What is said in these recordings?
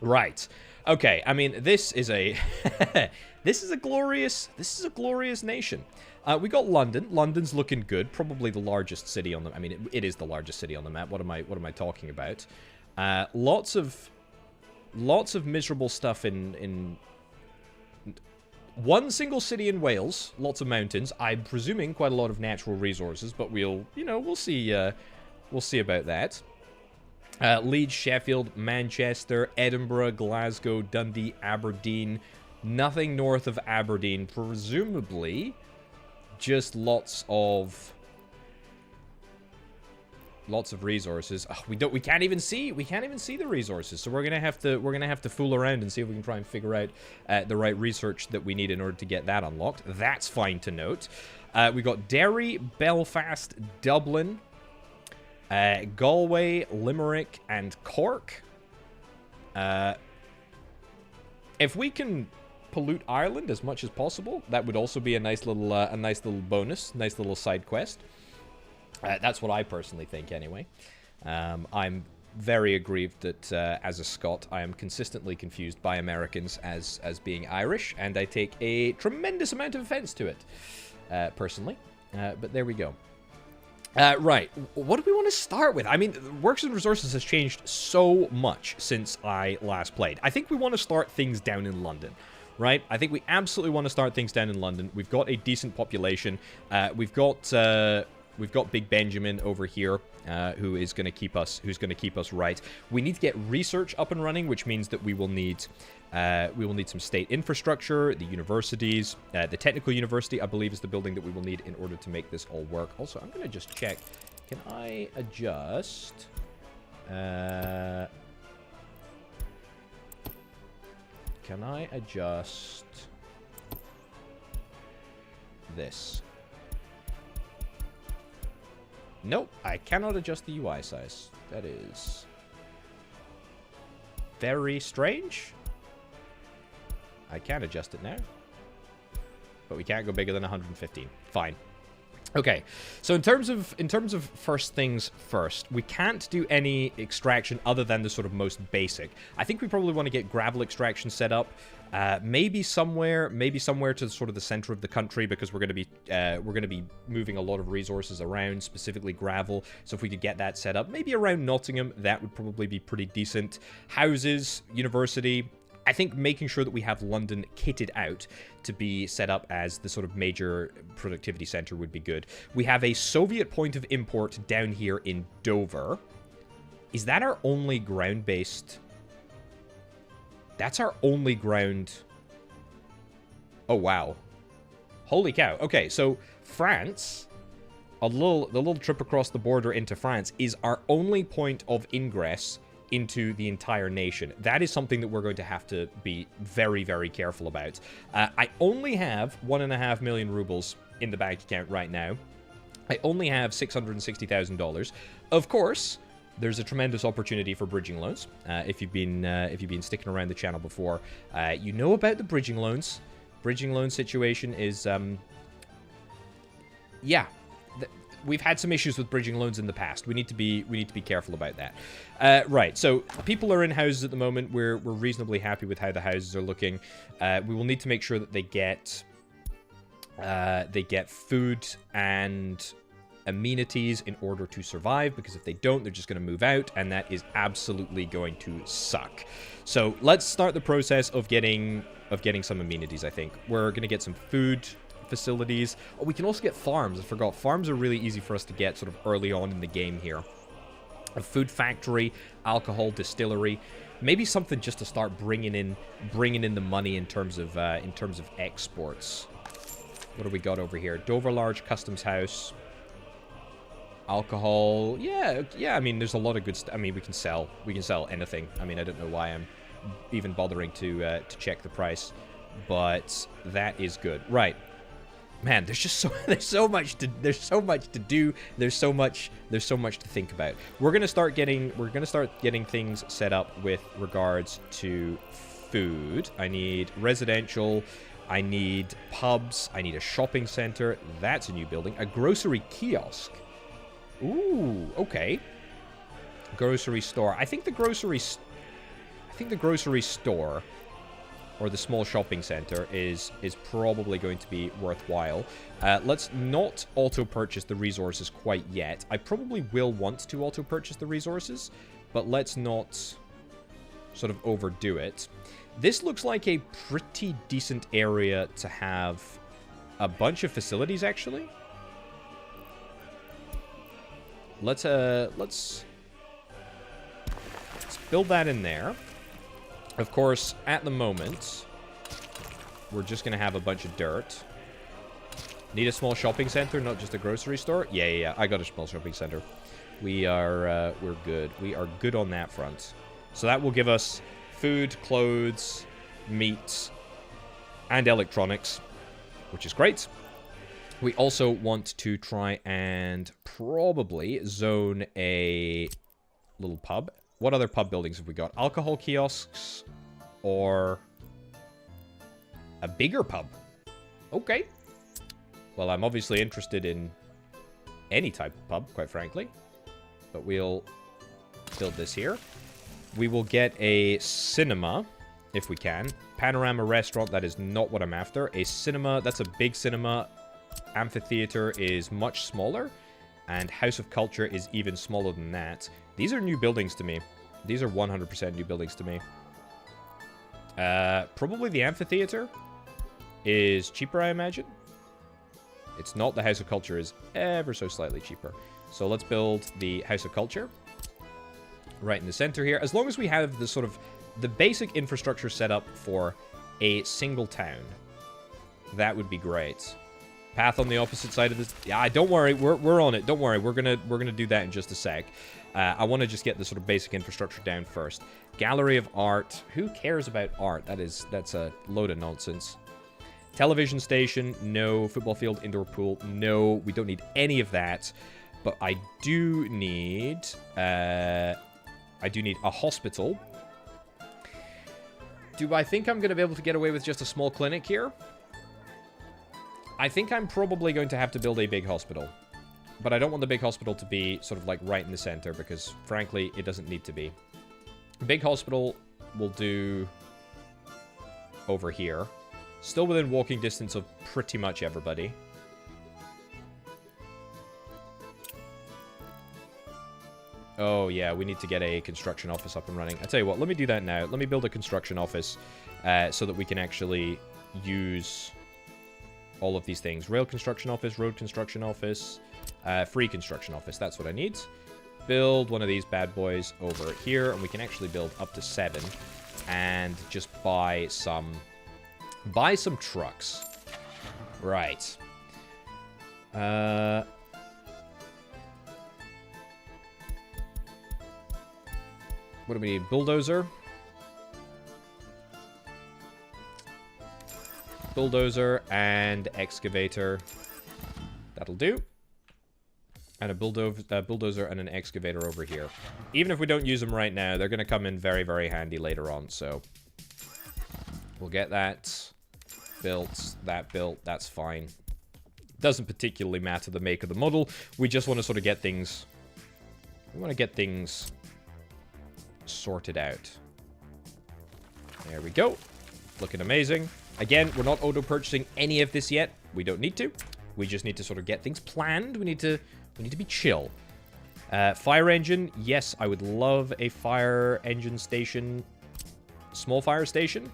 Right. Okay. I mean, this is a this is a glorious nation. We got London. London's looking good. Probably the largest city on the. I mean, it is the largest city on the map. What am I talking about? Lots of miserable stuff in one single city in Wales. Lots of mountains. I'm presuming quite a lot of natural resources, but we'll see. We'll see about that. Leeds, Sheffield, Manchester, Edinburgh, Glasgow, Dundee, Aberdeen. Nothing north of Aberdeen. Presumably, just lots of resources. Ugh, we can't even see the resources. So we're gonna have to fool around and see if we can try and figure out the right research that we need in order to get that unlocked. That's fine to note. We got Derry, Belfast, Dublin, Galway, Limerick, and Cork. If we can pollute Ireland as much as possible, that would also be a nice little bonus, nice little side quest. That's what I personally think, anyway. I'm very aggrieved that, as a Scot, I am consistently confused by Americans as being Irish, and I take a tremendous amount of offense to it, personally. But there we go. Right, what do we want to start with? I mean, Works and Resources has changed so much since I last played. I think we want to start things down in London, right? I think we absolutely want to start things down in London. We've got a decent population. We've got Big Benjamin over here, who is going to keep us right. We need to get research up and running, which means that we will need some state infrastructure, the universities, the technical university, I believe, is the building that we will need in order to make this all work. Also, I'm going to just check. Can I adjust? Can I adjust this? Nope, I cannot adjust the UI size. That is very strange. I can adjust it now, but we can't go bigger than 115. Fine. Okay, so in terms of first things first, we can't do any extraction other than the sort of most basic. I think we probably want to get gravel extraction set up, maybe somewhere to sort of the center of the country, because we're going to be moving a lot of resources around, specifically gravel. So if we could get that set up, maybe around Nottingham, that would probably be pretty decent. Houses, university. I think making sure that we have London kitted out to be set up as the sort of major productivity center would be good. We have a Soviet point of import down here in Dover. Is that our only ground-based? That's our only ground. Oh, wow. Holy cow. Okay, so France, the little trip across the border into France is our only point of ingress into the entire nation. That is something that we're going to have to be very, very careful about. I only have 1.5 million rubles in the bank account right now. I only have $660,000. Of course, there's a tremendous opportunity for bridging loans. If you've been sticking around the channel before, you know about the bridging loans. Bridging loan situation is, yeah. We've had some issues with bridging loans in the past. We need to be careful about that. Right. So people are in houses at the moment. We're reasonably happy with how the houses are looking. We will need to make sure that they get food and amenities in order to survive, because if they don't, they're just going to move out, and that is absolutely going to suck. So let's start the process of getting some amenities. I think we're going to get some food facilities. Oh, we can also get farms. I forgot. Farms are really easy for us to get sort of early on in the game here. A food factory, alcohol distillery, maybe something just to start bringing in the money in terms of exports. What do we got over here? Dover Large Customs House. Alcohol. Yeah. I mean, there's a lot of good stuff. I mean, we can sell anything. I mean, I don't know why I'm even bothering to check the price, but that is good. Right. Man, there's so much to do. There's so much to think about. We're gonna start getting things set up with regards to food. I need residential. I need pubs. I need a shopping center. That's a new building. A grocery kiosk. Ooh, okay. Grocery store. I think the grocery. I think the grocery store or the small shopping center is probably going to be worthwhile. Let's not auto-purchase the resources quite yet. I probably will want to auto-purchase the resources, but let's not sort of overdo it. This looks like a pretty decent area to have a bunch of facilities, actually. Let's build that in there. Of course, at the moment, we're just going to have a bunch of dirt. Need a small shopping center, not just a grocery store? Yeah. I got a small shopping center. We're good. We are good on that front. So that will give us food, clothes, meat, and electronics, which is great. We also want to try and probably zone a little pub. What other pub buildings have we got? Alcohol kiosks or a bigger pub? Okay. Well, I'm obviously interested in any type of pub, quite frankly. But we'll build this here. We will get a cinema, if we can. Panorama restaurant, that is not what I'm after. A cinema, that's a big cinema. Amphitheater is much smaller. And House of Culture is even smaller than that. These are new buildings to me. These are 100% new buildings to me. Probably the amphitheater is cheaper, I imagine. It's not. The House of Culture is ever so slightly cheaper. So let's build the House of Culture right in the center here. As long as we have the sort of the basic infrastructure set up for a single town, that would be great. Path on the opposite side of this. Yeah, don't worry. We're on it. Don't worry. We're gonna do that in just a sec. I want to just get the sort of basic infrastructure down first. Gallery of art. Who cares about art? That's a load of nonsense. Television station. No. Football field. Indoor pool. No. We don't need any of that. But I do need a hospital. Do I think I'm going to be able to get away with just a small clinic here? I think I'm probably going to have to build a big hospital. But I don't want the big hospital to be sort of like right in the center because, frankly, it doesn't need to be. Big hospital will do over here. Still within walking distance of pretty much everybody. Oh, yeah, we need to get a construction office up and running. I tell you what, let me do that now. Let me build a construction office so that we can actually use all of these things. Rail construction office, road construction office, free construction office. That's what I need. Build one of these bad boys over here, and we can actually build up to 7 and just buy some trucks. Right. What do we need? Bulldozer. Bulldozer and excavator. That'll do. And a bulldozer and an excavator over here. Even if we don't use them right now, they're going to come in very, very handy later on. So we'll get that built, that's fine. Doesn't particularly matter the make of the model. We just want to sort of get things... We want to get things sorted out. There we go. Looking amazing. Again, we're not auto-purchasing any of this yet. We don't need to. We just need to sort of get things planned. We need to be chill. Fire engine. Yes, I would love a fire engine station. Small fire station.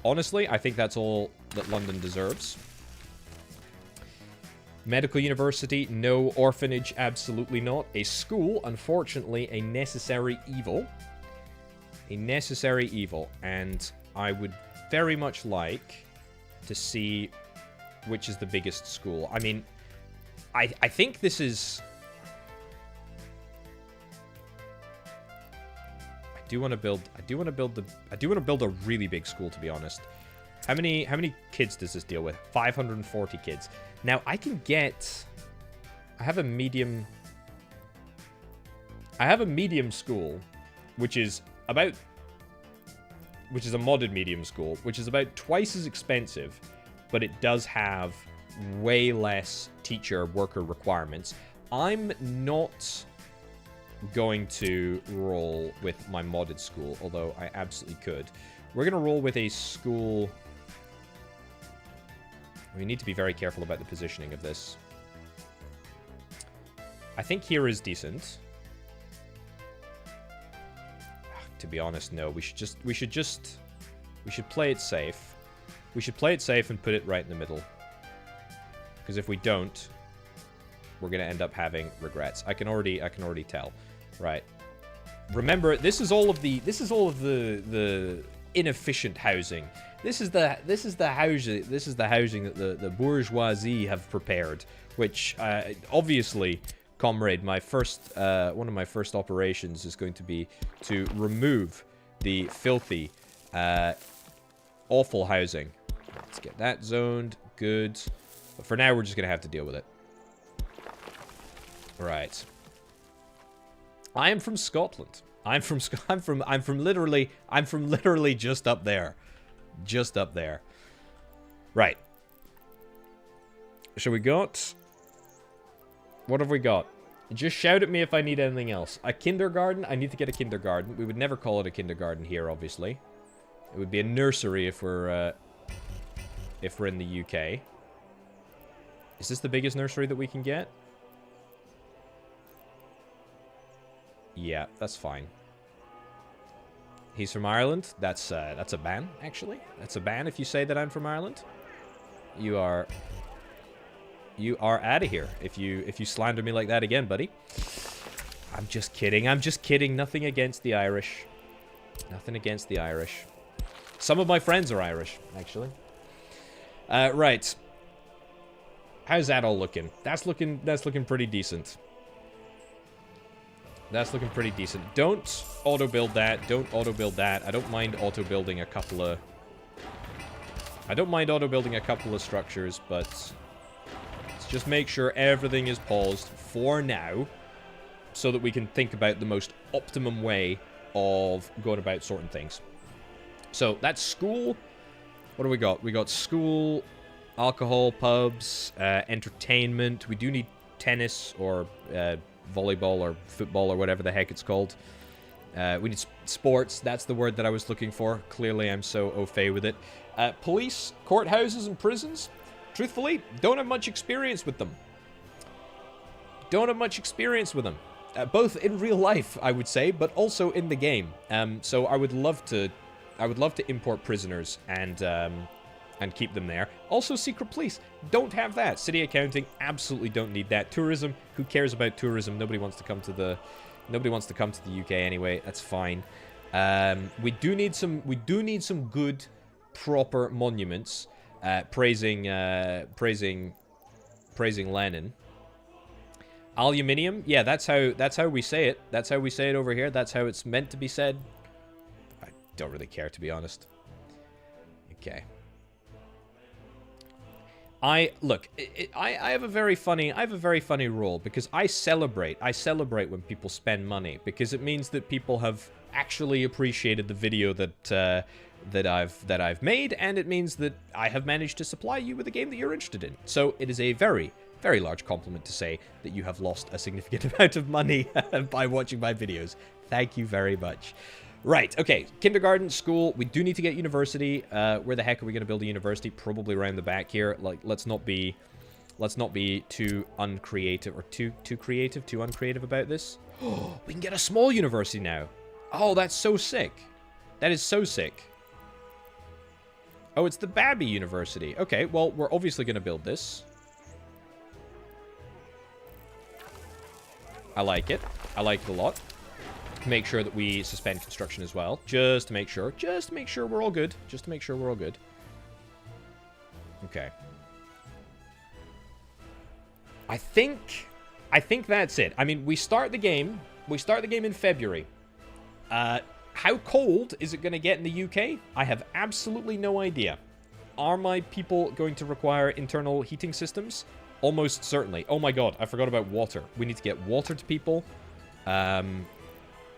Honestly, I think that's all that London deserves. Medical university. No. Orphanage. Absolutely not. A school. Unfortunately, a necessary evil. A necessary evil. And I would very much like to see which is the biggest school. I mean, I think this is... I do want to build a really big school, to be honest. How many kids does this deal with? 540 kids. Now I can get... I have a medium school, which is a modded medium school, which is about twice as expensive, but it does have way less teacher worker requirements. I'm not going to roll with my modded school, although I absolutely could. We're going to roll with a school. We need to be very careful about the positioning of this. I think here is decent. To be honest, no. We should play it safe. We should play it safe and put it right in the middle. Because if we don't, we're gonna end up having regrets. I can already tell. Right. Remember, this is all of the inefficient housing. This is the housing that the bourgeoisie have prepared, which obviously, comrade, my first one of my first operations is going to be to remove the filthy, awful housing. Let's get that zoned. Good. But for now, we're just gonna have to deal with it. Right. I am from Scotland. I'm from literally just up there. Just up there. Right. So we got... What have we got? Just shout at me if I need anything else. A kindergarten? I need to get a kindergarten. We would never call it a kindergarten here, obviously. It would be a nursery if we're in the UK. Is this the biggest nursery that we can get? Yeah, that's fine. He's from Ireland. That's a ban, actually. That's a ban if you say that I'm from Ireland. You are out of here if you slander me like that again, buddy. I'm just kidding. I'm just kidding. Nothing against the Irish. Nothing against the Irish. Some of my friends are Irish, actually. Right. How's that all looking? That's looking pretty decent. That's looking pretty decent. Don't auto-build that. Don't auto-build that. I don't mind auto-building a couple of... structures, but... let's just make sure everything is paused for now, so that we can think about the most optimum way of going about sorting things. So, that's school. What do we got? We got school, alcohol, pubs, entertainment. We do need tennis or... volleyball or football or whatever the heck it's called. We need sports. That's the word that I was looking for. Clearly, I'm so au fait with it. Police, courthouses, and prisons. Truthfully, don't have much experience with them. Don't have much experience with them. Both in real life, I would say, but also in the game. So I would love to import prisoners and keep them there. Also, secret police. Don't have that. City accounting, absolutely don't need that. Tourism, who cares about tourism? Nobody wants to come to the UK anyway. That's fine. We do need some good, proper monuments praising Lenin. Aluminium, yeah, that's how we say it. That's how we say it over here. That's how it's meant to be said. I don't really care, to be honest. Okay. I have a very funny rule because I celebrate when people spend money, because it means that people have actually appreciated the video that I've made, and it means that I have managed to supply you with a game that you're interested in. So it is a very, very large compliment to say that you have lost a significant amount of money by watching my videos. Thank you very much. Right, okay, kindergarten, school, we do need to get university. Where the heck are we going to build a university? Probably around the back here. Like, let's not be too uncreative, or too creative, too uncreative about this. Oh, we can get a small university now. Oh, that's so sick. That is so sick. Oh, it's the Babby University. Okay, well, we're obviously going to build this. I like it. I like it a lot. Make sure that we suspend construction as well, just to make sure we're all good, okay. I think that's it. I mean, we start the game in February. How cold is it going to get in the UK? I have absolutely no idea. Are my people going to require internal heating systems? Almost certainly. Oh my god, I forgot about water. We need to get water to people.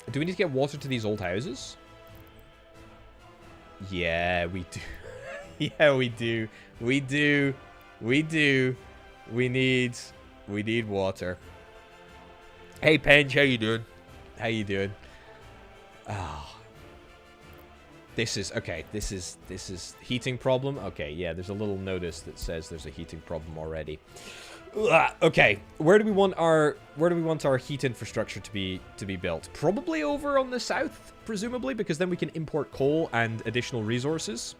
Do we need to get water to these old houses? Yeah, we do. Yeah, we do. We do. We do. We need water. Hey, Penge, how you doing? How you doing? Oh. This is, okay, this is heating problem. Okay, yeah, there's a little notice that says there's a heating problem already. Ugh, okay, where do we want our heat infrastructure to be built? Probably over on the south, presumably, because then we can import coal and additional resources.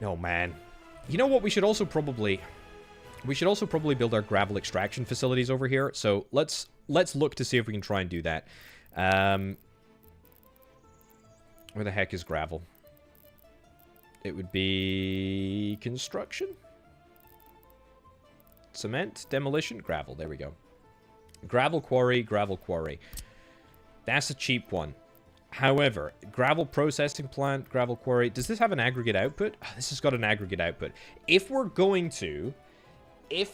Oh man. You know what, we should also probably build our gravel extraction facilities over here. So let's look to see if we can try and do that. Where the heck is gravel? It would be construction? Cement, demolition, gravel. There we go. Gravel quarry, gravel quarry. That's a cheap one. However, gravel processing plant, gravel quarry. Does this have an aggregate output? Oh, this has got an aggregate output. If we're going to go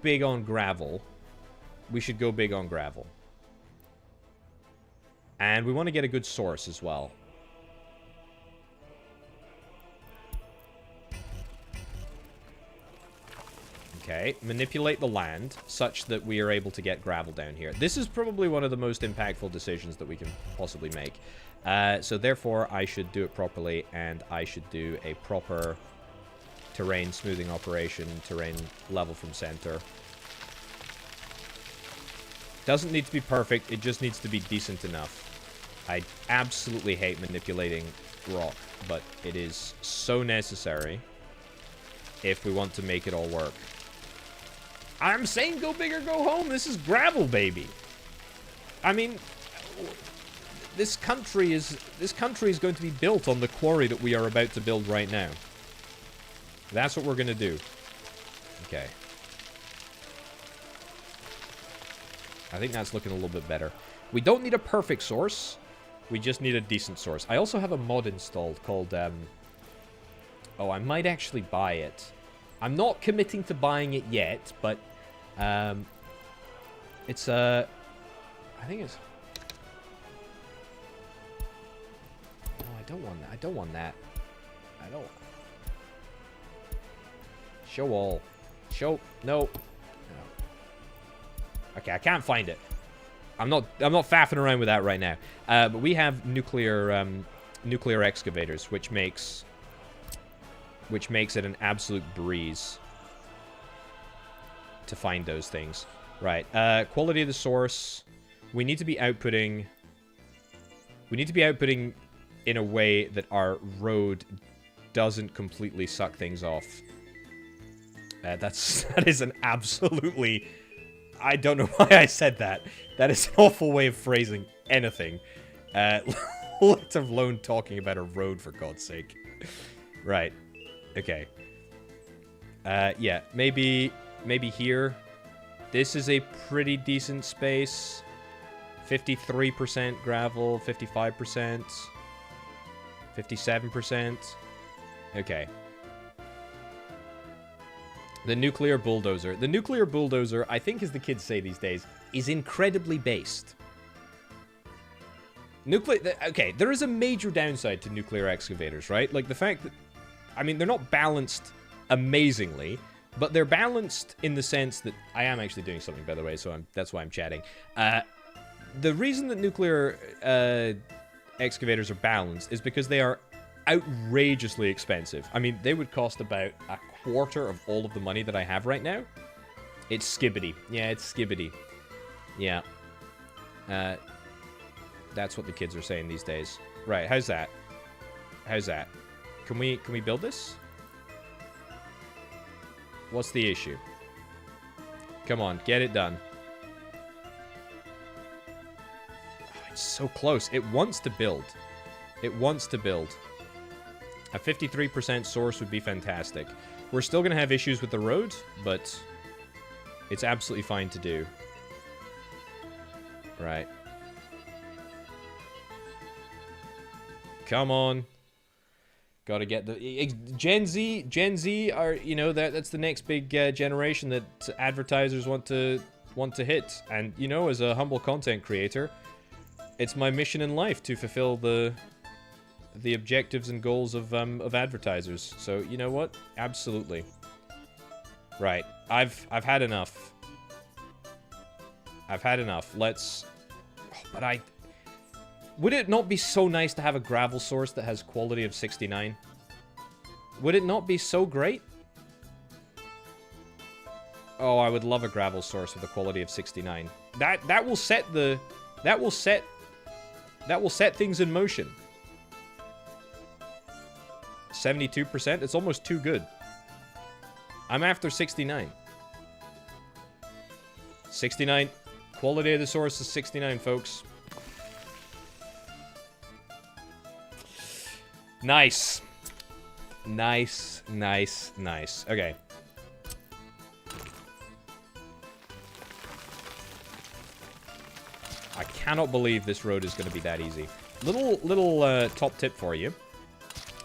big on gravel, we should go big on gravel. And we want to get a good source as well. Okay, manipulate the land such that we are able to get gravel down here. This is probably one of the most impactful decisions that we can possibly make. So therefore, I should do it properly, and I should do a proper terrain smoothing operation, terrain level from center. Doesn't need to be perfect, it just needs to be decent enough. I absolutely hate manipulating rock, but it is so necessary if we want to make it all work. I'm saying go big or go home. This is gravel, baby. I mean, this country is going to be built on the quarry that we are about to build right now. That's what we're going to do. Okay. I think that's looking a little bit better. We don't need a perfect source. We just need a decent source. I also have a mod installed called, oh, I might actually buy it. I'm not committing to buying it yet, but, it's, I think it's... No, I don't want that. I don't want that. I don't... Show all. Show... No. Okay, I can't find it. I'm not faffing around with that right now. But we have nuclear excavators, which makes it an absolute breeze to find those things. Right. Quality of the source. We need to be outputting in a way that our road doesn't completely suck things off. That is an absolutely... I don't know why I said that. That is an awful way of phrasing anything. Let alone talking about a road, for God's sake. Right. Okay. Yeah, maybe here. This is a pretty decent space. 53% gravel, 55%, 57%. Okay. The nuclear bulldozer. The nuclear bulldozer, I think as the kids say these days, is incredibly based. Okay, there is a major downside to nuclear excavators, right? Like the fact that, I mean, they're not balanced amazingly, but they're balanced in the sense that, I am actually doing something, by the way, so that's why I'm chatting. The reason that nuclear excavators are balanced is because they are outrageously expensive. I mean, they would cost about a quarter of all of the money that I have right now. It's skibbity. Yeah, it's skibbity. Yeah. That's what the kids are saying these days. Right, how's that? How's that? Can we build this? What's the issue? Come on, get it done. Oh, it's so close. It wants to build. It wants to build. A 53% source would be fantastic. We're still going to have issues with the road, but it's absolutely fine to do. Right. Come on. Gotta get the... Gen Z are, you know, that's the next big generation that advertisers want to hit. And, you know, as a humble content creator, it's my mission in life to fulfill the objectives and goals of advertisers. So, you know what? Absolutely. Right. I've had enough. I've had enough. Let's... Oh, but I... Would it not be so nice to have a gravel source that has quality of 69? Would it not be so great? Oh, I would love a gravel source with a quality of 69. That will set the... That will set things in motion. 72%? It's almost too good. I'm after 69. 69. Quality of the source is 69, folks. Nice. Nice, nice, nice. Okay. I cannot believe this road is going to be that easy. Little top tip for you.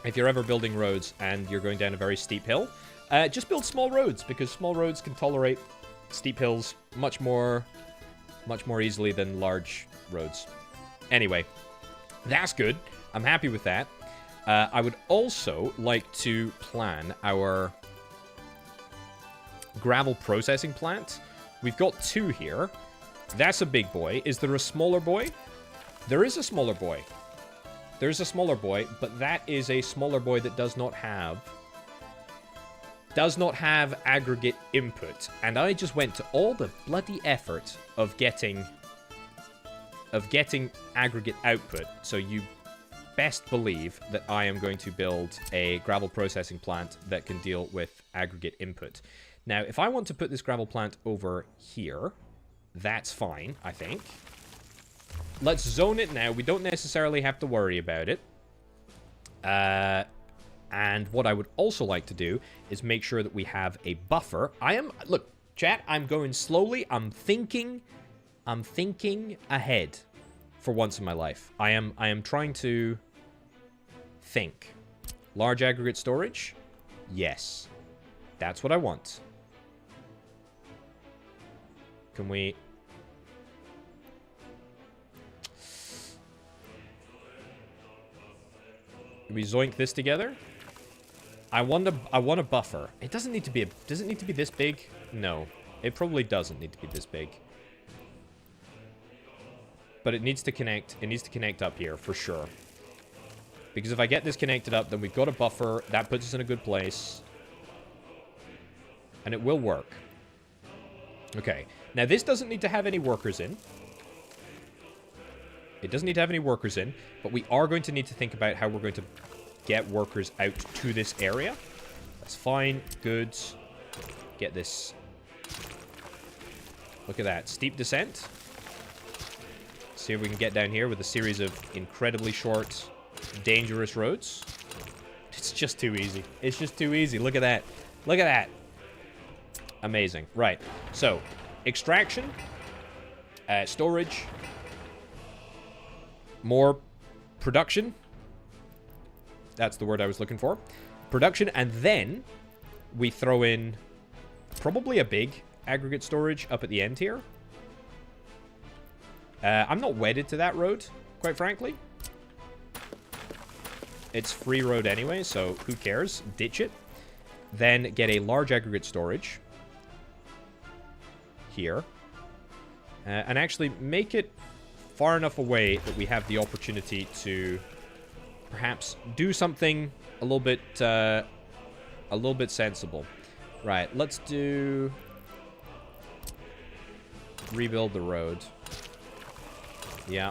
If you're ever building roads and you're going down a very steep hill, just build small roads, because small roads can tolerate steep hills much more easily than large roads. Anyway, that's good. I'm happy with that. I would also like to plan our gravel processing plant. We've got 2 here. That's a big boy. Is there a smaller boy? There is a smaller boy. There's a smaller boy, but that is a smaller boy that does not have aggregate input. And I just went to all the bloody effort of getting aggregate output. So you best believe that I am going to build a gravel processing plant that can deal with aggregate input. Now, if I want to put this gravel plant over here, that's fine, I think. Let's zone it now. We don't necessarily have to worry about it. And what I would also like to do is make sure that we have a buffer. Look, chat, I'm going slowly. I'm thinking ahead for once in my life. I am trying to think. Large aggregate storage? Yes. That's what I want. Can we... zoink this together? I want a buffer. It doesn't need to be does it need to be this big? No. It probably doesn't need to be this big. But it needs to connect. It needs to connect up here for sure. Because if I get this connected up, then we've got a buffer. That puts us in a good place. And it will work. Okay. Now this doesn't need to have any workers in. It doesn't need to have any workers in, but we are going to need to think about how we're going to get workers out to this area. That's fine. Good. Get this. Look at that. Steep descent. See if we can get down here with a series of incredibly short, dangerous roads. It's just too easy. It's just too easy. Look at that. Look at that. Amazing. Right. So, extraction. Storage. More production. That's the word I was looking for. Production, and then we throw in probably a big aggregate storage up at the end here. I'm not wedded to that road, quite frankly. It's free road anyway, so who cares? Ditch it. Then get a large aggregate storage here. And actually make it far enough away that we have the opportunity to perhaps do something a little bit sensible. Right, let's do... rebuild the road. Yeah.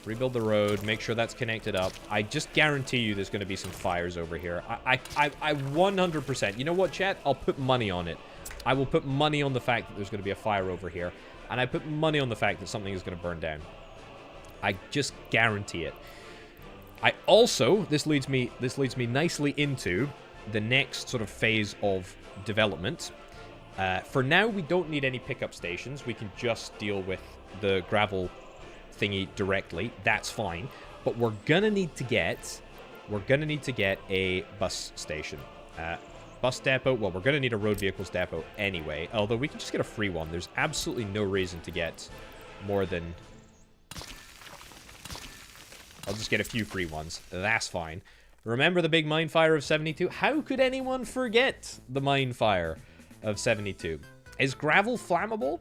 Rebuild the road, make sure that's connected up. I just guarantee you there's going to be some fires over here. I 100%. You know what, chat? I'll put money on it. I will put money on the fact that there's going to be a fire over here. And I put money on the fact that something is going to burn down. I just guarantee it. I also, this leads me nicely into the next sort of phase of development. For now, we don't need any pickup stations. We can just deal with the gravel thingy directly. That's fine. But we're gonna need to get a bus station. Bus depot. Well, we're gonna need a road vehicles depot anyway. Although we can just get a free one. There's absolutely no reason to get more than... I'll just get a few free ones. That's fine. Remember the big mine fire of 72? How could anyone forget the mine fire of 72. Is gravel flammable?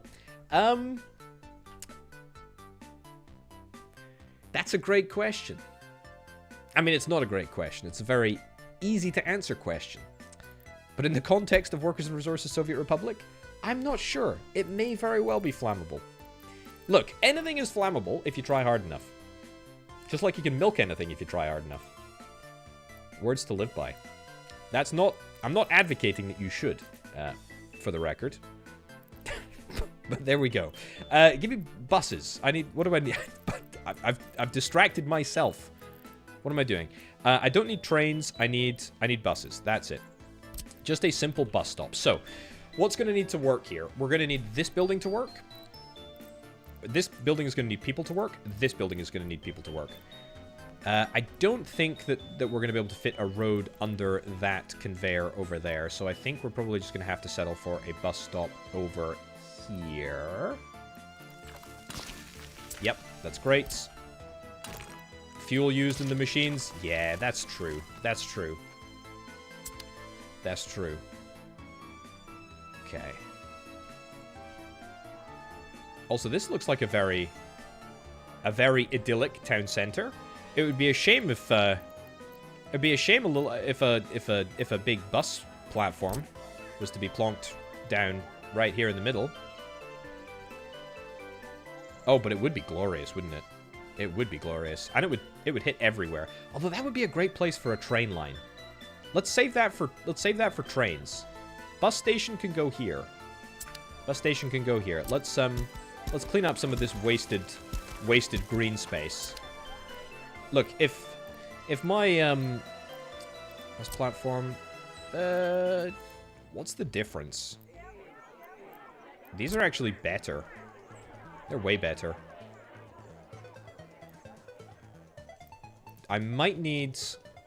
That's a great question. I mean, it's not a great question. It's a very easy to answer question. But in the context of Workers and Resources Soviet Republic, I'm not sure. It may very well be flammable. Look, anything is flammable if you try hard enough. Just like you can milk anything if you try hard enough. Words to live by. That's not... I'm not advocating that you should, for the record. But there we go. Give me buses. I need... What do I need? I've distracted myself. What am I doing? I don't need trains. I need buses. That's it. Just a simple bus stop. So, what's going to need to work here? We're going to need this building to work. This building is going to need people to work. This building is going to need people to work. I don't think that we're going to be able to fit a road under that conveyor over there. So I think we're probably just going to have to settle for a bus stop over here. Yep, that's great. Fuel used in the machines? Yeah, that's true. That's true. That's true. Okay. Also, this looks like a very idyllic town center. It would be a shame if it'd be a shame a little if a big bus platform was to be plonked down right here in the middle. Oh, but it would be glorious, wouldn't it? It would be glorious, and it would hit everywhere. Although that would be a great place for a train line. Let's save that for trains. Bus station can go here. Bus station can go here. Let's clean up some of this wasted green space. Look, if my bus platform, what's the difference? These are actually better. They're way better. I might need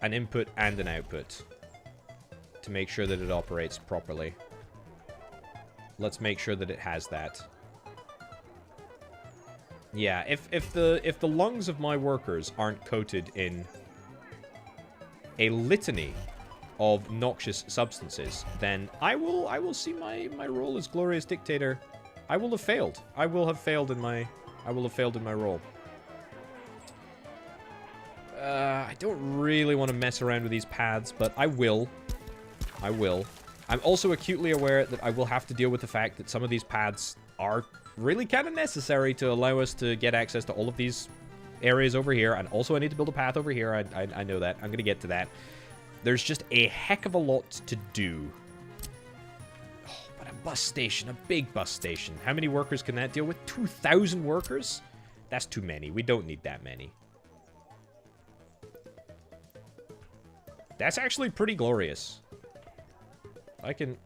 an input and an output to make sure that it operates properly. Let's make sure that it has that. Yeah, if the lungs of my workers aren't coated in a litany of noxious substances, then I will see my role as glorious dictator. I will have failed. I will have failed in my role. I don't really want to mess around with these paths, but I will. I will. I'm also acutely aware that I will have to deal with the fact that some of these paths are really kind of necessary to allow us to get access to all of these areas over here. And also I need to build a path over here. I know that. I'm going to get to that. There's just a heck of a lot to do. Oh, but a bus station, a big bus station. How many workers can that deal with? 2,000 workers? That's too many. We don't need that many. That's actually pretty glorious. I can...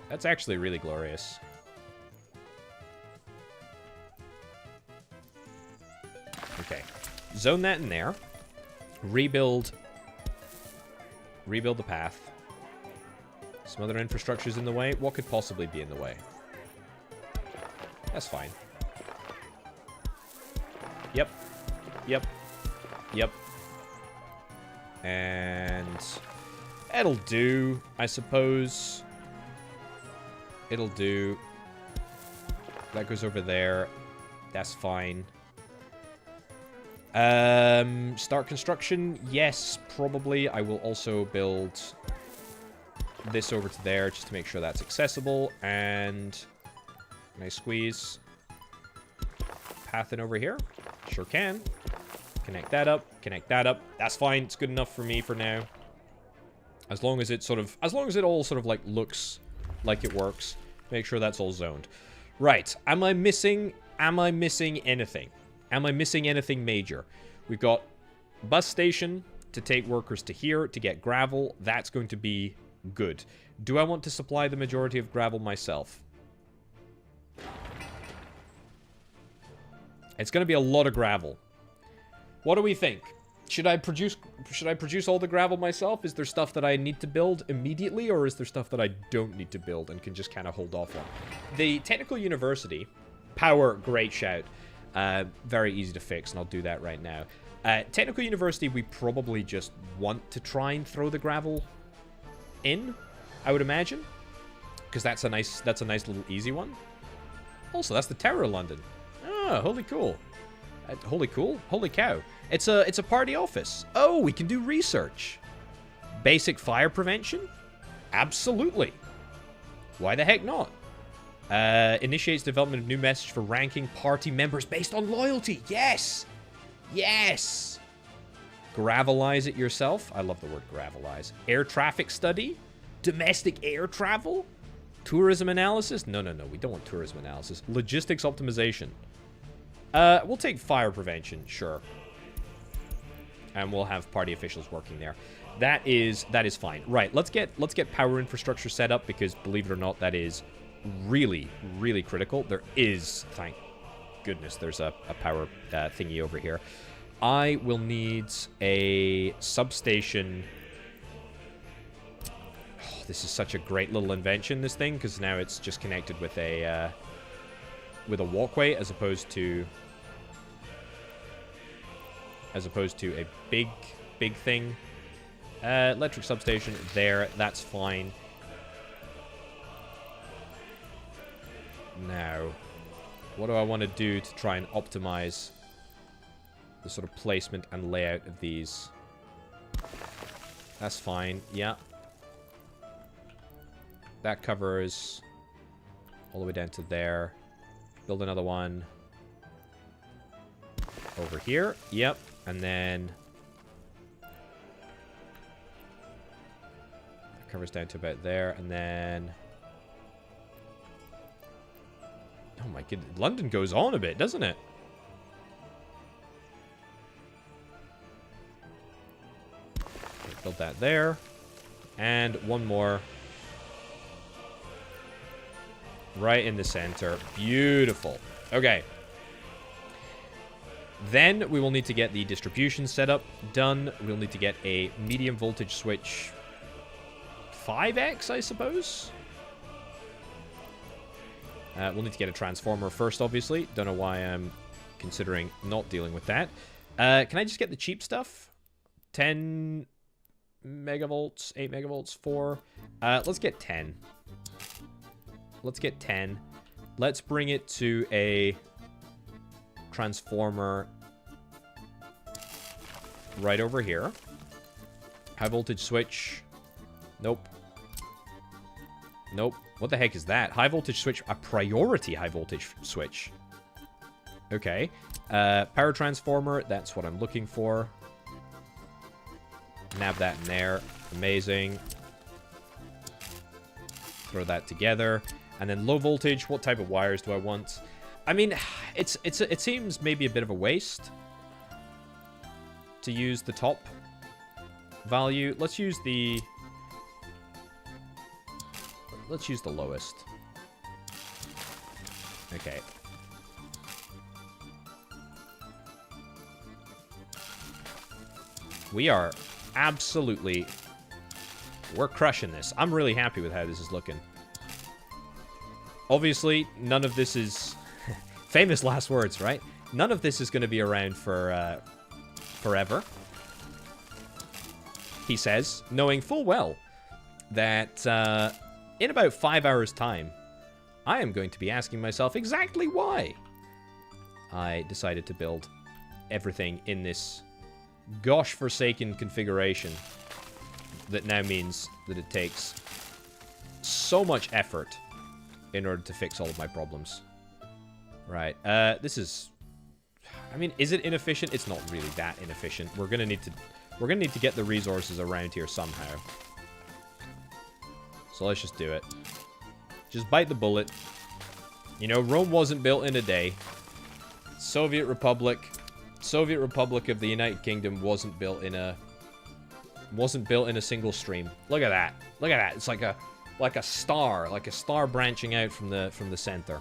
That's actually really glorious. Okay. Zone that in there. Rebuild the path. Some other infrastructure's in the way. What could possibly be in the way? That's fine. Yep. Yep. Yep. And it'll do, I suppose. It'll do. That goes over there. That's fine. Start construction? Yes, probably. I will also build this over to there just to make sure that's accessible. And can I squeeze path in over here? Sure can. Connect that up. Connect that up. That's fine. It's good enough for me for now. As long as it all sort of like looks like it works. Make sure that's all zoned. Right. Am I missing anything? Am I missing anything major? We've got bus station to take workers to here to get gravel. That's going to be good. Do I want to supply the majority of gravel myself? It's going to be a lot of gravel. What do we think? Should I produce all the gravel myself? Is there stuff that I need to build immediately, or is there stuff that I don't need to build and can just kind of hold off on? The Technical University, power, great shout. Very easy to fix, and I'll do that right now. Technical University, we probably just want to try and throw the gravel in, I would imagine, because that's a nice little easy one. Also, that's the Tower of London. Oh, holy cool. Holy cool. Holy cow. It's a party office. Oh, we can do research. Basic fire prevention? Absolutely. Why the heck not? Initiates development of new message for ranking party members based on loyalty. Yes. Yes. Gravelize it yourself. I love the word gravelize. Air traffic study. Domestic air travel. Tourism analysis. No. We don't want tourism analysis. Logistics optimization. We'll take fire prevention. Sure. And we'll have party officials working there. That is fine. Right, let's get power infrastructure set up, because believe it or not, that is really, really critical. There is, thank goodness, there's a power thingy over here. I will need a substation. Oh, this is such a great little invention, this thing, because now it's just connected with a walkway as opposed to a big thing. Electric substation there, that's fine. Now, what do I want to do to try and optimize the sort of placement and layout of these? That's fine, yeah. That covers all the way down to there. Build another one over here, yep, and then covers down to about there, and then... Oh my goodness, London goes on a bit, doesn't it? Okay, build that there. And one more. Right in the center. Beautiful. Okay. Then we will need to get the distribution setup done. We'll need to get a medium voltage switch 5x, I suppose. We'll need to get a transformer first, obviously. Don't know why I'm considering not dealing with that. Can I just get the cheap stuff? 10 megavolts, 8 megavolts, 4. Let's get 10. Let's get 10. Let's bring it to a transformer right over here. High voltage switch. Nope. Nope. What the heck is that? High voltage switch. A priority high voltage switch. Okay. Power transformer. That's what I'm looking for. Nab that in there. Amazing. Throw that together. And then low voltage. What type of wires do I want? I mean, it seems maybe a bit of a waste to use the top value. Let's use the lowest. Okay. We are absolutely... We're crushing this. I'm really happy with how this is looking. Obviously, none of this is... Famous last words, right? None of this is going to be around for forever. He says, knowing full well that in about 5 hours' time, I am going to be asking myself exactly why I decided to build everything in this gosh-forsaken configuration that now means that it takes so much effort in order to fix all of my problems. Right, this is... I mean, is it inefficient? It's not really that inefficient. We're gonna need to get the resources around here somehow. So let's just do it. Just bite the bullet. You know, Rome wasn't built in a day. Soviet Republic of the United Kingdom wasn't built in a single stream. Look at that. Look at that. It's like a star branching out from the center.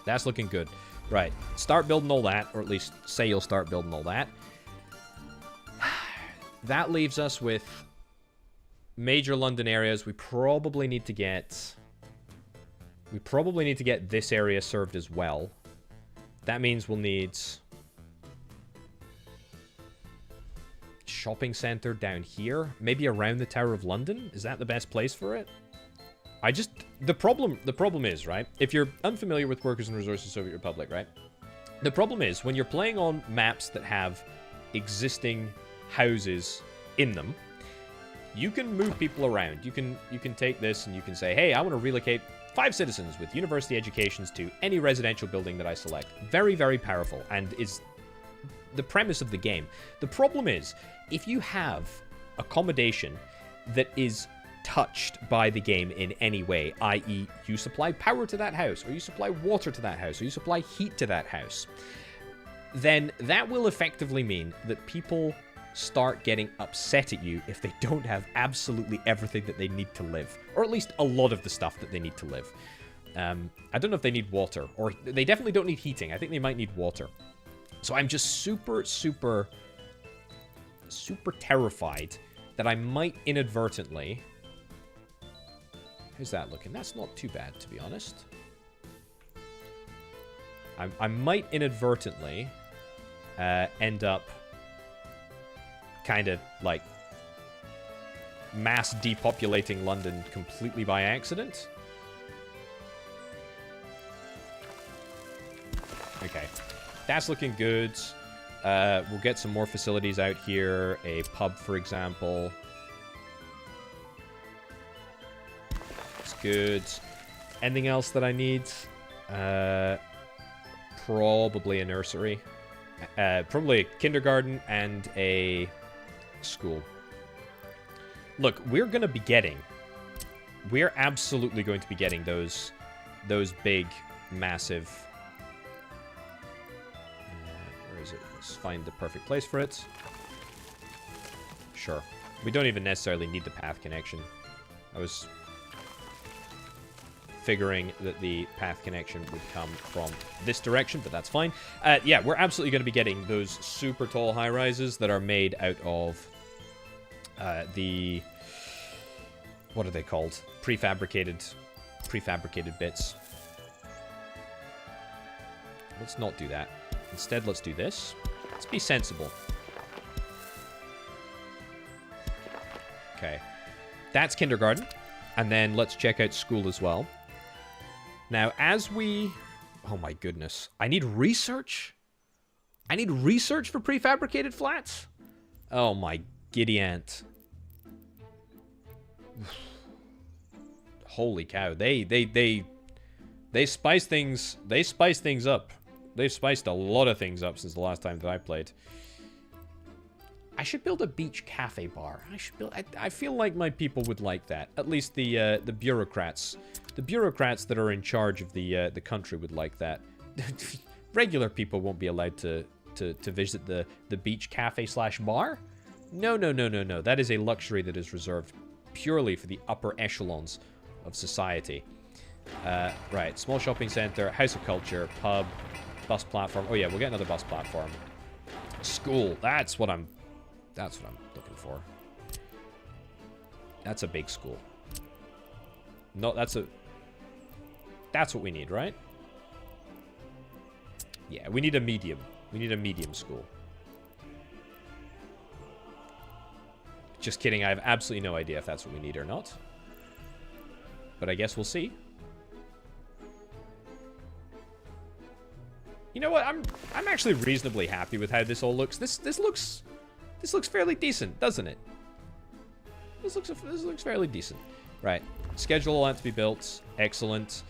That's looking good. Right. Start building all that, or at least say you'll start building all that. That leaves us with major London areas. We probably need to get this area served as well. That means we'll need shopping center down here. Maybe around the Tower of London. Is that the best place for it? The problem is, right? If you're unfamiliar with Workers and Resources Soviet Republic, right? The problem is when you're playing on maps that have existing houses in them, you can move people around. You can take this and you can say, hey, I want to relocate 5 citizens with university educations to any residential building that I select. Very, very powerful, and is the premise of the game. The problem is, if you have accommodation that is touched by the game in any way, i.e. you supply power to that house, or you supply water to that house, or you supply heat to that house, then that will effectively mean that people start getting upset at you if they don't have absolutely everything that they need to live, or at least a lot of the stuff that they need to live. I don't know if they need water, or they definitely don't need heating. I think they might need water. So I'm just super, super, super terrified that I might inadvertently... How's that looking? That's not too bad, to be honest. I might inadvertently end up kind of, like, mass depopulating London completely by accident. Okay. That's looking good. We'll get some more facilities out here. A pub, for example. That's good. Anything else that I need? Probably a nursery. Probably a kindergarten and a school. Look, we're going to be getting... We're absolutely going to be getting those big, massive... where is it? Let's find the perfect place for it. Sure. We don't even necessarily need the path connection. I was figuring that the path connection would come from this direction, but that's fine. Yeah, we're absolutely going to be getting those super tall high-rises that are made out of the... What are they called? Prefabricated bits. Let's not do that. Instead, let's do this. Let's be sensible. Okay. That's kindergarten. And then let's check out school as well. Now, as we... Oh my goodness. I need research? I need research for prefabricated flats? Oh my giddy aunt. Holy cow. They spice things... They spice things up. They've spiced a lot of things up since the last time that I played. I should build a beach cafe bar. I feel like my people would like that. At least the bureaucrats. The bureaucrats that are in charge of the country would like that. Regular people won't be allowed to visit the beach cafe / bar. No. That is a luxury that is reserved purely for the upper echelons of society. Right. Small shopping center, house of culture, pub, bus platform. Oh yeah, we'll get another bus platform. School. That's what I'm looking for. That's a big school. No, that's what we need, right? Yeah, we need a medium. We need a medium school. Just kidding, I have absolutely no idea if that's what we need or not. But I guess we'll see. You know what? I'm actually reasonably happy with how this all looks. This looks fairly decent, doesn't it? This looks fairly decent. Right. Schedule all that to be built. Excellent.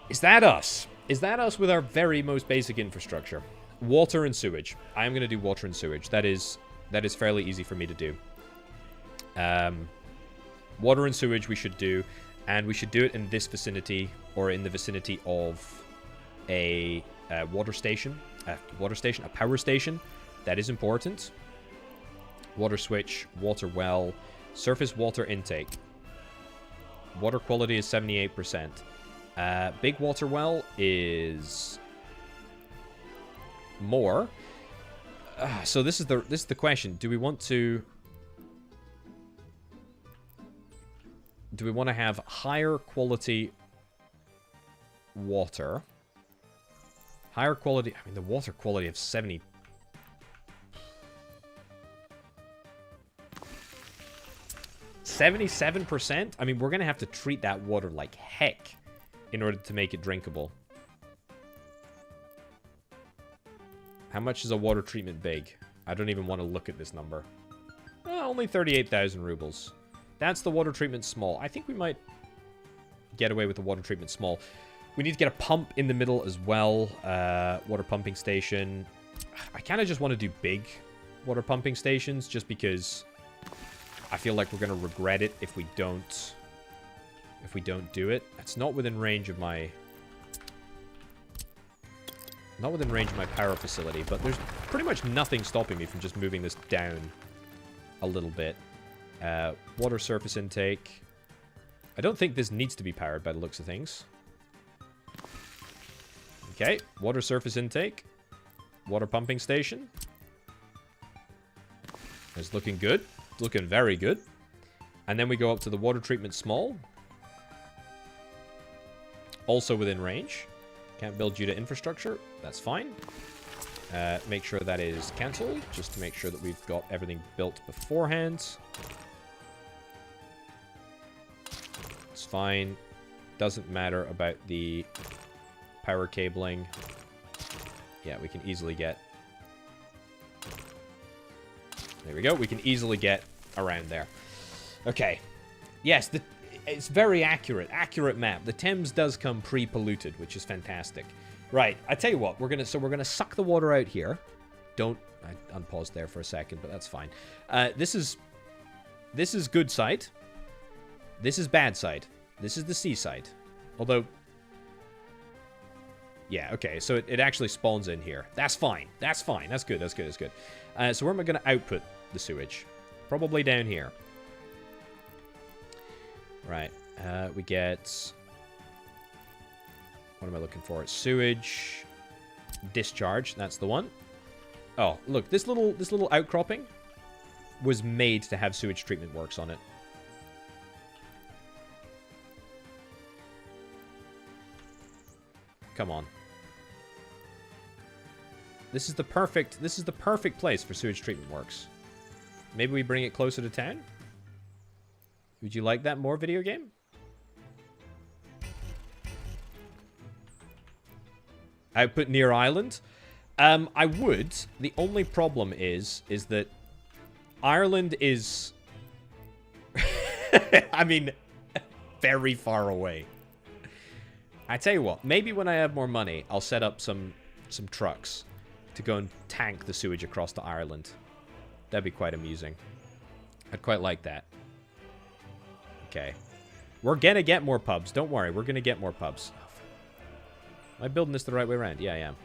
Is that us? Is that us with our very most basic infrastructure? Water and sewage. I am going to do water and sewage. That is fairly easy for me to do. Water and sewage we should do, and we should do it in this vicinity, or in the vicinity of a water station, a power station. That is important. Water switch, water well, surface water intake. Water quality is 78%. Big water well is more. So this is the question. Do we want to have higher quality water? Higher quality... I mean, the water quality of 70... 77%? I mean, we're going to have to treat that water like heck in order to make it drinkable. How much is a water treatment big? I don't even want to look at this number. Only 38,000 rubles. That's the water treatment small. I think we might get away with the water treatment small. We need to get a pump in the middle as well. Water pumping station. I kind of just want to do big water pumping stations just because I feel like we're going to regret it if we don't do it. It's not within range of my power facility, but there's pretty much nothing stopping me from just moving this down a little bit. Water surface intake. I don't think this needs to be powered by the looks of things. Okay, water surface intake. Water pumping station. It's looking good. It's looking very good. And then we go up to the water treatment small. Also within range. Can't build due to infrastructure. That's fine. Make sure that is cancelled, just to make sure that we've got everything built beforehand. It's fine. Doesn't matter about the power cabling. Yeah, we can easily get... There we go. We can easily get around there. Okay. Yes, it's very accurate. Accurate map. The Thames does come pre-polluted, which is fantastic. Right. I tell you what. We're gonna suck the water out here. I unpaused there for a second, but that's fine. This is good side. This is bad side. This is the seaside. Although... Yeah, okay, so it actually spawns in here. That's fine. That's fine. That's good. That's good. That's good. So where am I going to output the sewage? Probably down here. Right. We get... What am I looking for? Sewage. Discharge. That's the one. Oh, look. This little outcropping was made to have sewage treatment works on it. Come on. This is the perfect place for sewage treatment works. Maybe we bring it closer to town? Would you like that more, video game? Output near island? I would. The only problem is that Ireland is... I mean, very far away. I tell you what, maybe when I have more money, I'll set up some trucks to go and tank the sewage across to Ireland. That'd be quite amusing. I'd quite like that. Okay. We're gonna get more pubs. Don't worry, we're gonna get more pubs. Am I building this the right way around? Yeah, I am.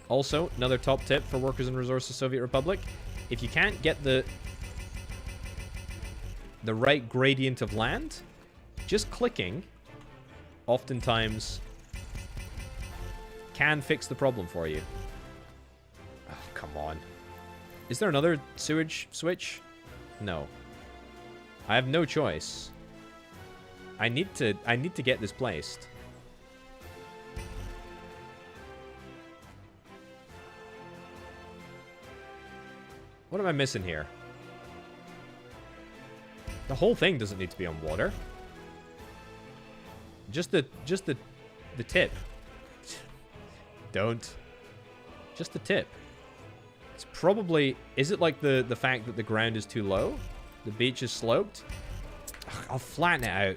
Also, another top tip for workers in Resources Soviet Republic. If you can't get the right gradient of land, just clicking oftentimes can fix the problem for you. Oh, come on. Is there another sewage switch? No. I have no choice. I need to get this placed. What am I missing here? The whole thing doesn't need to be on water. Just the tip. Don't. Just the tip. It's probably... Is it like the fact that the ground is too low? The beach is sloped? Ugh, I'll flatten it out.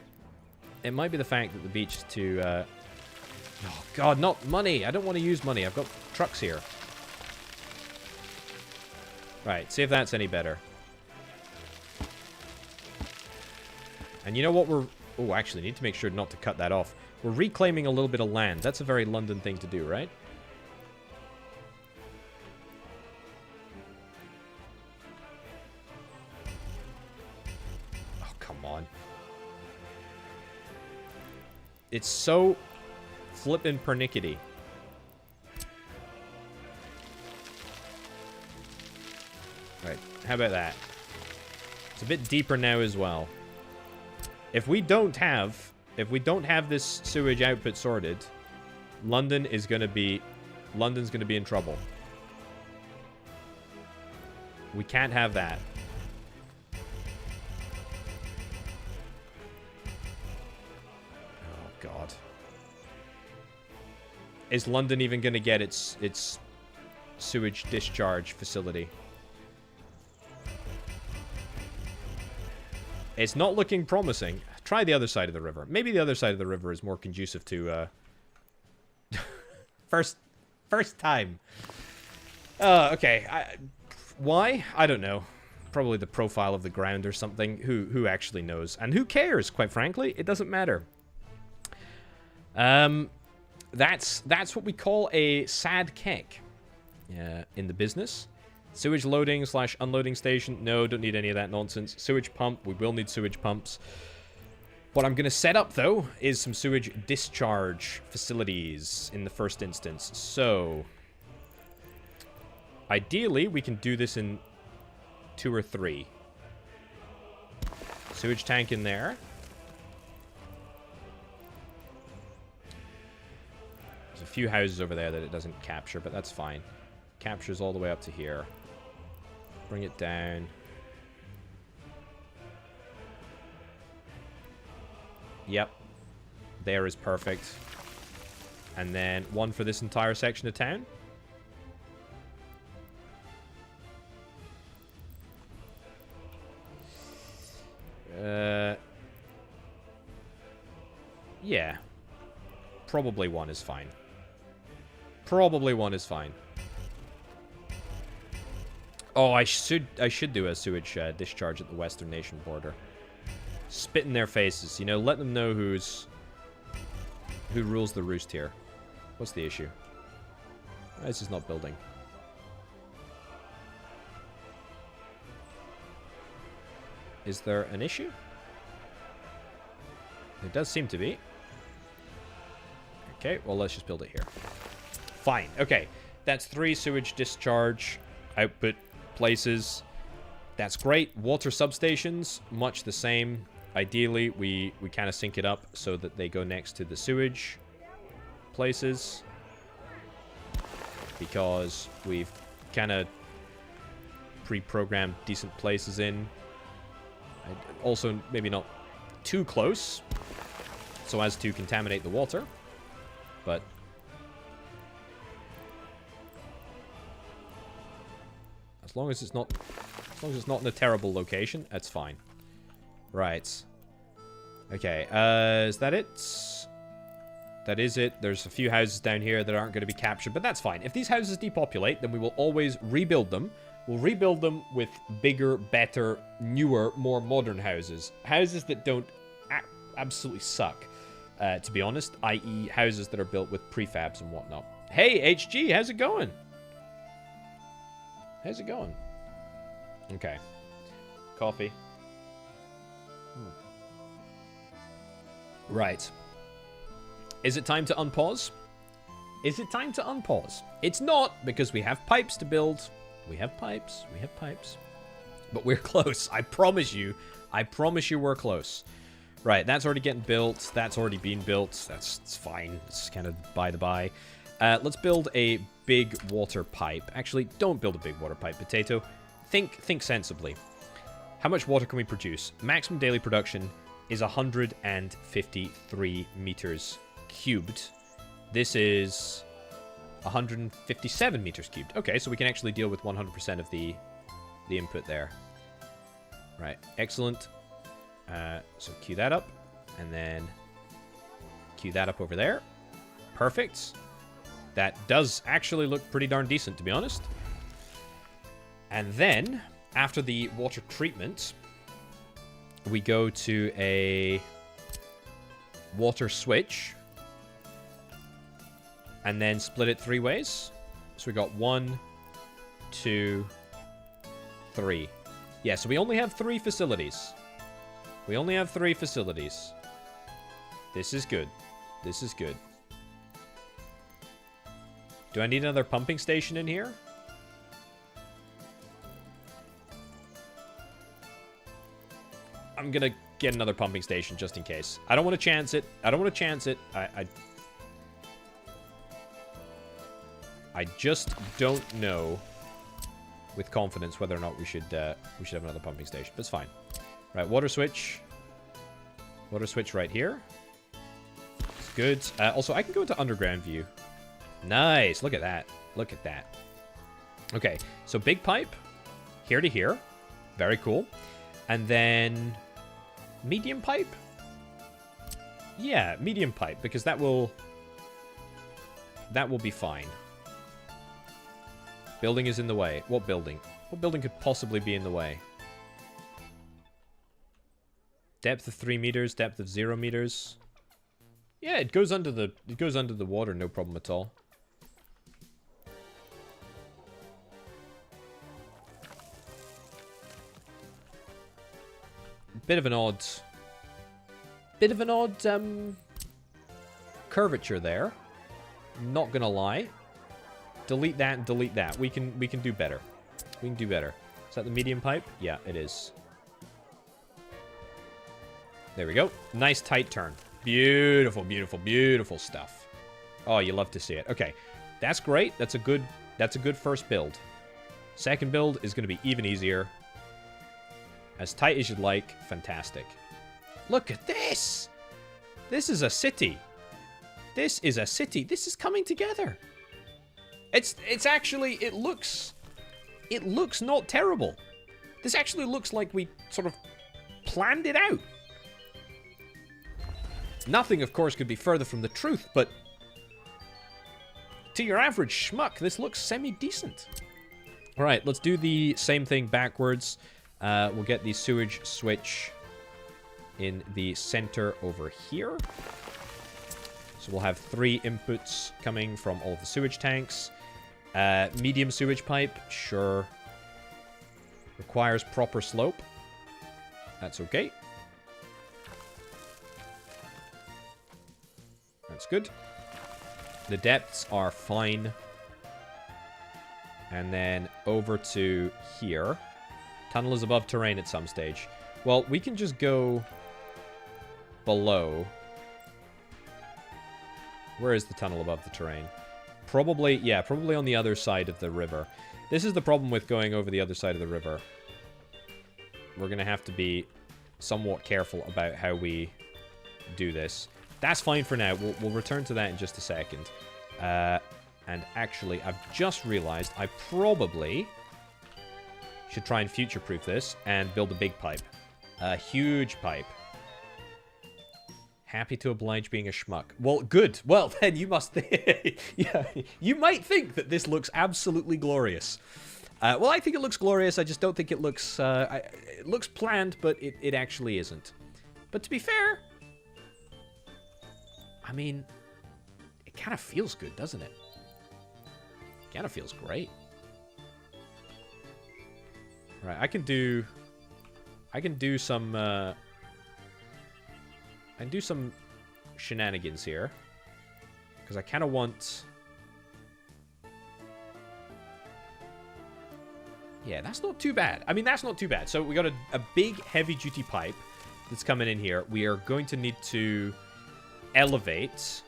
It might be the fact that the beach is too... Oh, God, not money. I don't want to use money. I've got trucks here. Right, see if that's any better. And you know what we're... Oh, actually, need to make sure not to cut that off. We're reclaiming a little bit of land. That's a very London thing to do, right? Oh, come on. It's so flippin' pernickety. Right, how about that? It's a bit deeper now as well. If we don't have this sewage output sorted, London is going to be London's going to be in trouble. We can't have that. Oh, God. Is London even going to get its sewage discharge facility? It's not looking promising. Try the other side of the river. Maybe the other side of the river is more conducive to, First time. Okay. Why? I don't know. Probably the profile of the ground or something. Who actually knows? And who cares, quite frankly? It doesn't matter. That's what we call a sad keg in the business. Sewage loading / unloading station. No, don't need any of that nonsense. Sewage pump. We will need sewage pumps. What I'm going to set up, though, is some sewage discharge facilities in the first instance. So, ideally, we can do this in 2 or 3. Sewage tank in there. There's a few houses over there that it doesn't capture, but that's fine. Captures all the way up to here. Bring it down. Yep. There is perfect. And then one for this entire section of town. Yeah. Probably one is fine. Probably one is fine. Oh, I should do a sewage discharge at the Western Nation border. Spit in their faces, you know, let them know who rules the roost here. What's the issue? Why is this not building? Is there an issue? There does seem to be. Okay, well, let's just build it here. Fine. Okay, that's 3 sewage discharge output places. That's great. Water substations, much the same. Ideally, we kind of sync it up so that they go next to the sewage places. Because we've kind of pre-programmed decent places in. Also, maybe not too close, so as to contaminate the water. But as long as it's not in a terrible location, that's fine. Right. Okay, is that it? That is it. There's a few houses down here that aren't going to be captured, but that's fine. If these houses depopulate, then we will always rebuild them. We'll rebuild them with bigger, better, newer, more modern houses. Houses that don't absolutely suck, to be honest, i.e. houses that are built with prefabs and whatnot. Hey, HG, how's it going? How's it going? Okay. Coffee. Right. Is it time to unpause? Is it time to unpause? It's not, because we have pipes to build. We have pipes. We have pipes. But we're close. I promise you. I promise you we're close. Right, that's already getting built. That's already been built. It's fine. It's kind of by the by. Let's build a big water pipe. Actually, don't build a big water pipe, Potato. Think sensibly. How much water can we produce? Maximum daily production is 153 meters cubed. This is 157 meters cubed. Okay, so we can actually deal with 100% of the input there. Right, excellent. So queue that up, and then queue that up over there. Perfect. That does actually look pretty darn decent, to be honest. And then, after the water treatment, we go to a water switch, and then split it 3 ways. So we got 1, 2, 3. Yeah, so we only have 3 facilities. We only have 3 facilities. This is good. This is good. Do I need another pumping station in here? I'm gonna get another pumping station just in case. I don't want to chance it. I don't want to chance it. I just don't know with confidence whether or not we should have another pumping station. But it's fine. Right, water switch. Water switch right here. It's good. Also, I can go into underground view. Nice. Look at that. Look at that. Okay, so big pipe. Here to here. Very cool. And then medium pipe? Yeah, medium pipe, because that will be fine. Building is in the way. What building? What building could possibly be in the way? Depth of 3 meters, depth of 0 meters. Yeah, it goes under the water, no problem at all. Bit of an odd curvature there. Not gonna lie. Delete that and delete that. We can do better. We can do better. Is that the medium pipe? Yeah, it is. There we go. Nice tight turn. Beautiful, beautiful, beautiful stuff. Oh, you love to see it. Okay, that's great. That's a good first build. Second build is going to be even easier. As tight as you'd like. Fantastic. Look at this. This is a city. This is a city. This is coming together. It's actually, it looks not terrible. This actually looks like we sort of planned it out. Nothing, of course, could be further from the truth, but to your average schmuck, this looks semi-decent. All right, let's do the same thing backwards. We'll get the sewage switch in the center over here. So we'll have 3 inputs coming from all of the sewage tanks. Medium sewage pipe, sure. Requires proper slope. That's okay. That's good. The depths are fine. And then over to here. Tunnel is above terrain at some stage. Well, we can just go below. Where is the tunnel above the terrain? Probably, yeah, probably on the other side of the river. This is the problem with going over the other side of the river. We're going to have to be somewhat careful about how we do this. That's fine for now. We'll return to that in just a second. And actually, I've just realized I probably should try and future-proof this and build a big pipe. A huge pipe. Happy to oblige being a schmuck. Well, good. Well, then you must... yeah, you might think that this looks absolutely glorious. Well, I think it looks glorious. I just don't think it looks... it looks planned, but it actually isn't. But to be fair... I mean... It kind of feels good, doesn't it? It kind of feels great. Right, I can do some... I can do some shenanigans here. Because I kind of want... Yeah, that's not too bad. I mean, that's not too bad. So we got a big heavy-duty pipe that's coming in here. We are going to need to elevate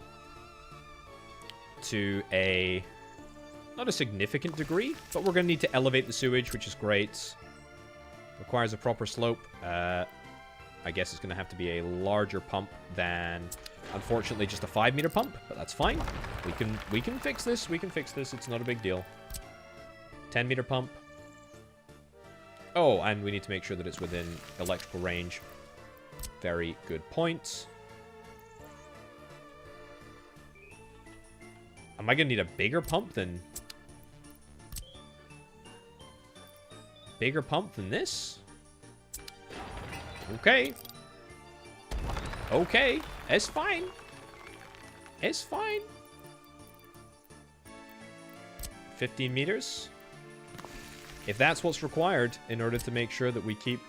to a... Not a significant degree, but we're going to need to elevate the sewage, which is great. Requires a proper slope. I guess it's going to have to be a larger pump than, unfortunately, just a 5-meter pump. But that's fine. We can fix this. We can fix this. It's not a big deal. 10-meter pump. Oh, and we need to make sure that it's within electrical range. Very good point. Am I going to need a bigger pump than... Bigger pump than this? Okay. Okay. It's fine. It's fine. 15 meters. If that's what's required in order to make sure that we keep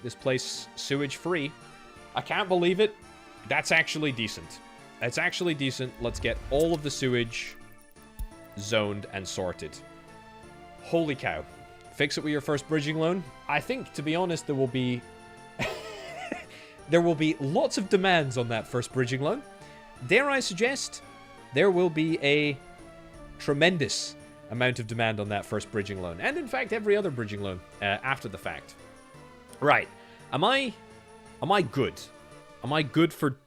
this place sewage free. I can't believe it. That's actually decent. That's actually decent. Let's get all of the sewage zoned and sorted. Holy cow. Fix it with your first bridging loan? I think, to be honest, there will be... there will be lots of demands on that first bridging loan. Dare I suggest, there will be a tremendous amount of demand on that first bridging loan. And in fact, every other bridging loan after the fact. Right. Am I good? Am I good for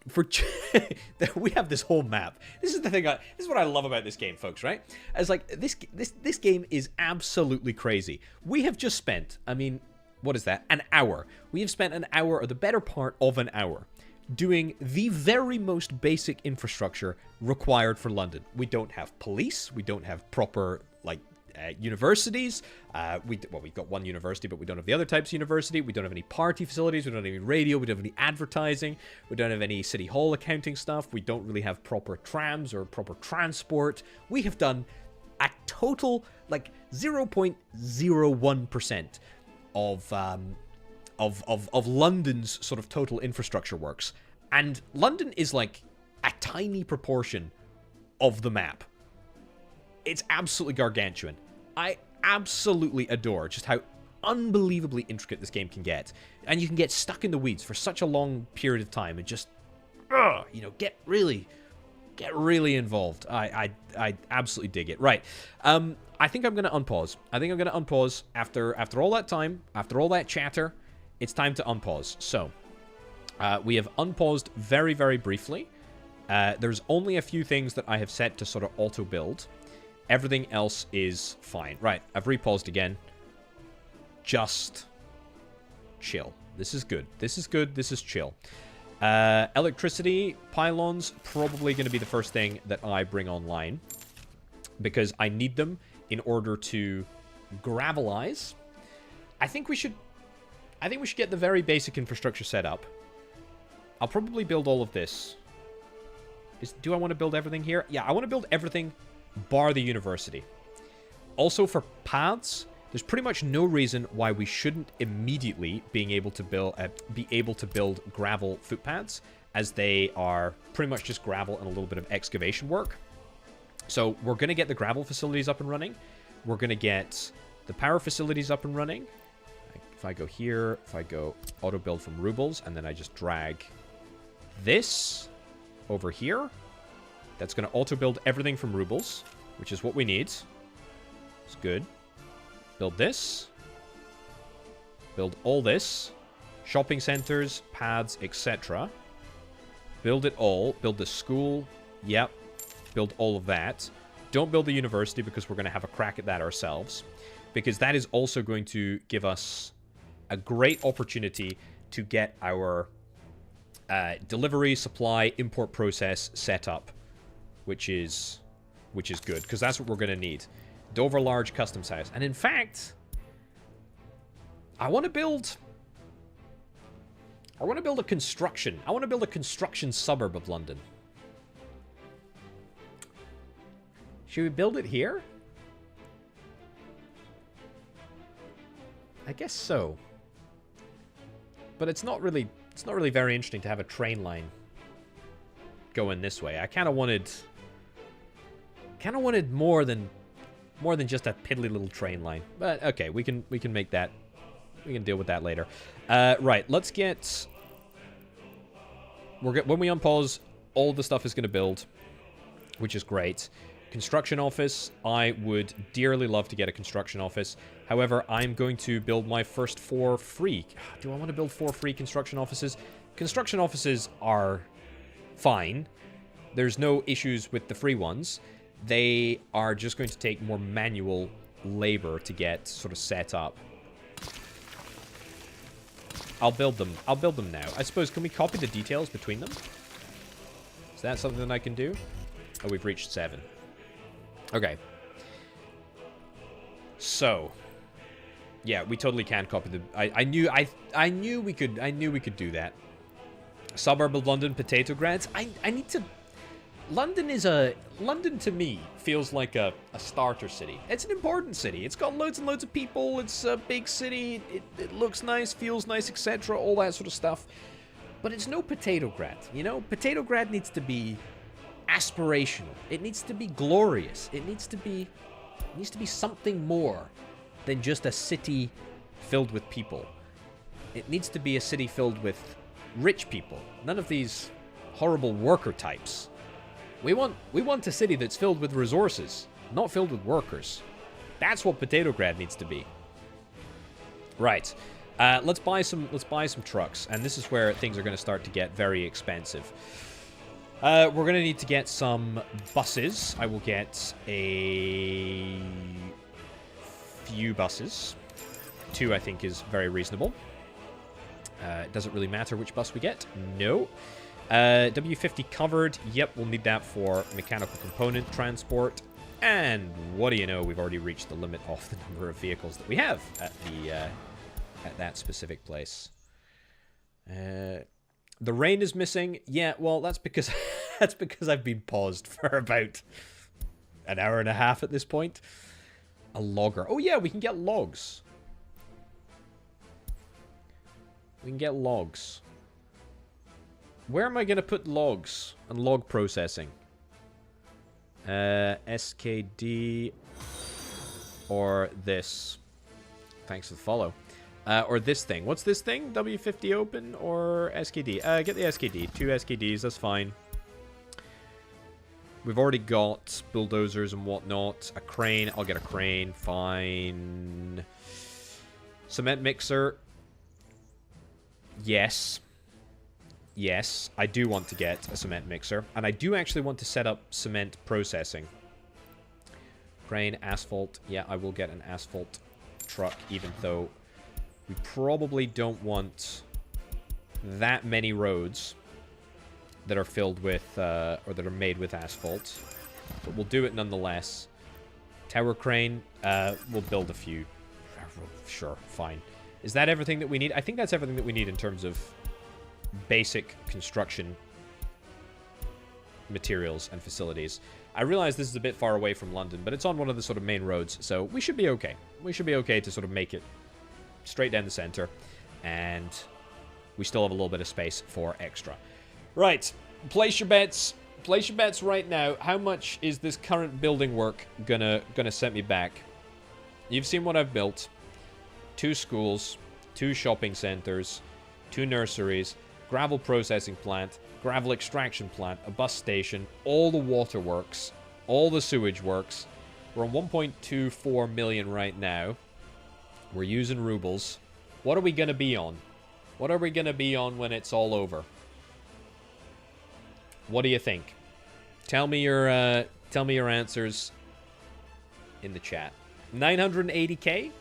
we have this whole map. This is the thing. This is what I love about this game, folks. Right? As like this game is absolutely crazy. We have just spent. I mean, what is that? An hour. We have spent an hour, or the better part of an hour, doing the very most basic infrastructure required for London. We don't have police. We don't have proper universities. We've got one university, but we don't have the other types of university. We don't have any party facilities. We don't have any radio. We don't have any advertising. We don't have any city hall accounting stuff. We don't really have proper trams or proper transport. We have done a total 0.01% of London's sort of total infrastructure works. And London is like a tiny proportion of the map. It's absolutely gargantuan. I absolutely adore just how unbelievably intricate this game can get. And you can get stuck in the weeds for such a long period of time and just, get really involved. I absolutely dig it. Right. I think I'm going to unpause. After all that time, after all that chatter, it's time to unpause. So, we have unpaused very, very briefly. There's only a few things that I have set to sort of auto-build. Everything else is fine. Right, I've repaused again. Just chill. This is good. This is chill. Electricity, pylons, probably going to be the first thing that I bring online. Because I need them in order to gravelize. I think we should get the very basic infrastructure set up. I'll probably build all of this. Do I want to build everything here? Yeah, I want to build everything bar the university. Also for paths, there's pretty much no reason why we shouldn't immediately be able to build gravel footpaths, as they are pretty much just gravel and a little bit of excavation work. So we're going to get the gravel facilities up and running. We're going to get the power facilities up and running. If I go here, if I go auto build from rubles, and then I just drag this over here, that's going to auto build everything from rubles, which is what we need. It's good. Build this. Build all this. Shopping centers, paths, etc. Build it all. Build the school. Yep. Build all of that. Don't build the university because we're going to have a crack at that ourselves. Because that is also going to give us a great opportunity to get our delivery, supply, import process set up. Which is good, because that's what we're going to need. Dover Large Customs House. And in fact, I want to build a construction. I want to build a construction suburb of London. Should we build it here? I guess so. But it's not really very interesting to have a train line going this way. I kind of wanted more than just a piddly little train line. But okay, we can make that. We can deal with that later. Right, let's get. When we unpause, all the stuff is going to build, which is great. Construction office. I would dearly love to get a construction office. However, I'm going to build my first 4 free. Do I want to build 4 free construction offices? Construction offices are fine. There's no issues with the free ones. They are just going to take more manual labor to get sort of set up. I'll build them. I'll build them now. I suppose, can we copy the details between them? Is that something that I can do? Oh, we've reached 7. Okay. So, yeah, we totally can copy the. I knew we could do that. Suburb of London, potato grads. I need to. London to me feels like a starter city. It's an important city. It's got loads and loads of people. It's a big city. It looks nice, feels nice, etc. All that sort of stuff. But it's no potato grad. You know, potato grad needs to be aspirational. It needs to be glorious. It needs to be something more than just a city filled with people. It needs to be a city filled with rich people. None of these horrible worker types. We want a city that's filled with resources, not filled with workers. That's what Potatograd needs to be. Right. Let's buy some trucks, and this is where things are going to start to get very expensive. We're going to need to get some buses. I will get a few buses. 2, I think, is very reasonable. It doesn't really matter which bus we get. No. W50 covered. Yep, we'll need that for mechanical component transport. And what do you know? We've already reached the limit of the number of vehicles that we have at the at that specific place. The rain is missing. Yeah, well, that's because that's because I've been paused for about an hour and a half at this point. A logger. Oh yeah, we can get logs. We can get logs. Where am I going to put logs and log processing? SKD or this. Thanks for the follow. Or this thing. What's this thing? W50 open or SKD? Get the SKD. 2 SKDs, that's fine. We've already got bulldozers and whatnot. A crane. I'll get a crane. Fine. Cement mixer. Yes. Yes, I do want to get a cement mixer. And I do actually want to set up cement processing. Crane, asphalt. Yeah, I will get an asphalt truck, even though we probably don't want that many roads that are filled with, or that are made with asphalt. But we'll do it nonetheless. Tower crane, we'll build a few. Sure, fine. Is that everything that we need? I think that's everything that we need in terms of basic construction materials and facilities. I realize this is a bit far away from London, but it's on one of the sort of main roads, so we should be okay. We should be okay to sort of make it straight down the center, and we still have a little bit of space for extra. Right, place your bets. Place your bets right now. How much is this current building work gonna set me back? You've seen what I've built. 2 schools, 2 shopping centers, 2 nurseries, gravel processing plant, gravel extraction plant, a bus station, all the water works, all the sewage works. We're on 1.24 million right now. We're using rubles. What are we going to be on? What are we going to be on when it's all over? What do you think? Tell me your answers in the chat. 980k?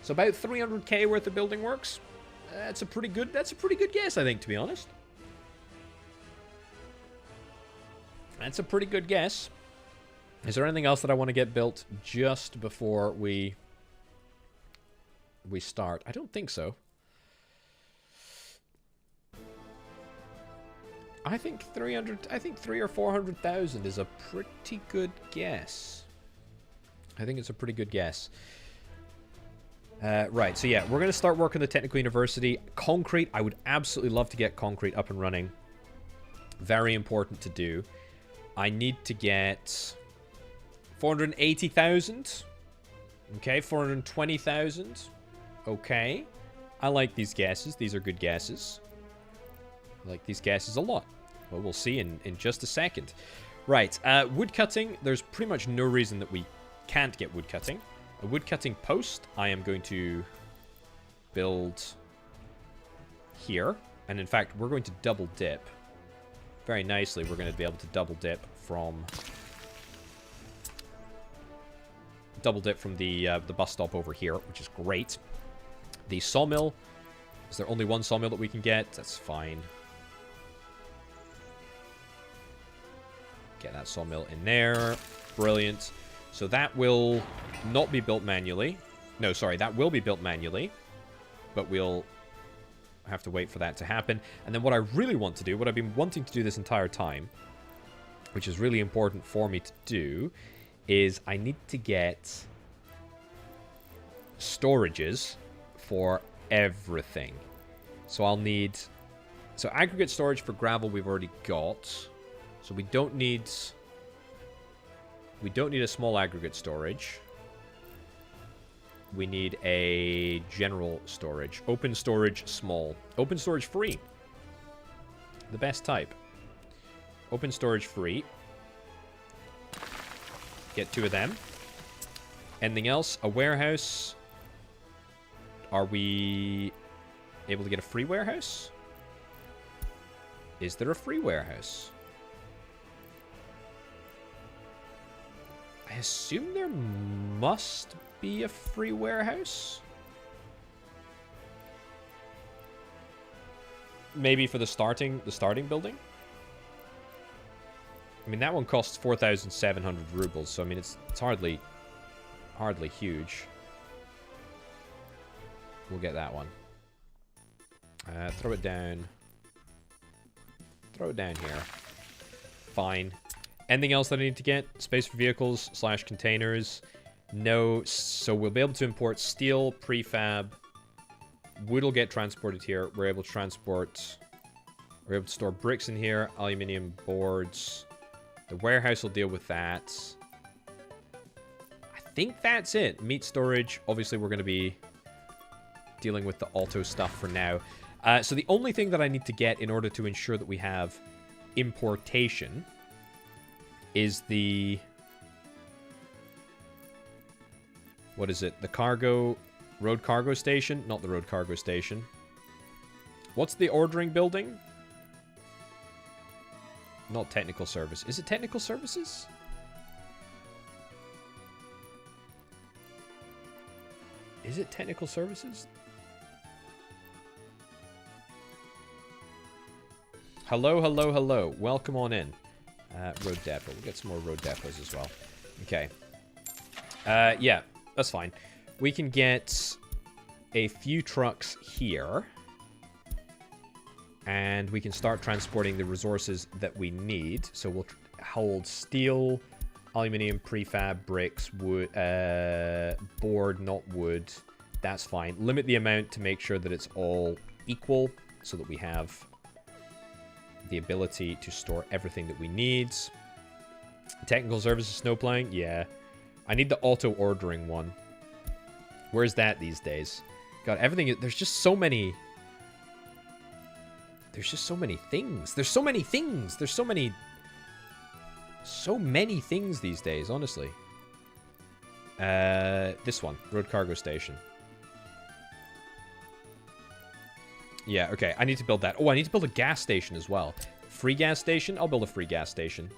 So about 300k worth of building works? That's a pretty good guess, I think, to be honest. That's a pretty good guess. Is there anything else that I want to get built just before we start? I don't think so. I think 3 or 400,000 is a pretty good guess. I think it's a pretty good guess. Right, so yeah, we're going to start work on the Technical University. Concrete, I would absolutely love to get concrete up and running. Very important to do. I need to get 480,000. Okay, 420,000. Okay. I like these guesses. These are good guesses. I like these guesses a lot. Well, we'll see in just a second. Right, wood cutting. There's pretty much no reason that we can't get wood cutting. A wood cutting post, I am going to build here. And in fact, we're going to double dip. Very nicely, we're going to be able to double dip from the bus stop over here, which is great. The sawmill, is there only one sawmill that we can get? That's fine. Get that sawmill in there. Brilliant. So that will not be built manually. No, sorry, that will be built manually. But we'll have to wait for that to happen. And then what I really want to do, what I've been wanting to do this entire time, which is really important for me to do, is I need to get storages for everything. So I'll need... So aggregate storage for gravel we've already got. So we don't need... We don't need a small aggregate storage. We need a general storage. Open storage, small. Open storage, free. The best type. Open storage, free. Get 2 of them. Anything else? A warehouse. Are we able to get a free warehouse? Is there a free warehouse? I assume there must be a free warehouse. Maybe for the starting building? I mean, that one costs 4,700 rubles, so I mean, it's hardly huge. We'll get that one. Throw it down. Throw it down here. Fine. Anything else that I need to get? Space for vehicles / containers. No. So we'll be able to import steel, prefab. Wood will get transported here. We're able to transport... We're able to store bricks in here. Aluminium boards. The warehouse will deal with that. I think that's it. Meat storage. Obviously, we're going to be dealing with the auto stuff for now. So the only thing that I need to get in order to ensure that we have importation is the... What is it? The cargo... Road cargo station? Not the road cargo station. What's the ordering building? Not technical service. Is it technical services? Is it technical services? Hello, hello, hello. Welcome on in. Road depot. We'll get some more road depots as well. Okay. Yeah, that's fine. We can get a few trucks here. And we can start transporting the resources that we need. So we'll hold steel, aluminium, prefab, bricks, wood, board, not wood. That's fine. Limit the amount to make sure that it's all equal so that we have the ability to store everything that we need. Technical services, snowplowing? Yeah. I need the auto ordering one. Where's that these days? God, everything... There's just so many... There's just so many things. There's so many things. There's so many... So many things these days, honestly. This one. Road cargo station. Yeah, okay. I need to build that. Oh, I need to build a gas station as well. Free gas station? I'll build a free gas station.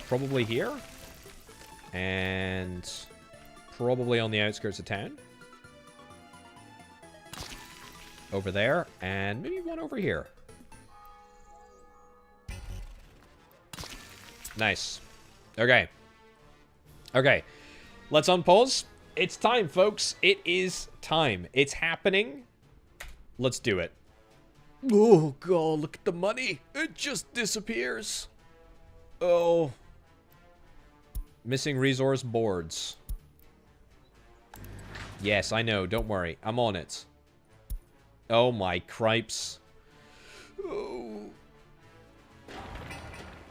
Probably here. And... probably on the outskirts of town. Over there. And maybe one over here. Nice. Okay. Okay. Let's unpause. It's time, folks. It is time. It's happening. Let's do it. Oh, God. Look at the money. It just disappears. Oh. Missing resource boards. Yes, I know. Don't worry. I'm on it. Oh, my cripes. Oh.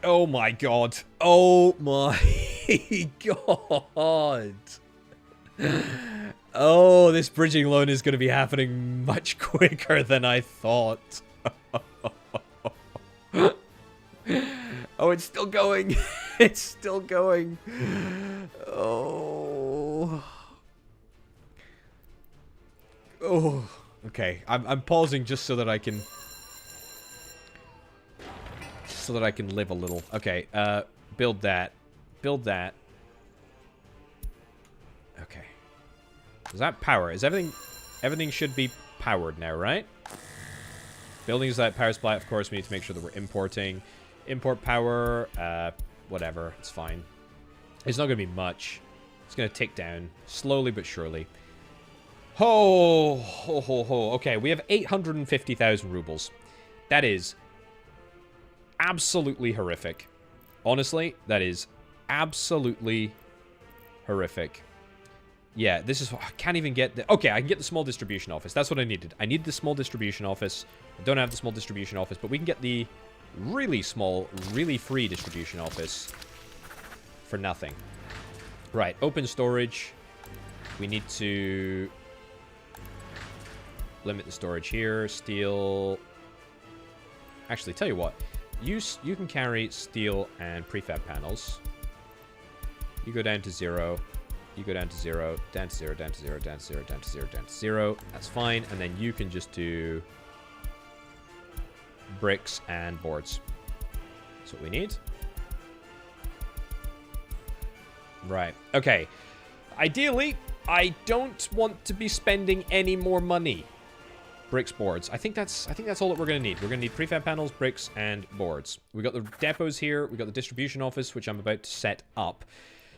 Oh, my God. Oh, my God. Oh, this bridging loan is going to be happening much quicker than I thought. Oh, it's still going. It's still going. Oh. Oh. Okay, I'm pausing just so that I can... So that I can live a little. Okay, build that. Build that. Okay. Is that power? Is everything... Everything should be powered now, right? Buildings that power supply, of course, we need to make sure that we're importing. Import power, whatever, it's fine. It's not going to be much. It's going to tick down, slowly but surely. Ho, ho, ho, ho. Okay, we have 850,000 rubles. That is absolutely horrific. Honestly, that is absolutely horrific. Yeah, this is... I can't even get the... Okay, I can get the small distribution office. That's what I needed. I need the small distribution office. I don't have the small distribution office, but we can get the really small, really free distribution office for nothing. Right, open storage. We need to... limit the storage here. Steel. Actually, tell you what. You can carry steel and prefab panels. You go down to 0. You go down to 0, down to 0, down to 0, down to 0, down to 0, down to 0. That's fine. And then you can just do bricks and boards. That's what we need. Right. Okay. Ideally, I don't want to be spending any more money. Bricks, boards. I think that's all that we're going to need. We're going to need prefab panels, bricks, and boards. We got the depots here. We got the distribution office, which I'm about to set up.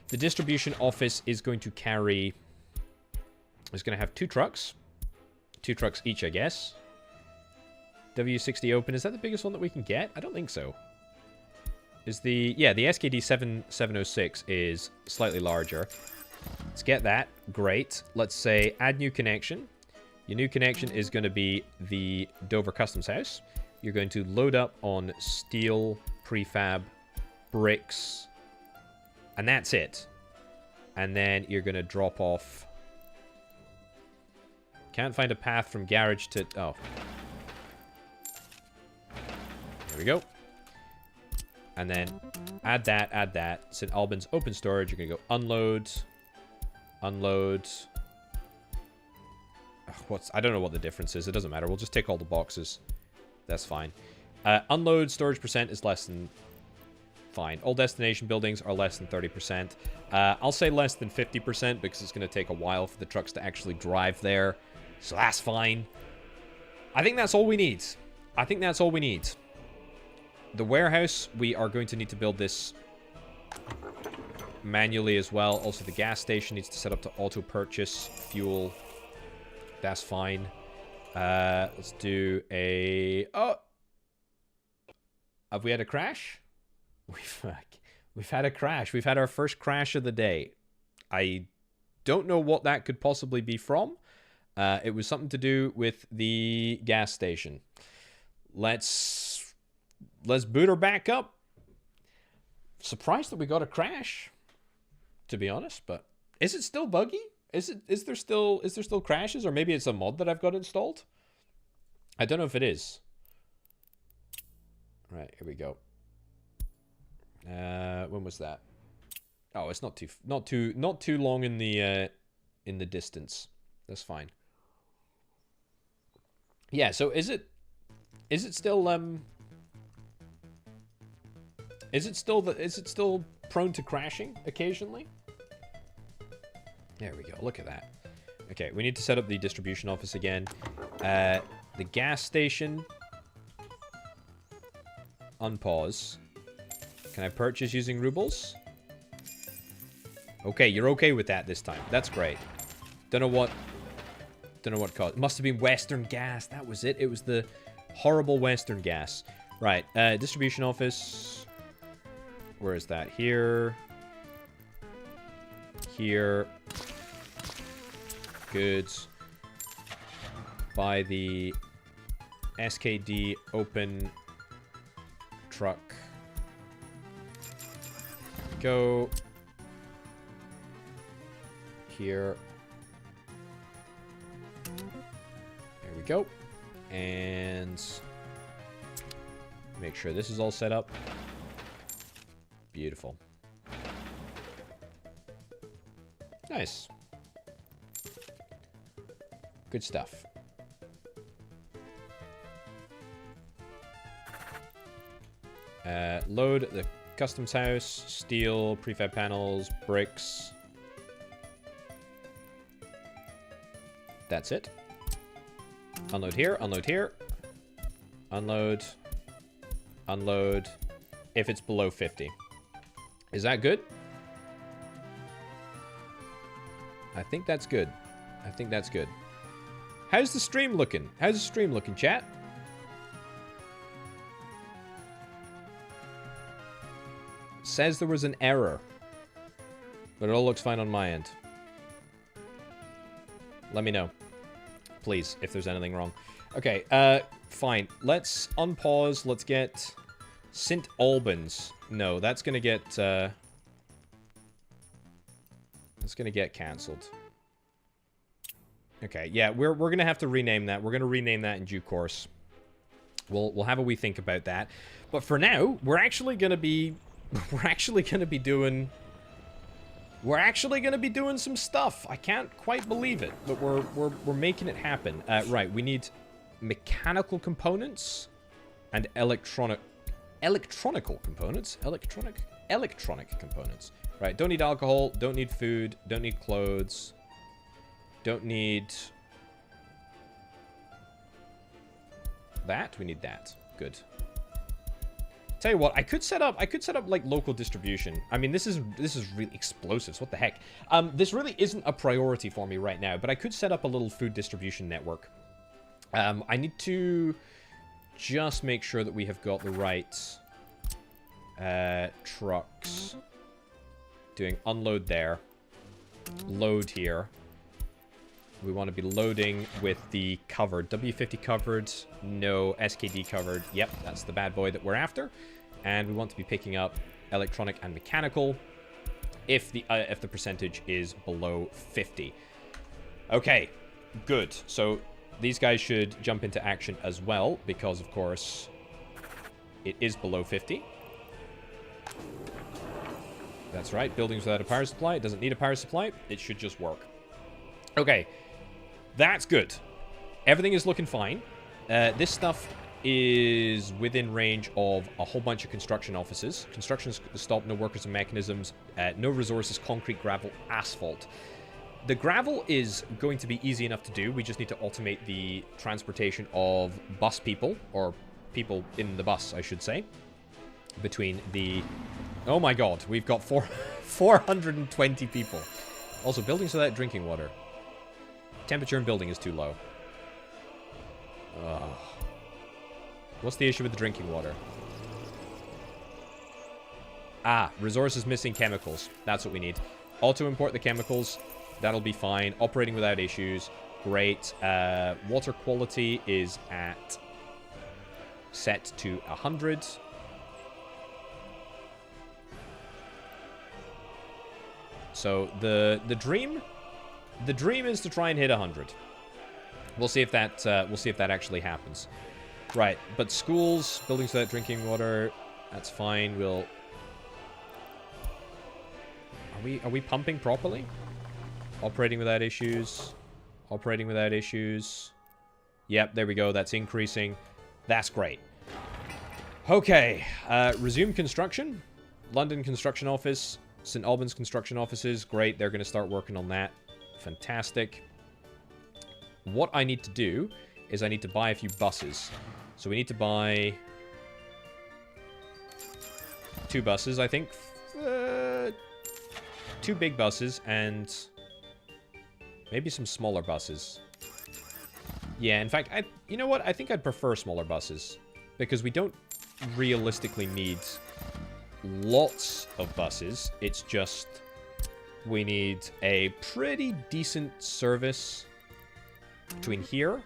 The distribution office is going to carry... It's going to have 2 trucks. 2 trucks each, I guess. W60 open. Is that the biggest one that we can get? I don't think so. Is the... Yeah, the SKD 7706 is slightly larger. Let's get that. Great. Let's say add new connection. Your new connection is going to be the Dover Customs House. You're going to load up on steel, prefab, bricks, and that's it. And then you're going to drop off... Can't find a path from garage to... Oh. There we go. And then add that. St. Albans open storage. You're going to go unload. Unload. I don't know what the difference is. It doesn't matter. We'll just tick all the boxes. That's fine. Unload storage percent is less than... Fine. All destination buildings are less than 30%. I'll say less than 50% because it's going to take a while for the trucks to actually drive there. So that's fine. I think that's all we need. I think that's all we need. The warehouse, we are going to need to build this manually as well. Also, the gas station needs to set up to auto-purchase fuel. That's fine. Let's do a... Oh! Have we had a crash? We've had a crash. We've had our first crash of the day. I don't know what that could possibly be from. It was something to do with the gas station. Let's boot her back up. Surprised that we got a crash, to be honest, but is it still buggy? Is there still crashes, or maybe it's a mod that I've got installed? I don't know if it is. Right, here we go. When was that? Oh, it's not too long in the distance. That's fine. Yeah, so is it still prone to crashing occasionally? There we go. Look at that. Okay, we need to set up the distribution office again. The gas station. Unpause. Can I purchase using rubles? Okay, you're okay with that this time. That's great. Don't know what caused. It must have been Western Gas. That was it. It was the horrible Western Gas. Right. Distribution office. Where is that? Here. Here. Goods. Buy the SKD open truck. Go. Here. There we go. And make sure this is all set up. Beautiful. Nice. Good stuff. Load the customs house, steel, prefab panels, bricks. That's it. Unload here, unload here. Unload. Unload. If it's below 50. Is that good? I think that's good. I think that's good. How's the stream looking? How's the stream looking, chat? Says there was an error. But it all looks fine on my end. Let me know. Please, if there's anything wrong. Okay, fine. Let's unpause. Let's get St. Albans. No, that's gonna get, that's gonna get cancelled. Okay, yeah, we're gonna have to rename that. We're gonna rename that in due course. We'll have a wee think about that. But for now, we're actually gonna be doing We're actually going to be doing some stuff. I can't quite believe it, but we're making it happen. Right, we need mechanical components and electronic components. Electronic components. Right, don't need alcohol, don't need food, don't need clothes, don't need that. We need that. Good. Tell you what, I could set up like local distribution. I mean, this is really explosives. What the heck? This really isn't a priority for me right now, but I could set up a little food distribution network. I need to just make sure that we have got the right trucks doing unload there, load here. We want to be loading with the covered. W50 covered. No. SKD covered. Yep, that's the bad boy that we're after. And we want to be picking up electronic and mechanical if the percentage is below 50. Okay, good. So these guys should jump into action as well because, of course, it is below 50. That's right. Buildings without a power supply. It doesn't need a power supply. It should just work. Okay. That's good. Everything is looking fine. This stuff is within range of a whole bunch of construction offices. Construction stopped, no workers and mechanisms, no resources, concrete, gravel, asphalt. The gravel is going to be easy enough to do. We just need to automate the transportation of bus people, or people in the bus, I should say, between the... Oh my god, we've got 420 people. Also, buildings without drinking water. Temperature in building is too low. Ugh. What's the issue with the drinking water? Ah, resources missing chemicals. That's what we need. Auto-import the chemicals. That'll be fine. Operating without issues. Great. Water quality is at... set to 100. So, the dream... The dream is to try and hit 100. We'll see if that actually happens. Right, but schools, buildings without drinking water, that's fine. We'll... Are we pumping properly? Operating without issues. Operating without issues. Yep, there we go. That's increasing. That's great. Okay, resume construction. London construction office. St. Albans construction offices. Great, they're going to start working on that. Fantastic. What I need to do is I need to buy a few buses. So we need to buy 2 buses, I think. 2 big buses and maybe some smaller buses. Yeah, in fact, you know what? I think I'd prefer smaller buses because we don't realistically need lots of buses. It's just... we need a pretty decent service between here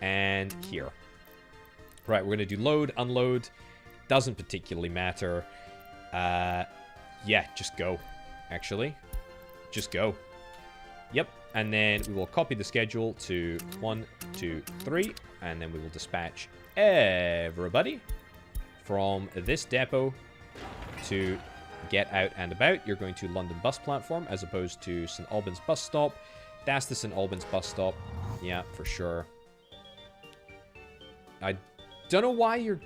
and here. Right, we're going to do load, unload. Doesn't particularly matter. Yeah, just go, actually. Just go. Yep, and then we will copy the schedule to 1, 2, 3, and then we will dispatch everybody from this depot to... get out and about. You're going to London bus platform as opposed to St. Albans bus stop. That's the St. Albans bus stop. Yeah, for sure. I don't know why you're...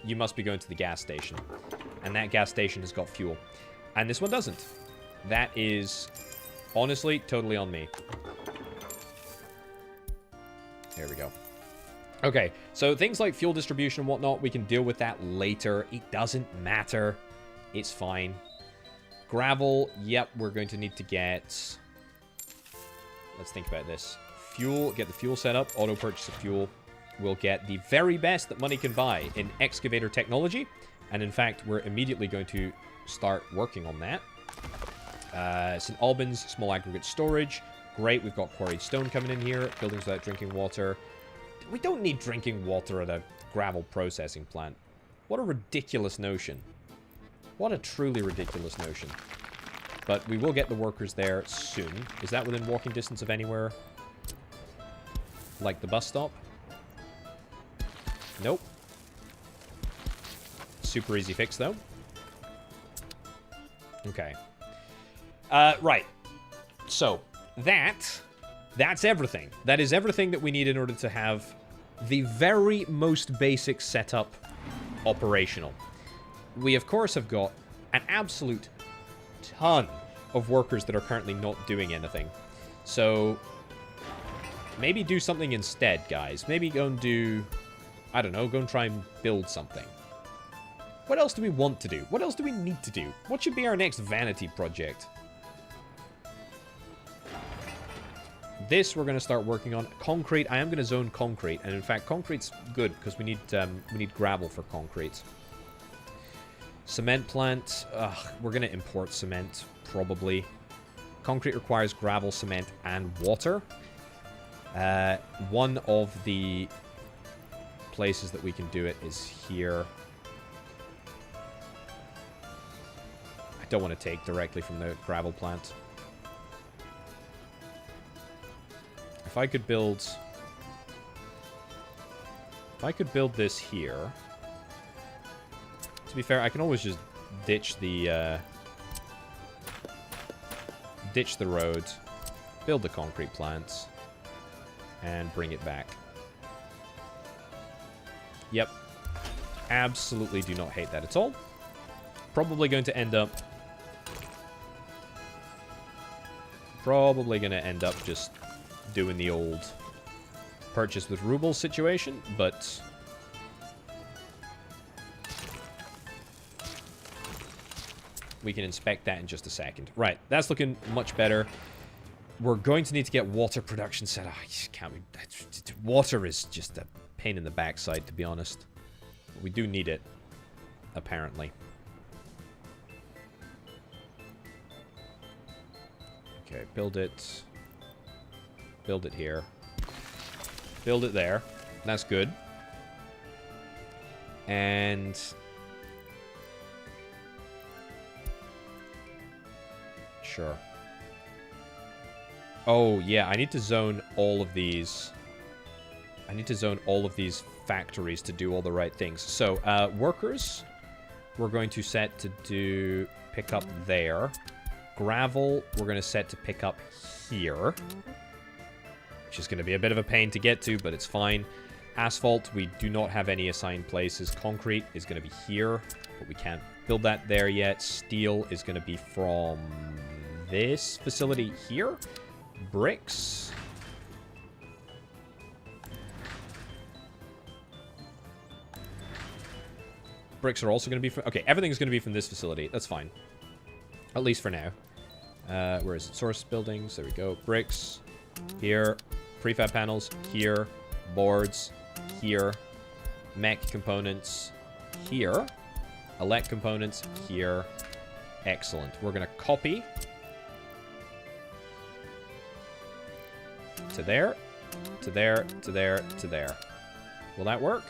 You must be going to the gas station. And that gas station has got fuel. And this one doesn't. That is, honestly, totally on me. There we go. Okay, so things like fuel distribution and whatnot, we can deal with that later. It doesn't matter. It's fine. Gravel, yep, we're going to need to get... Let's think about this. Fuel, get the fuel set up. Auto purchase of fuel. We'll get the very best that money can buy in excavator technology. And in fact, we're immediately going to start working on that. St. Albans, small aggregate storage. Great, we've got quarried stone coming in here. Buildings without drinking water. We don't need drinking water at a gravel processing plant. What a ridiculous notion. What a truly ridiculous notion. But we will get the workers there soon. Is that within walking distance of anywhere? Like the bus stop? Nope. Super easy fix, though. Okay. Right. So, that's everything. That is everything that we need in order to have the very most basic setup operational. We, of course, have got an absolute ton of workers that are currently not doing anything. So, maybe do something instead, guys. Maybe go and do, I don't know, go and try and build something. What else do we want to do? What else do we need to do? What should be our next vanity project? This we're going to start working on. Concrete, I am going to zone concrete. And in fact, concrete's good because we need gravel for concrete. Cement plant, we're going to import cement, probably. Concrete requires gravel, cement, and water. One of the places that we can do it is here. I don't want to take directly from the gravel plant. If I could build this here. To be fair, I can always just ditch the road, build the concrete plant, and bring it back. Yep. Absolutely do not hate that at all. Probably going to end up just doing the old purchase with rubles situation, but we can inspect that in just a second. Right, that's looking much better. We're going to need to get water production set up. I just can't be, water is just a pain in the backside, to be honest. We do need it, apparently. Okay, build it. Build it here. Build it there. That's good. And sure. Oh, yeah, I need to zone all of these. I need to zone all of these factories to do all the right things. So, workers, we're going to set to do pick up there. Gravel, we're going to set to pick up here. Which is going to be a bit of a pain to get to, but it's fine. Asphalt, we do not have any assigned places. Concrete is going to be here, but we can't build that there yet. Steel is going to be from this facility here. Bricks. Bricks are also going to be from... Okay, everything's going to be from this facility. That's fine. At least for now. Where is it? Source buildings. There we go. Bricks. Here. Prefab panels. Here. Boards. Here. Mech components. Here. Elect components. Here. Excellent. We're going to copy. To there. To there. To there. To there. Will that work?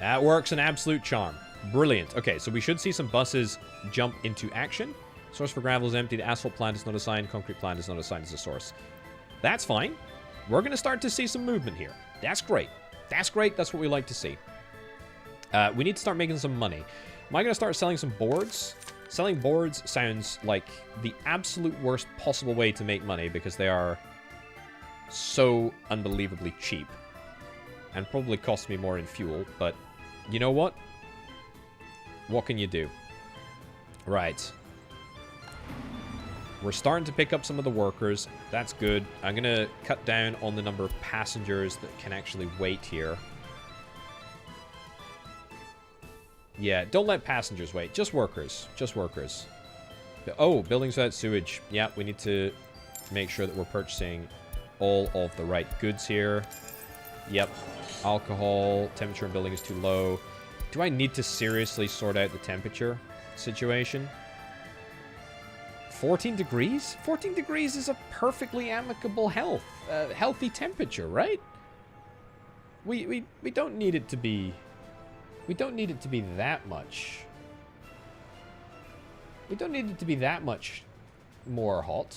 That works an absolute charm. Brilliant. Okay, so we should see some buses jump into action. Source for gravel is empty. The asphalt plant is not assigned. Concrete plant is not assigned as a source. That's fine. We're going to start to see some movement here. That's great. That's great. That's what we like to see. We need to start making some money. Am I going to start selling some boards? Selling boards sounds like the absolute worst possible way to make money because they are so unbelievably cheap. And probably cost me more in fuel, but you know what? What can you do? Right. We're starting to pick up some of the workers. That's good. I'm going to cut down on the number of passengers that can actually wait here. Yeah, don't let passengers wait. Just workers. Just workers. Oh, buildings without sewage. Yeah, we need to make sure that we're purchasing all of the right goods here. Yep. Alcohol. Temperature in building is too low. Do I need to seriously sort out the temperature situation? 14 degrees? 14 degrees is a perfectly amicable healthy temperature, right? We don't need it to be... We don't need it to be that much. We don't need it to be that much more hot.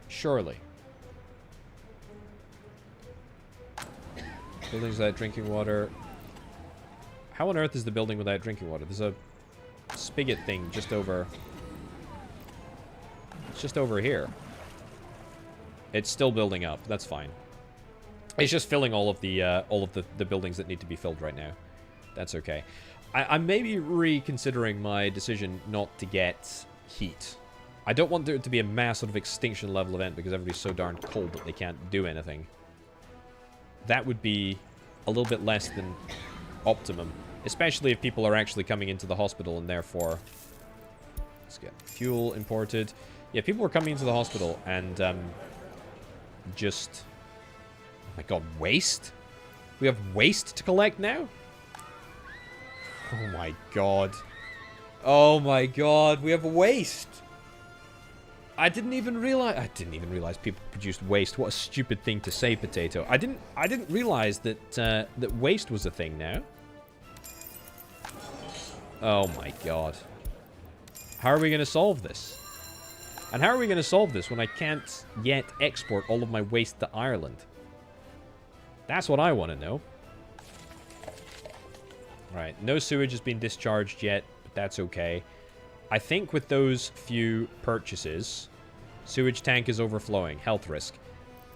Surely. Buildings without drinking water. How on earth is the building without drinking water? There's a spigot thing just over... It's just over here. It's still building up. That's fine. It's just filling all of the buildings that need to be filled right now. That's okay. I may be reconsidering my decision not to get heat. I don't want there to be a mass sort of extinction level event because everybody's so darn cold that they can't do anything. That would be a little bit less than optimum. Especially if people are actually coming into the hospital and therefore... Let's get fuel imported. Yeah, people are coming into the hospital and just... Oh my god, waste? We have waste to collect now? Oh my god. Oh my god, we have waste! I didn't even realize people produced waste. What a stupid thing to say, Potato. I didn't realize that that waste was a thing now. Oh my god. How are we going to solve this? And how are we going to solve this when I can't yet export all of my waste to Ireland? That's what I want to know. Right, no sewage has been discharged yet, but that's okay. I think with those few purchases, sewage tank is overflowing, health risk.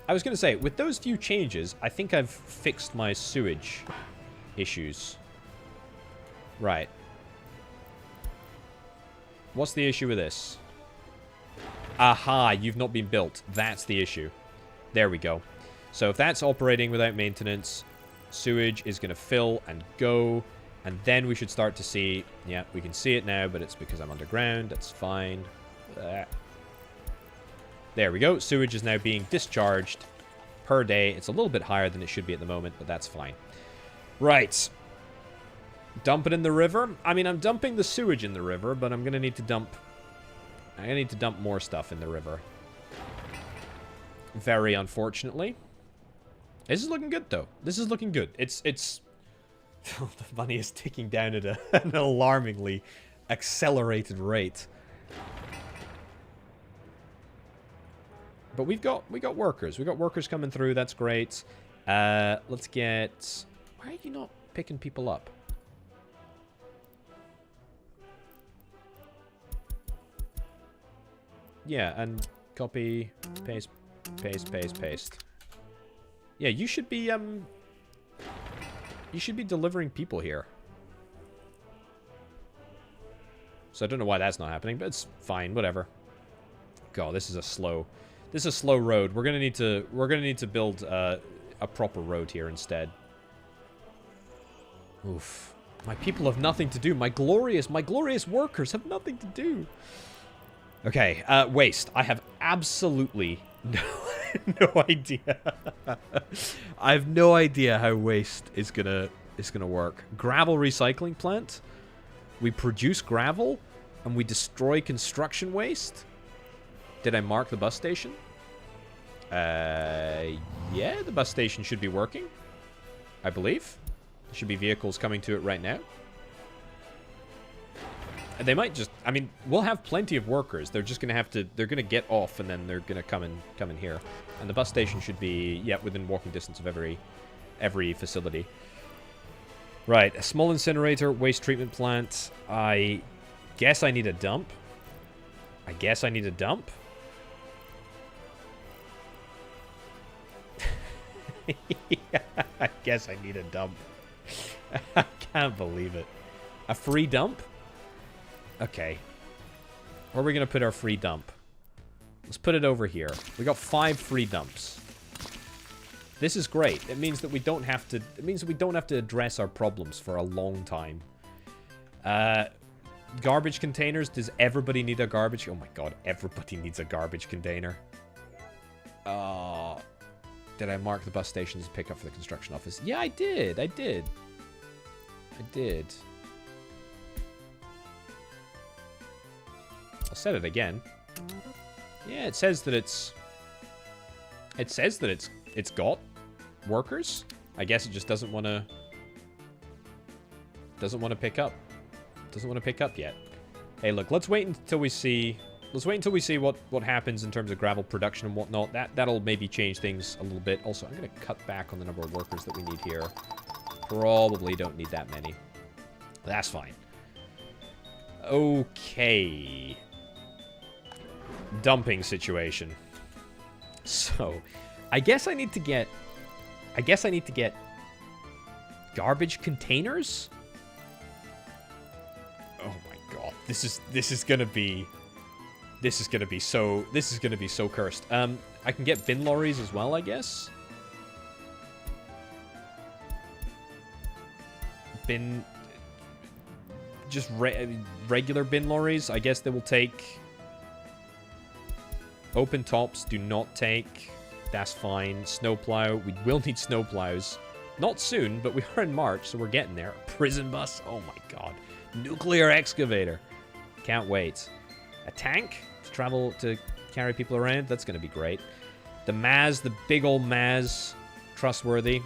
I was going to say, with those few changes, I think I've fixed my sewage issues. Right. What's the issue with this? Aha, you've not been built. That's the issue. There we go. So if that's operating without maintenance, sewage is going to fill and go. And then we should start to see... Yeah, we can see it now, but it's because I'm underground. That's fine. There we go. Sewage is now being discharged per day. It's a little bit higher than it should be at the moment, but that's fine. Right. Dump it in the river. I mean, I'm dumping the sewage in the river, but I'm going to need to dump... I'm going to need to dump more stuff in the river. Very unfortunately. This is looking good, though. This is looking good. It's... The money is ticking down at an alarmingly accelerated rate. But we got workers. We got workers coming through. That's great. Let's get... Why are you not picking people up? Yeah, and copy, paste, paste, paste, paste. Yeah, you should be delivering people here. So I don't know why that's not happening, but it's fine, whatever. God, this is a slow road. We're gonna need to build a proper road here instead. Oof. My people have nothing to do. My glorious workers have nothing to do. Okay, waste. I have absolutely no idea. I have no idea how waste is gonna work. Gravel recycling plant. We produce gravel and we destroy construction waste. Did I mark the bus station? Yeah, the bus station should be working. I believe. There should be vehicles coming to it right now. And they might just... I mean, we'll have plenty of workers. They're just going to have to... They're going to get off and then they're going to come in here. And the bus station should be, yeah, within walking distance of every facility. Right, a small incinerator, waste treatment plant. I guess I need a dump. I guess I need a dump. Yeah, I guess I need a dump. I can't believe it. A free dump? Okay. Where are we going to put our free dump? Let's put it over here. We got 5 free dumps. This is great. It means that we don't have to... It means that we don't have to address our problems for a long time. Garbage containers. Does everybody need a garbage... Oh my god, everybody needs a garbage container. Did I mark the bus station as pickup for the construction office? Yeah, I did. I did. I'll set it again. Yeah, it says that it's... It says that it's got workers. I guess it just doesn't want to... Doesn't want to pick up. Doesn't want to pick up yet. Hey, look, let's wait until we see... Let's wait until we see what happens in terms of gravel production and whatnot. That'll maybe change things a little bit. Also, I'm going to cut back on the number of workers that we need here. Probably don't need that many. That's fine. Okay. Dumping situation. So, I guess I need to get garbage containers? Oh my god. This is gonna be so cursed. I can get bin lorries as well, I guess. Just regular bin lorries. I guess they will take. Open tops do not take. That's fine. Snowplow. We will need snowplows. Not soon, but we are in March, so we're getting there. Prison bus. Oh my god. Nuclear excavator. Can't wait. A tank to travel to carry people around. That's going to be great. The Maz, the big old Maz. Trustworthy.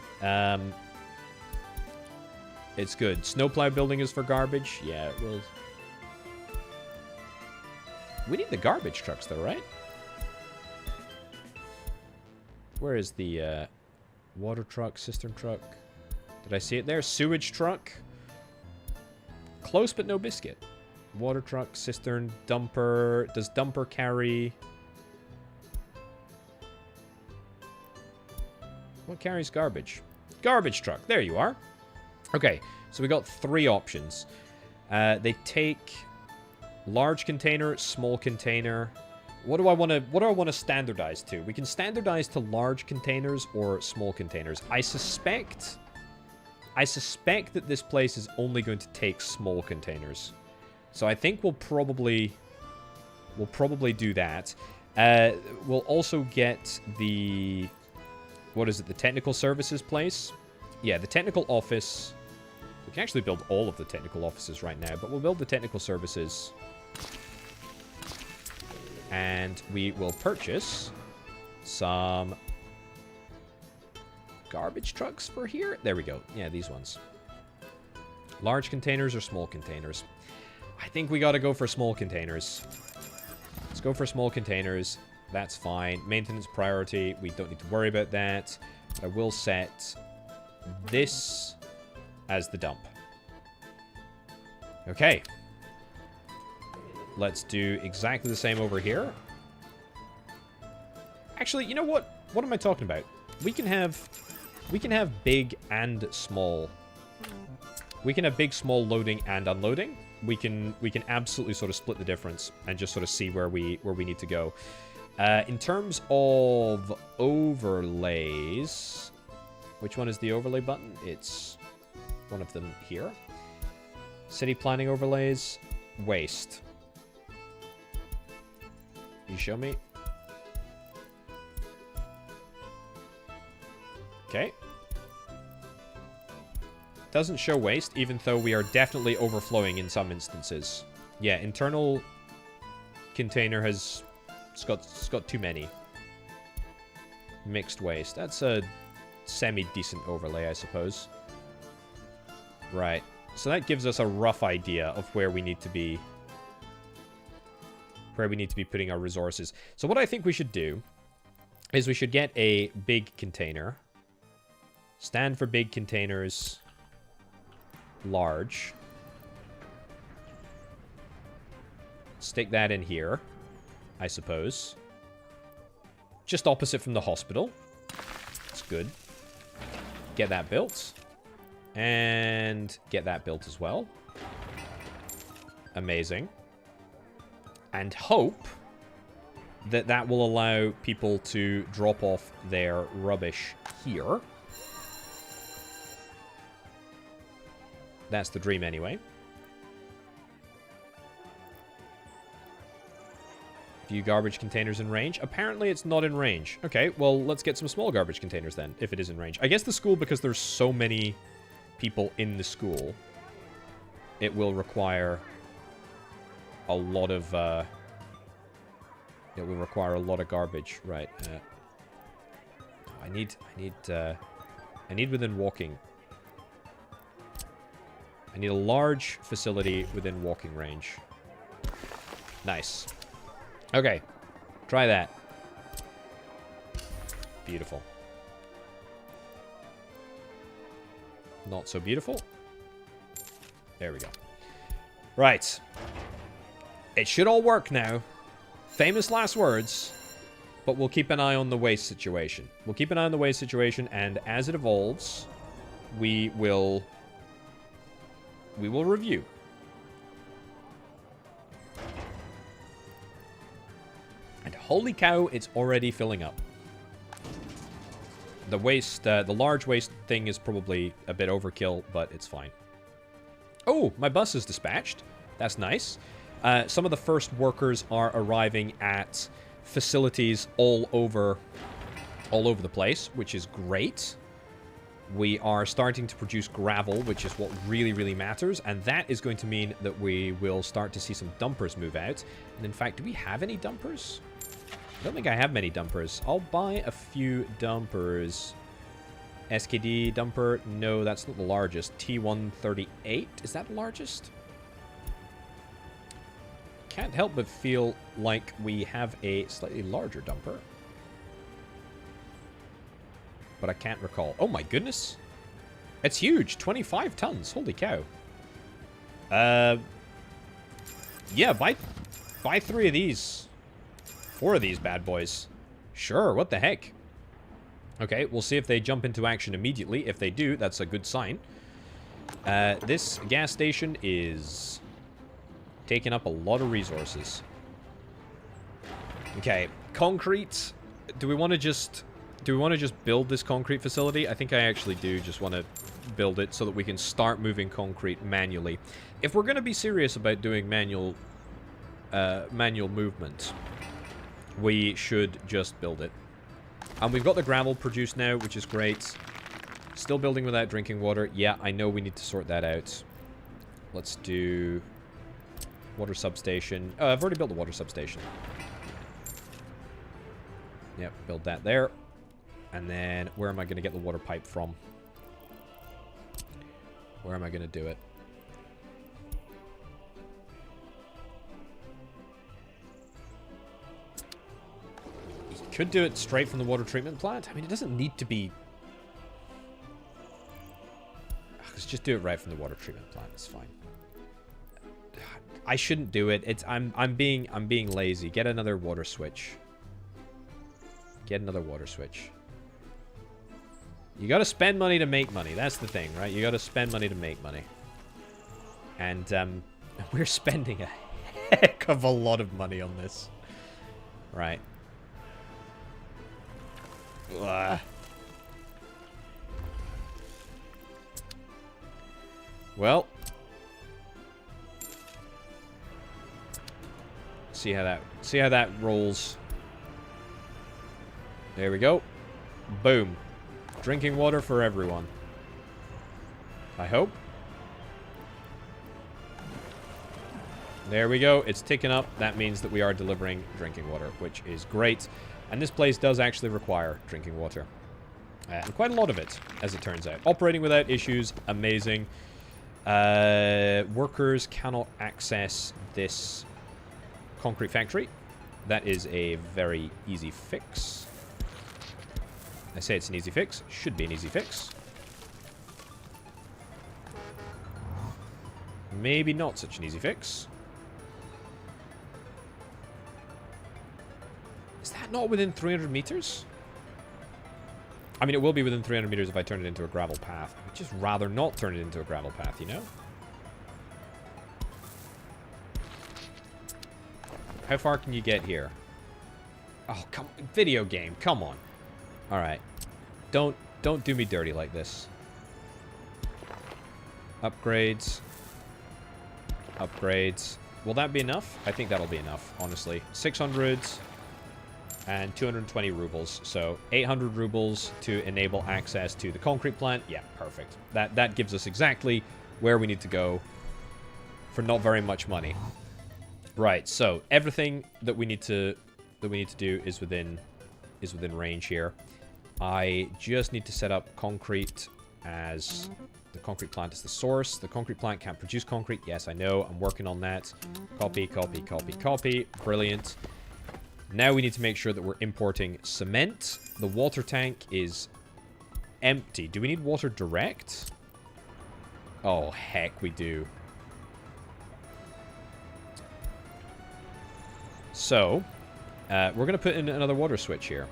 It's good. Snowplow building is for garbage. Yeah, it will. We need the garbage trucks, though, right? Where is the water truck, cistern truck? Did I see it there? Sewage truck. Close, but no biscuit. Water truck, cistern, dumper. Does dumper carry... What carries garbage? Garbage truck. There you are. Okay, so we got 3 options. They take large container, small container. What do I want to standardize to? We can standardize to large containers or small containers. I suspect that this place is only going to take small containers. So I think we'll probably do that. We'll also get the what is it? The technical services place. Yeah, the technical office. We can actually build all of the technical offices right now, but we'll build the technical services. And we will purchase some garbage trucks for here. There we go. Yeah, these ones. Large containers or small containers? I think we got to go for small containers. Let's go for small containers. That's fine. Maintenance priority. We don't need to worry about that. I will set this as the dump. Okay. Let's do exactly the same over here. Actually, you know what? What am I talking about? We can have big and small. We can have big, small loading and unloading. We can absolutely sort of split the difference and just sort of see where we need to go. In terms of overlays, which one is the overlay button? It's one of them here. City planning overlays, waste. You show me? Okay. Doesn't show waste, even though we are definitely overflowing in some instances. Yeah, internal container has... It's got too many. Mixed waste. That's a semi-decent overlay, I suppose. Right. So that gives us a rough idea of where we need to be... Where we need to be putting our resources. So what I think we should do is we should get a big container. Stand for big containers. Large. Stick that in here, I suppose. Just opposite from the hospital. That's good. Get that built. And get that built as well. Amazing. And hope that that will allow people to drop off their rubbish here. That's the dream anyway. Few garbage containers in range. Apparently it's not in range. Okay, well, let's get some small garbage containers then, if it is in range. I guess the school, because there's so many people in the school, it will require a lot of, it will require a lot of garbage. Right. I need within walking. I need a large facility within walking range. Nice. Okay. Try that. Beautiful. Not so beautiful. There we go. Right. It should all work now. Famous last words. But we'll keep an eye on the waste situation. We'll keep an eye on the waste situation, and as it evolves, we will review. And holy cow, it's already filling up. The waste, the large waste thing is probably a bit overkill, but it's fine. Oh, my bus is dispatched. That's nice. Some of the first workers are arriving at facilities all over the place, which is great. We are starting to produce gravel, which is what really, really matters, and that is going to mean that we will start to see some dumpers move out. And in fact, do we have any dumpers? I don't think I have many dumpers. I'll buy a few dumpers. SKD dumper. No, that's not the largest. T138. Is that the largest? Can't help but feel like we have a slightly larger dumper. But I can't recall. Oh my goodness. It's huge. 25 tons. Holy cow. Yeah, buy 3 of these. 4 of these bad boys. Sure, what the heck. Okay, we'll see if they jump into action immediately. If they do, that's a good sign. This gas station is taking up a lot of resources. Okay, concrete. Do we want to just build this concrete facility? I think I actually do just want to build it so that we can start moving concrete manually. If we're going to be serious about doing manual movement, we should just build it. And we've got the gravel produced now, which is great. Still building without drinking water. Yeah, I know we need to sort that out. Let's do water substation. Oh, I've already built the water substation. Yep, build that there. And then, where am I going to get the water pipe from? Where am I going to do it? You could do it straight from the water treatment plant. I mean, it doesn't need to be... Let's just do it right from the water treatment plant. It's fine. I shouldn't do it. I'm being lazy. Get another water switch. Get another water switch. You gotta spend money to make money. That's the thing, right? You gotta spend money to make money. And we're spending a heck of a lot of money on this. Right. Ugh. Well, see how that rolls. There we go. Boom. Drinking water for everyone. I hope. There we go. It's ticking up. That means that we are delivering drinking water, which is great. And this place does actually require drinking water. And quite a lot of it, as it turns out. Operating without issues. Amazing. Workers cannot access this concrete factory. That is a very easy fix. I say it's an easy fix. Should be an easy fix. Maybe not such an easy fix. Is that not within 300 meters? I mean, it will be within 300 meters if I turn it into a gravel path. I'd just rather not turn it into a gravel path, you know? How far can you get here? Oh, come on. Video game. Come on. Alright. Don't do me dirty like this. Upgrades. Upgrades. Will that be enough? I think that'll be enough, honestly. 600 and 220 rubles. So 800 rubles to enable access to the concrete plant. Yeah, perfect. That gives us exactly where we need to go for not very much money. Right, so everything that we need to do is within range here. I just need to set up concrete as the concrete plant is the source. The concrete plant can't produce concrete. Yes, I know. I'm working on that. Copy, copy, copy, copy. Brilliant. Now we need to make sure that we're importing cement. The water tank is empty. Do we need water direct? Oh, heck, we do. So, we're going to put in another water switch here.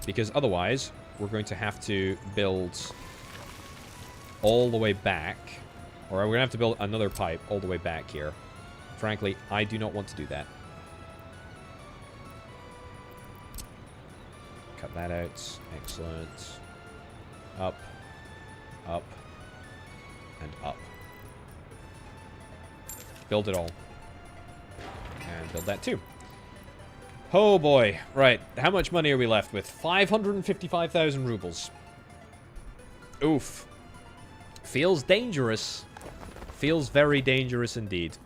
Because otherwise, we're going to have to build all the way back. Or we're going to have to build another pipe all the way back here. Frankly, I do not want to do that. Cut that out. Excellent. Up. Up. And up. Build it all. And build that too. Oh boy. Right. How much money are we left with? 555,000 rubles. Oof. Feels dangerous. Feels very dangerous indeed.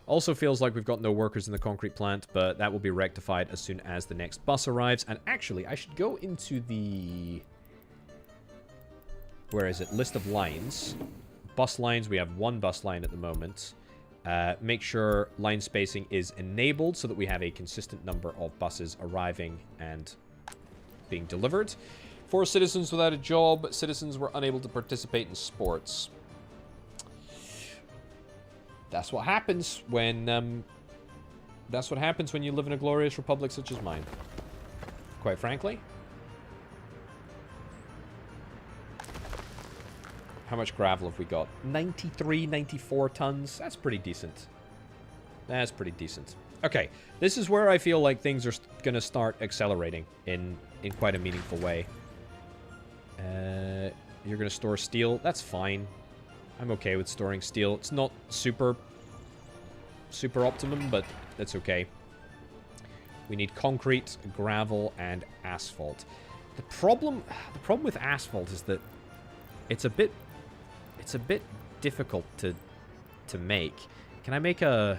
Also feels like we've got no workers in the concrete plant, but that will be rectified as soon as the next bus arrives. And actually, I should go into the... Where is it? List of lines. Bus lines. We have one bus line at the moment. Make sure line spacing is enabled so that we have a consistent number of buses arriving and being delivered. For citizens without a job, citizens were unable to participate in sports. That's what happens when you live in a glorious republic such as mine. Quite frankly. How much gravel have we got? 93, 94 tons. That's pretty decent. That's pretty decent. Okay, this is where I feel like things are going to start accelerating in quite a meaningful way. You're going to store steel. That's fine. I'm okay with storing steel. It's not super optimum, but that's okay. We need concrete, gravel, and asphalt. The problem with asphalt is that it's a bit difficult to make. Can I make a...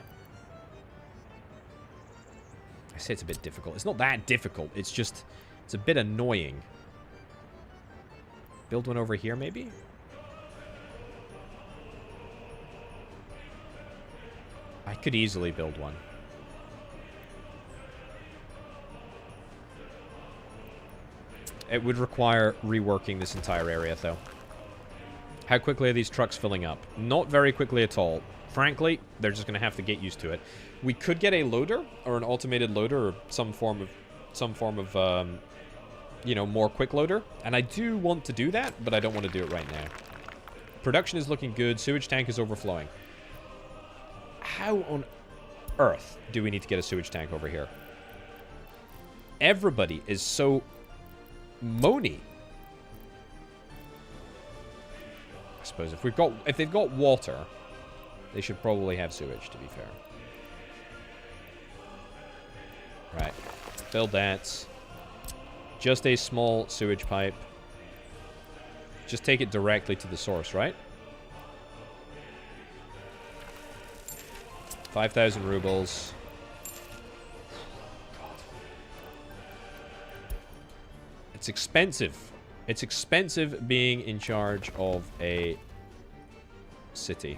I say it's a bit difficult. It's not that difficult. It's just... It's a bit annoying. Build one over here, maybe? I could easily build one. It would require reworking this entire area, though. How quickly are these trucks filling up? Not very quickly at all. Frankly, they're just going to have to get used to it. We could get a loader, or an automated loader, or some form of, you know, more quick loader. And I do want to do that, but I don't want to do it right now. Production is looking good. Sewage tank is overflowing. How on earth do we need to get a sewage tank over here? Everybody is so moany. I suppose if they've got water, they should probably have sewage, to be fair. Right. Build that. Just a small sewage pipe. Just take it directly to the source, right? 5,000 rubles. God. It's expensive. It's expensive being in charge of a city.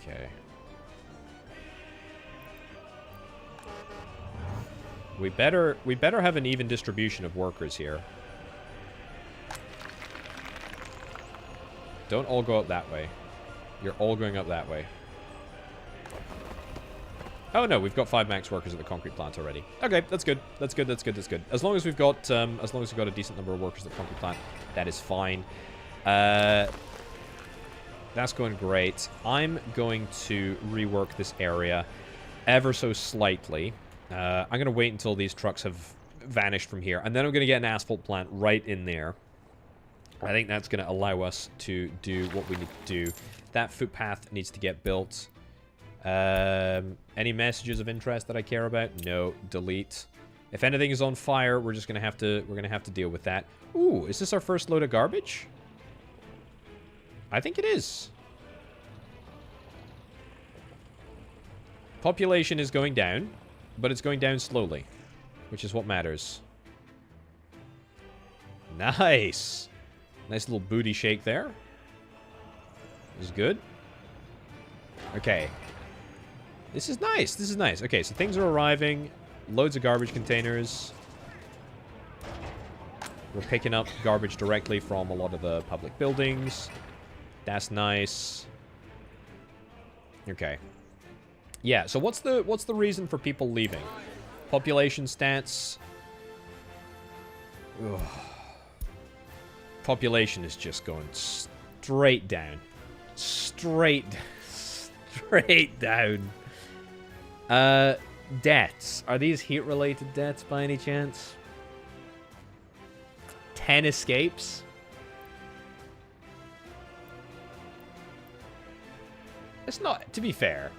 Okay. We better have an even distribution of workers here. Don't all go up that way. You're all going up that way. Oh no, we've got 5 max workers at the concrete plant already. Okay, that's good. That's good. That's good. That's good. As long as we've got a decent number of workers at the concrete plant, that is fine. That's going great. I'm going to rework this area ever so slightly. I'm going to wait until these trucks have vanished from here, and then I'm going to get an asphalt plant right in there. I think that's going to allow us to do what we need to do. That footpath needs to get built. Any messages of interest that I care about? No. Delete. If anything is on fire, we're just going to have to deal with that. Ooh, is this our first load of garbage? I think it is. Population is going down, but it's going down slowly, which is what matters. Nice. Nice little booty shake there. This is good. Okay. This is nice. This is nice. Okay, so things are arriving. Loads of garbage containers. We're picking up garbage directly from a lot of the public buildings. That's nice. Okay. Yeah, so what's the reason for people leaving? Population stats. Ugh. Population is just going straight down. Straight down. Deaths. Are these heat-related deaths by any chance? 10 escapes? It's not, to be fair,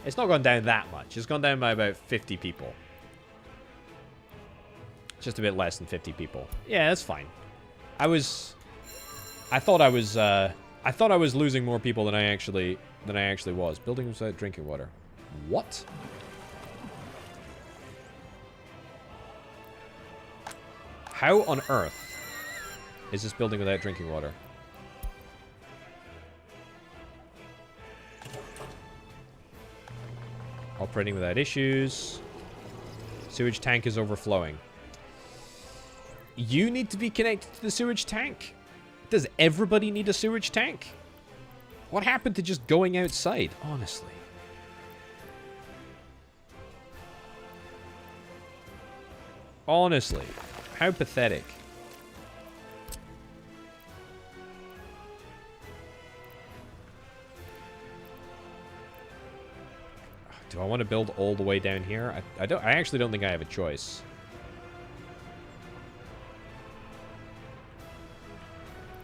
it's not gone down that much. It's gone down by about 50 people. Just a bit less than 50 people. Yeah, that's fine. I thought I was losing more people than I actually was. Building without drinking water. What? How on earth is this building without drinking water? Operating without issues. Sewage tank is overflowing. You need to be connected to the sewage tank? Does everybody need a sewage tank? What happened to just going outside, honestly? Honestly, how pathetic. Do I want to build all the way down here? I actually don't think I have a choice.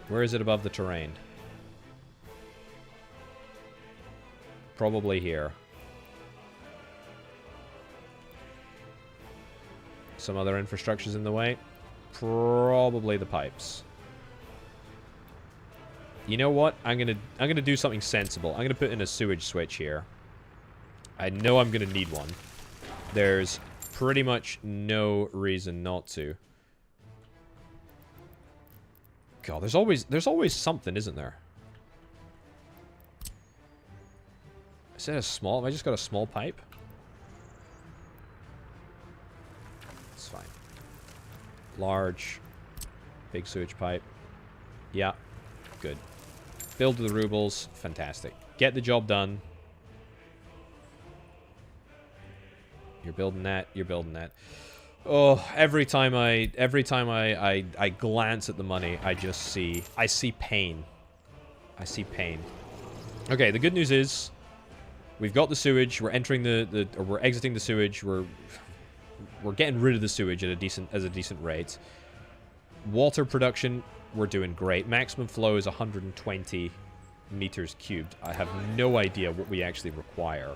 Where is it above the terrain? Probably here. Some other infrastructure's in the way. Probably the pipes. You know what? I'm gonna do something sensible. I'm gonna put in a sewage switch here. I know I'm gonna need one. There's pretty much no reason not to. God, there's always something, isn't there? Is that a small? Have I just got a small pipe? It's fine. Large. Big sewage pipe. Yeah. Good. Build the rubles. Fantastic. Get the job done. You're building that. You're building that. Oh, every time I glance at the money, I see pain. I see pain. Okay, the good news is we've got the sewage. We're entering or we're exiting the sewage. We're getting rid of the sewage at a decent rate. Water production, we're doing great. Maximum flow is 120 meters cubed. I have no idea what we actually require.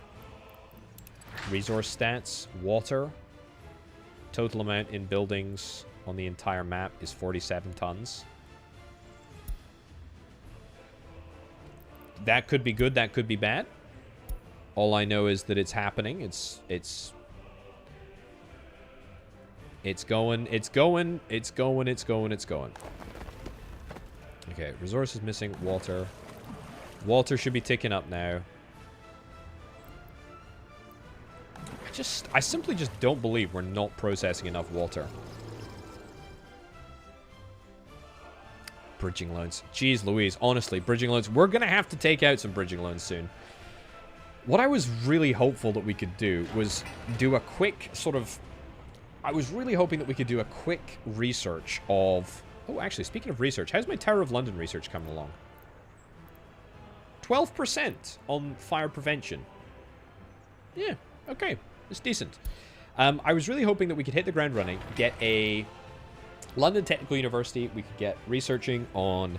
Resource stats, water. Total amount in buildings on the entire map is 47 tons. That could be good, that could be bad. All I know is that it's happening. It's going. Okay, resources missing, water. Water should be ticking up now. I simply just don't believe we're not processing enough water. Bridging loans. Jeez Louise, honestly, bridging loans. We're going to have to take out some bridging loans soon. What I was really hopeful that we could do was do a quick sort of... I was really hoping that we could do a quick research of... Oh, actually, speaking of research, how's my Tower of London research coming along? 12% on fire prevention. Yeah, okay. It's decent. I was really hoping that we could hit the ground running, get a London Technical University, we could get researching on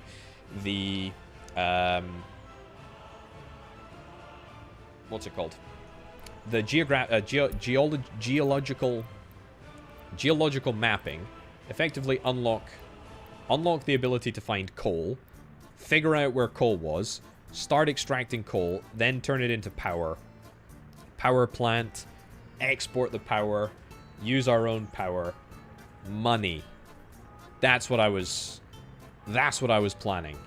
the, what's it called? The geological mapping, effectively unlock the ability to find coal, figure out where coal was, start extracting coal, then turn it into power plant, export the power, use our own power, money. That's what I was planning.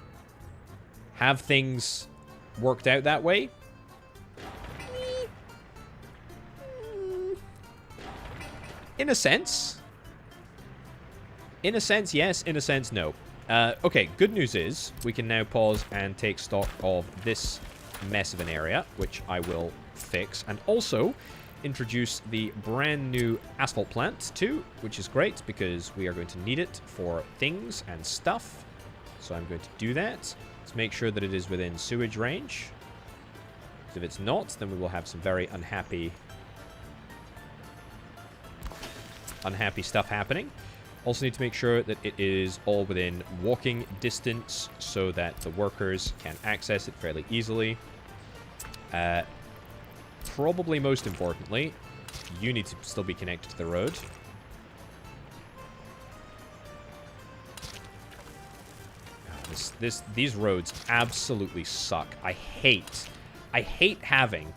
Have things worked out that way? In a sense. In a sense, yes. In a sense, no. Okay, good news is we can now pause and take stock of this mess of an area, which I will fix. And also introduce the brand new asphalt plant too, which is great because we are going to need it for things and stuff. So I'm going to do that. Let's make sure that it is within sewage range. If it's not, then we will have some very unhappy stuff happening. Also need to make sure that it is all within walking distance so that the workers can access it fairly easily. Probably most importantly, you need to still be connected to the road. These roads absolutely suck. I hate having,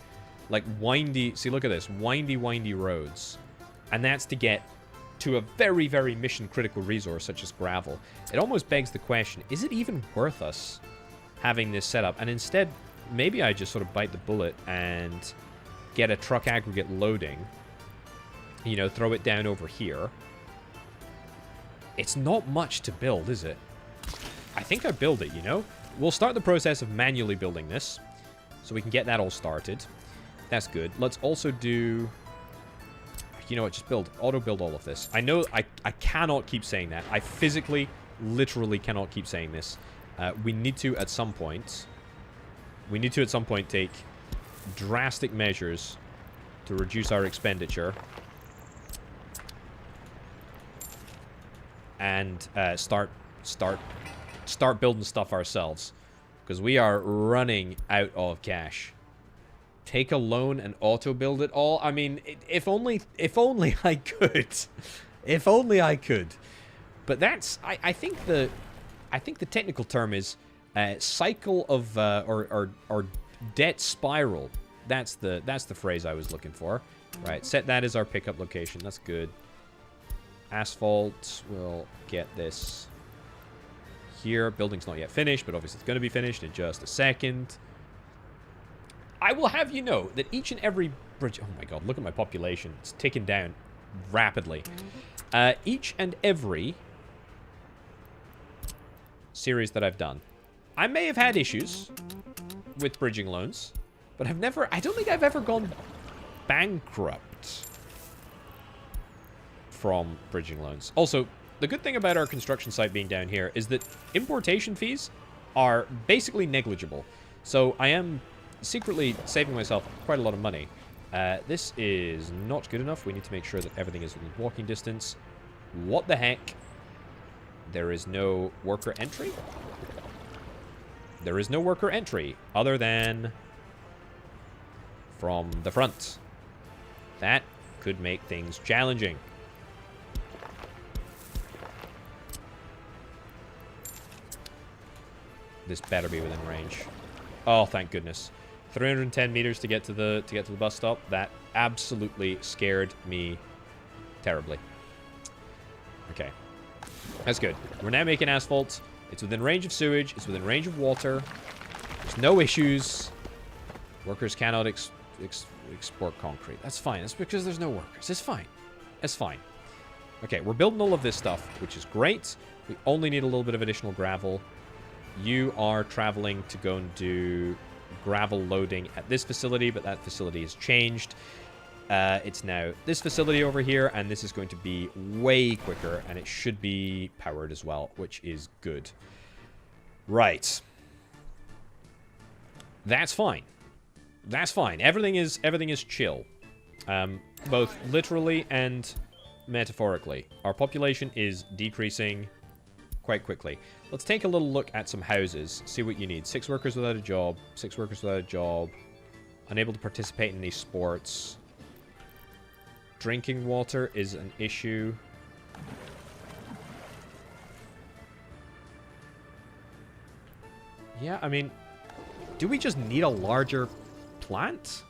like, windy... See, look at this. Windy roads. And that's to get to a very, very mission-critical resource such as gravel. It almost begs the question, is it even worth us having this set up? And instead, maybe I just sort of bite the bullet and get a truck aggregate loading. You know, throw it down over here. It's not much to build, is it? I think I build it, you know? We'll start the process of manually building this, so we can get that all started. That's good. Let's also do... You know what? Just auto-build all of this. I know I cannot keep saying that. I physically, literally cannot keep saying this. We need to, at some point... take drastic measures to reduce our expenditure. And start building stuff ourselves, because we are running out of cash. Take a loan and auto build it all. I mean, if only I could. If only I could. But that's I think the technical term is cycle of or debt spiral. That's the phrase I was looking for. Right, set that as our pickup location. That's good. Asphalt, we'll get this here. Building's not yet finished, but obviously it's going to be finished in just a second. I will have you know that each and every bridge... Oh my god, look at my population. It's ticking down rapidly. Each and every series that I've done, I may have had issues with bridging loans, but I don't think I've ever gone bankrupt from bridging loans. Also, the good thing about our construction site being down here is that importation fees are basically negligible. So I am secretly saving myself quite a lot of money. This is not good enough. We need to make sure that everything is within walking distance. What the heck? There is no worker entry? There is no worker entry other than from the front. That could make things challenging. This better be within range. Oh, thank goodness. 310 meters to get to the bus stop. That absolutely scared me terribly. Okay. That's good. We're now making asphalt. It's within range of sewage. It's within range of water. There's no issues. Workers cannot export concrete. That's fine. That's because there's no workers. It's fine. It's fine. Okay, we're building all of this stuff, which is great. We only need a little bit of additional gravel. You are traveling to go and do gravel loading at this facility, but that facility has changed. It's now this facility over here, and this is going to be way quicker, and it should be powered as well, which is good. Right. That's fine. That's fine. Everything is chill. Both literally and metaphorically. Our population is decreasing quite quickly. Let's take a little look at some houses. See what you need. 6 workers without a job. 6 workers without a job. Unable to participate in any sports. Drinking water is an issue. Yeah, I mean, do we just need a larger plant?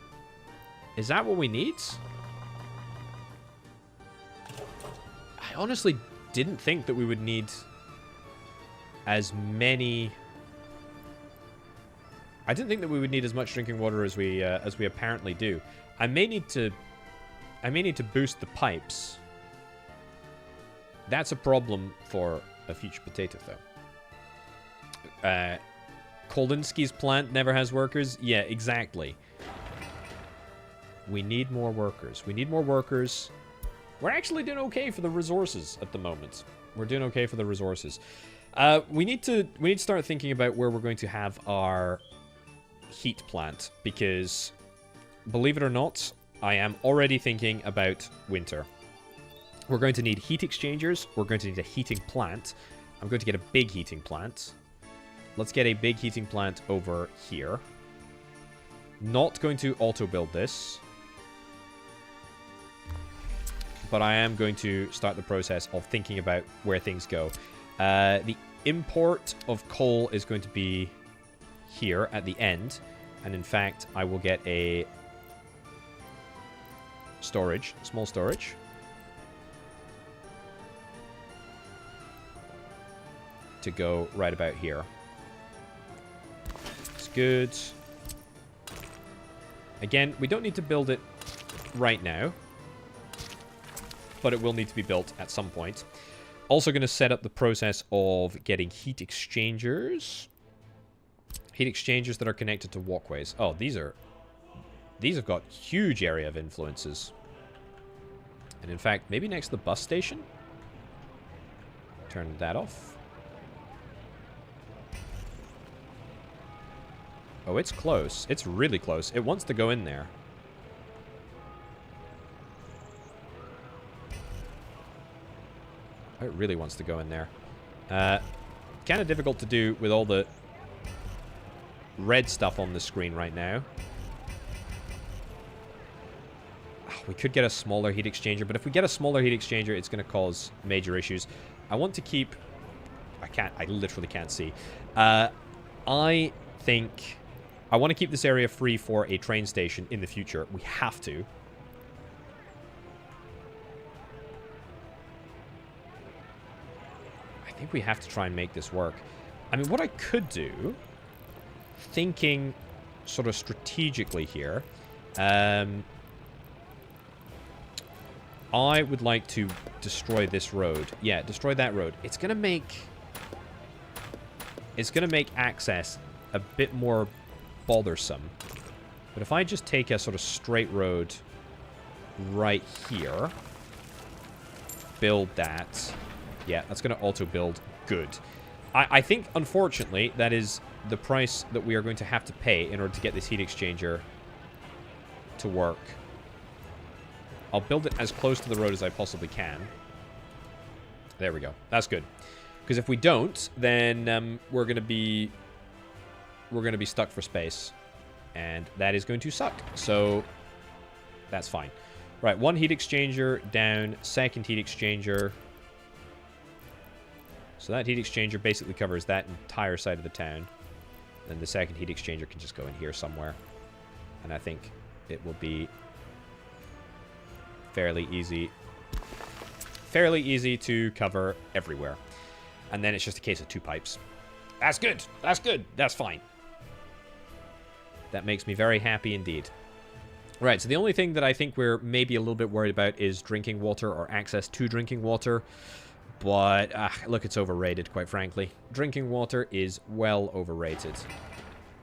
Is that what we need? I honestly didn't think that we would need as many... I didn't think that we would need as much drinking water as we apparently do. I may need to boost the pipes. That's a problem for a future potato, though. Kolinsky's plant never has workers? Yeah, exactly. We need more workers. We need more workers. We're actually doing okay for the resources at the moment. We're doing okay for the resources. We need to start thinking about where we're going to have our heat plant, because believe it or not, I am already thinking about winter. We're going to need heat exchangers. We're going to need a heating plant. I'm going to get a big heating plant. Let's get a big heating plant over here. Not going to auto-build this, but I am going to start the process of thinking about where things go. The import of coal is going to be here at the end, and in fact, I will get a storage, small storage. To go right about here. It's good. Again, we don't need to build it right now, but it will need to be built at some point. Also going to set up the process of getting heat exchangers. Heat exchangers that are connected to walkways. Oh, these have got huge area of influences. And in fact, maybe next to the bus station? Turn that off. Oh, it's close. It's really close. It wants to go in there. Oh, it really wants to go in there. Kind of difficult to do with all the red stuff on the screen right now. Oh, we could get a smaller heat exchanger, but if we get a smaller heat exchanger, it's going to cause major issues. I want to keep... I literally can't see. I think... I want to keep this area free for a train station in the future. We have to. I think we have to try and make this work. I mean, what I could do, thinking sort of strategically here, I would like to destroy this road. Yeah, destroy that road. It's going to make access a bit more bothersome. But if I just take a sort of straight road right here, build that. Yeah, that's going to auto-build. Good. I think, unfortunately, that is the price that we are going to have to pay in order to get this heat exchanger to work. I'll build it as close to the road as I possibly can. There we go. That's good. Because if we don't, then we're going to be stuck for space. And that is going to suck. So that's fine. Right, one heat exchanger down, second heat exchanger. So that heat exchanger basically covers that entire side of the town. Then the second heat exchanger can just go in here somewhere. And I think it will be fairly easy to cover everywhere. And then it's just a case of 2 pipes. That's good. That's good. That's fine. That makes me very happy indeed. Right, so the only thing that I think we're maybe a little bit worried about is drinking water or access to drinking water. But, look, it's overrated, quite frankly. Drinking water is well overrated.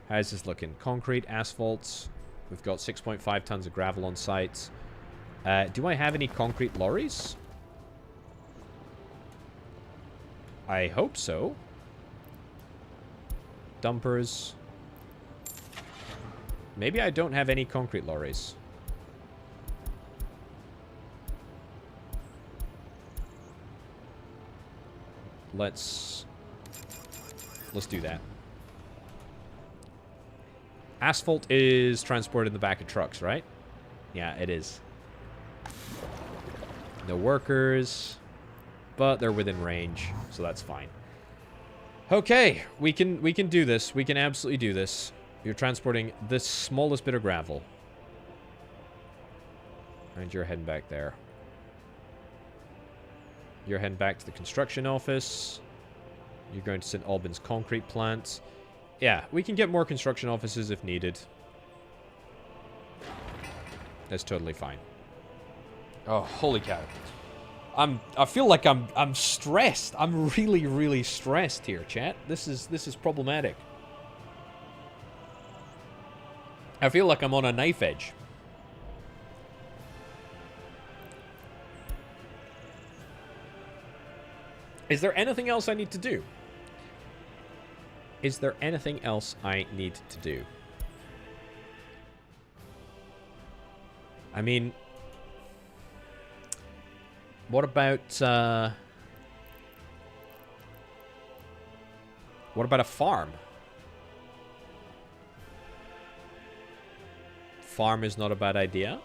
How's this looking? Concrete, asphalt. We've got 6.5 tons of gravel on site. Do I have any concrete lorries? I hope so. Dumpers. Maybe I don't have any concrete lorries. Let's do that. Asphalt is transported in the back of trucks, right? Yeah, it is. No workers, but they're within range, so that's fine. Okay, we can do this. We can absolutely do this. You're transporting the smallest bit of gravel. And you're heading back there. You're heading back to the construction office. You're going to St. Albans concrete plant. Yeah, we can get more construction offices if needed. That's totally fine. Oh, holy cow. I feel like I'm stressed. I'm really, really stressed here, chat. This is problematic. I feel like I'm on a knife edge. Is there anything else I need to do? Is there anything else I need to do? I mean, what about a farm? Farm is not a bad idea.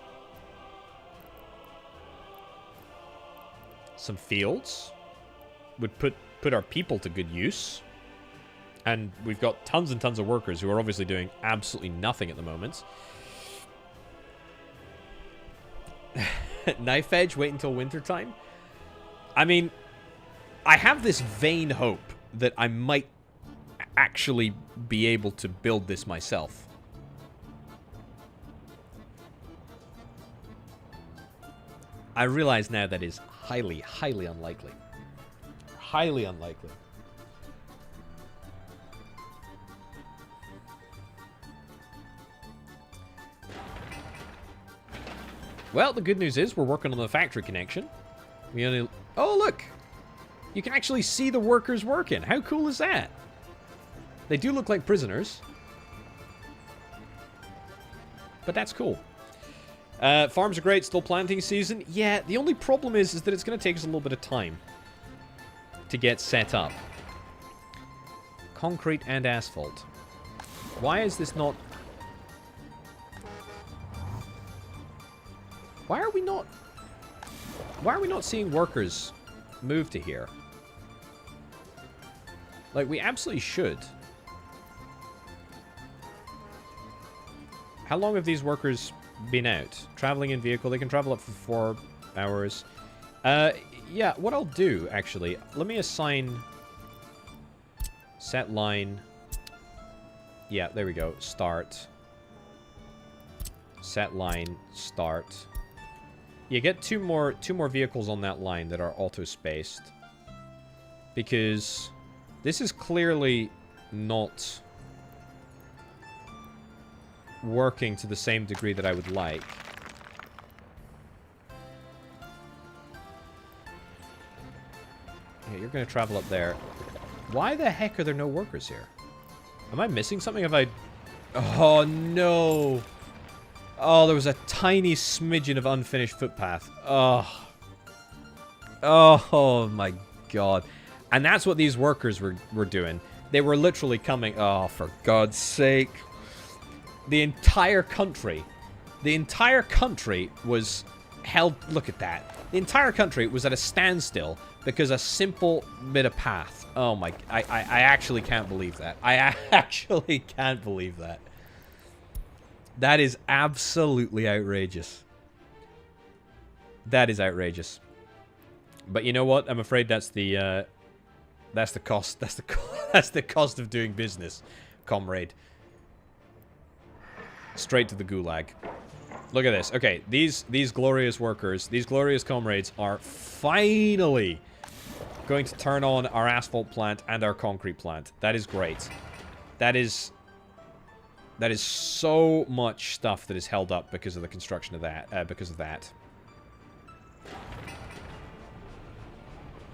Some fields would put our people to good use. And we've got tons and tons of workers who are obviously doing absolutely nothing at the moment. Knife edge, wait until wintertime. I mean, I have this vain hope that I might actually be able to build this myself. I realize now that is highly, highly unlikely. Highly unlikely. Well, the good news is we're working on the factory connection. We only... Oh, look! You can actually see the workers working. How cool is that? They do look like prisoners. But that's cool. Farms are great. Still planting season. Yeah, the only problem is that it's going to take us a little bit of time to get set up. Concrete and asphalt. Why is this not... Why are we not seeing workers move to here? Like, we absolutely should. How long have these workers been out? Traveling in vehicle. They can travel up for 4 hours. Yeah, what I'll do, actually, let me assign set line. Yeah, there we go. Start. Set line, start. You get two more vehicles on that line that are auto-spaced. Because this is clearly not working to the same degree that I would like. Yeah, you're going to travel up there. Why the heck are there no workers here? Am I missing something? Have I... Oh, no. Oh, there was a tiny smidgen of unfinished footpath. Oh. Oh, my God. And that's what these workers were doing. They were literally coming... Oh, for God's sake. The entire country was held... Look at that. The entire country was at a standstill because a simple bit of path. Oh, my... I actually can't believe that. I actually can't believe that. That is absolutely outrageous. That is outrageous. But you know what? I'm afraid that's the cost. That's the cost of doing business, comrade. Straight to the gulag. Look at this. Okay, these glorious workers, these glorious comrades are finally going to turn on our asphalt plant and our concrete plant. That is great. That is so much stuff that is held up because of the construction of that, because of that.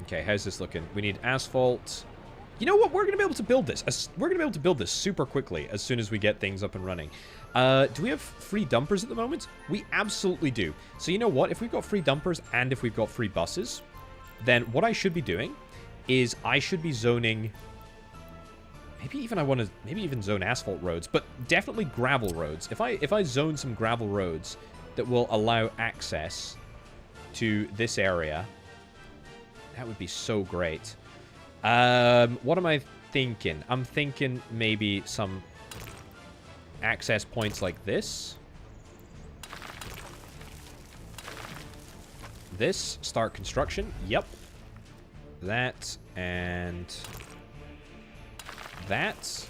Okay, how's this looking? We need asphalt. You know what? We're going to be able to build this. We're going to be able to build this super quickly as soon as we get things up and running. Do we have free dumpers at the moment? We absolutely do. So you know what? If we've got free dumpers and if we've got free buses, then what I should be doing is I should be zoning... Maybe even zone asphalt roads, but definitely gravel roads. If I zone some gravel roads that will allow access to this area, that would be so great. What am I thinking? I'm thinking maybe some access points like this. This, start construction. Yep. That and... that.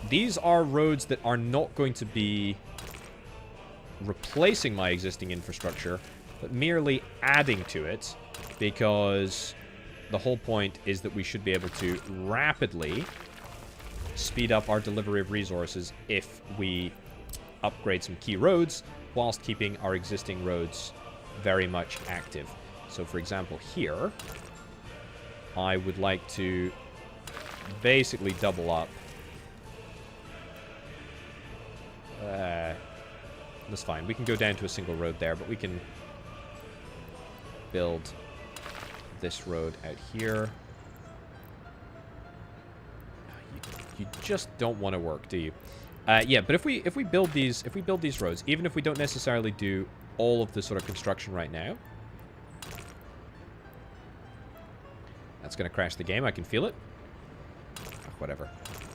These are roads that are not going to be replacing my existing infrastructure, but merely adding to it, because the whole point is that we should be able to rapidly speed up our delivery of resources if we upgrade some key roads whilst keeping our existing roads very much active. So, for example, here, I would like to basically double up. That's fine. We can go down to a single road there, but we can build this road out here. You just don't want to work, do you? Yeah, but if we build these roads, even if we don't necessarily do all of the sort of construction right now, that's going to crash the game. I can feel it. Oh, whatever.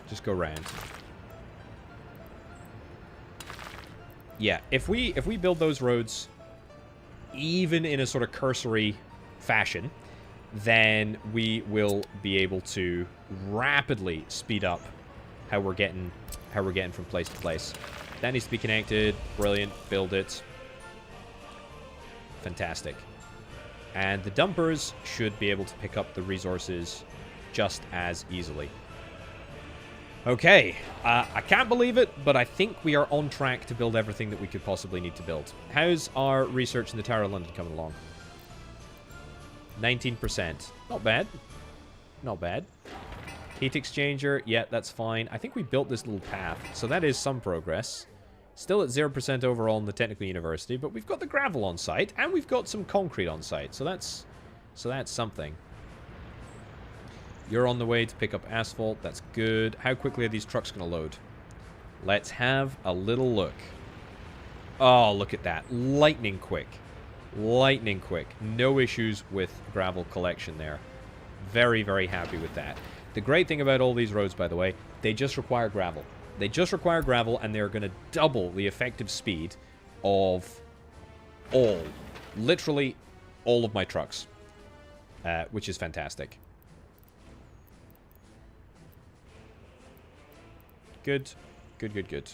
Just go round. Yeah, if we build those roads, even in a sort of cursory fashion, then we will be able to rapidly speed up how we're getting from place to place. That needs to be connected. Brilliant. Build it. Fantastic. And the dumpers should be able to pick up the resources just as easily. Okay, I can't believe it, but I think we are on track to build everything that we could possibly need to build. How's our research in the Tower of London coming along? 19%. Not bad. Not bad. Heat exchanger, yeah, that's fine. I think we built this little path, so that is some progress. Still at 0% overall in the Technical University, but we've got the gravel on site, and we've got some concrete on site, so that's something. You're on the way to pick up asphalt. That's good. How quickly are these trucks going to load? Let's have a little look. Oh, look at that. Lightning quick. Lightning quick. No issues with gravel collection there. Very, very happy with that. The great thing about all these roads, by the way, they just require gravel. They just require gravel, and they're going to double the effective speed of literally all of my trucks, which is fantastic. Good. Good, good, good.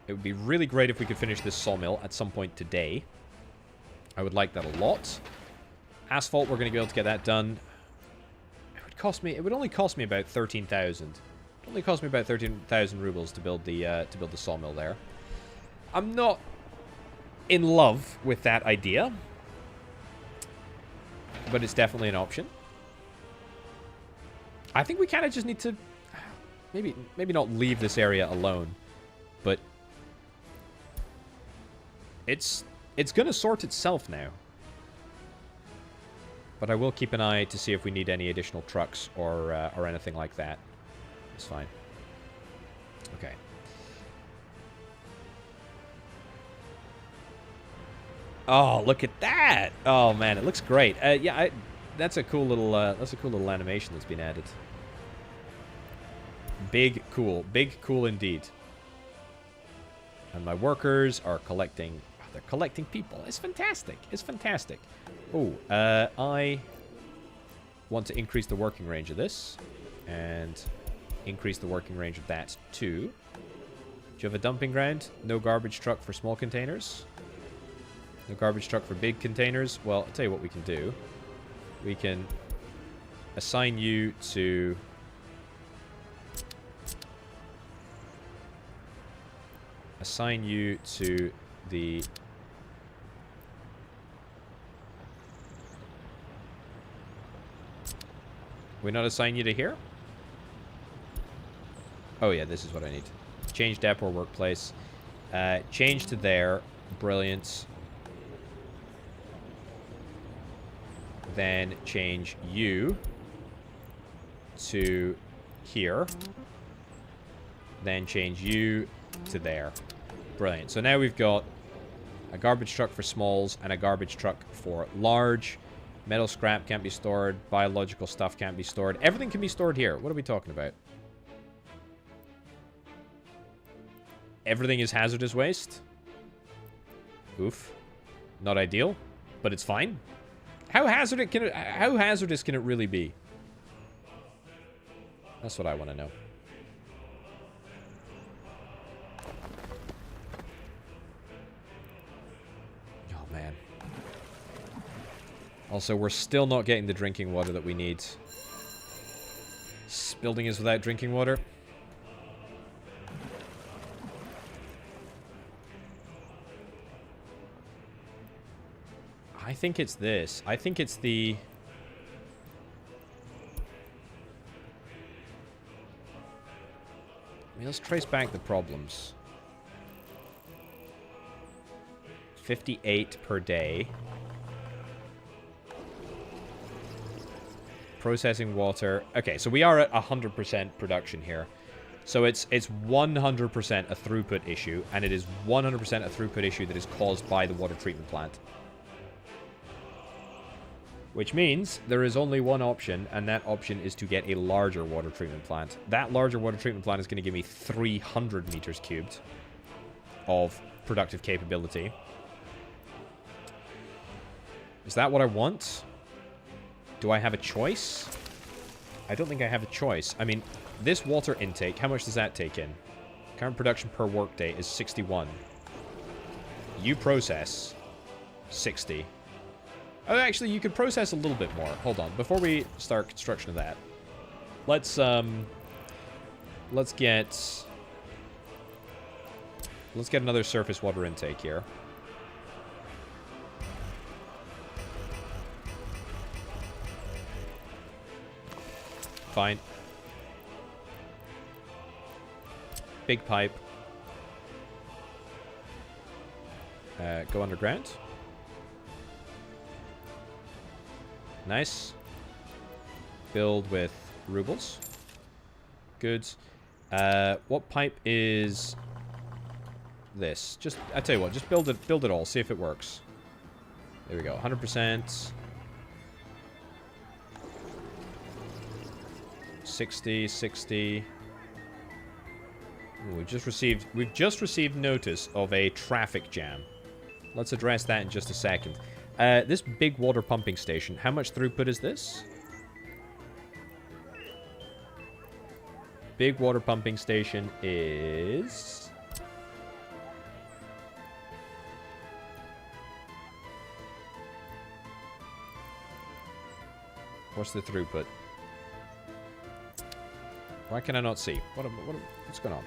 It would be really great if we could finish this sawmill at some point today. I would like that a lot. Asphalt, we're going to be able to get that done. It would only cost me about 13,000. It only cost me about 13,000 rubles to build the sawmill there. I'm not in love with that idea, but it's definitely an option. I think we kind of just need to maybe not leave this area alone, but it's going to sort itself now. But I will keep an eye to see if we need any additional trucks or anything like that. It's fine. Okay. Oh, look at that! Oh man, it looks great. Yeah, that's a cool little animation that's been added. Big cool indeed. And my workers are collecting. Oh, they're collecting people. It's fantastic. It's fantastic. Oh, I want to increase the working range of this, and increase the working range of that too. Do you have a dumping ground? No garbage truck for small containers. No garbage truck for big containers. Well, I'll tell you what we can do. We can assign you to the we not assign you to here? Oh yeah, this is what I need. Change depot or workplace. Change to there. Brilliant. Then change you to here. Then change you to there. Brilliant. So now we've got a garbage truck for smalls and a garbage truck for large. Metal scrap can't be stored. Biological stuff can't be stored. Everything can be stored here. What are we talking about? Everything is hazardous waste? Oof. Not ideal, but it's fine. How hazardous can it really be? That's what I want to know. Oh, man. Also, we're still not getting the drinking water that we need. This building is without drinking water. I think it's this. I think it's the... I mean, let's trace back the problems. 58 per day. Processing water. Okay, so we are at 100% production here. So it's 100% a throughput issue, and it is 100% a throughput issue that is caused by the water treatment plant. Which means there is only one option, and that option is to get a larger water treatment plant. That larger water treatment plant is going to give me 300 meters cubed of productive capability. Is that what I want? Do I have a choice? I don't think I have a choice. I mean, this water intake, how much does that take in? Current production per workday is 61. You process 60. Oh, actually, you could process a little bit more. Hold on. Before we start construction of that, let's get another surface water intake here. Fine. Big pipe. Go underground. Nice. Build with rubles. Good. What pipe is this? Just, I tell you what, just build it all. See if it works. There we go. 100%. 60, 60. Ooh, we've just received notice of a traffic jam. Let's address that in just a second. This big water pumping station, how much throughput is this? Big water pumping station is... What's the throughput? Why can I not see? What's going on?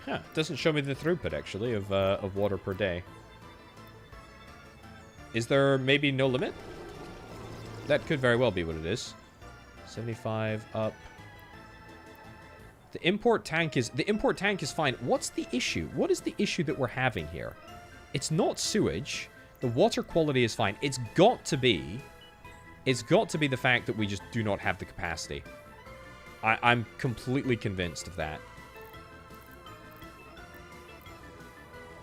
Huh, it doesn't show me the throughput, actually, of water per day. Is there maybe no limit? That could very well be what it is. 75 up. The import tank is fine. What's the issue? What is the issue that we're having here? It's not sewage. The water quality is fine. It's got to be the fact that we just do not have the capacity. I'm completely convinced of that.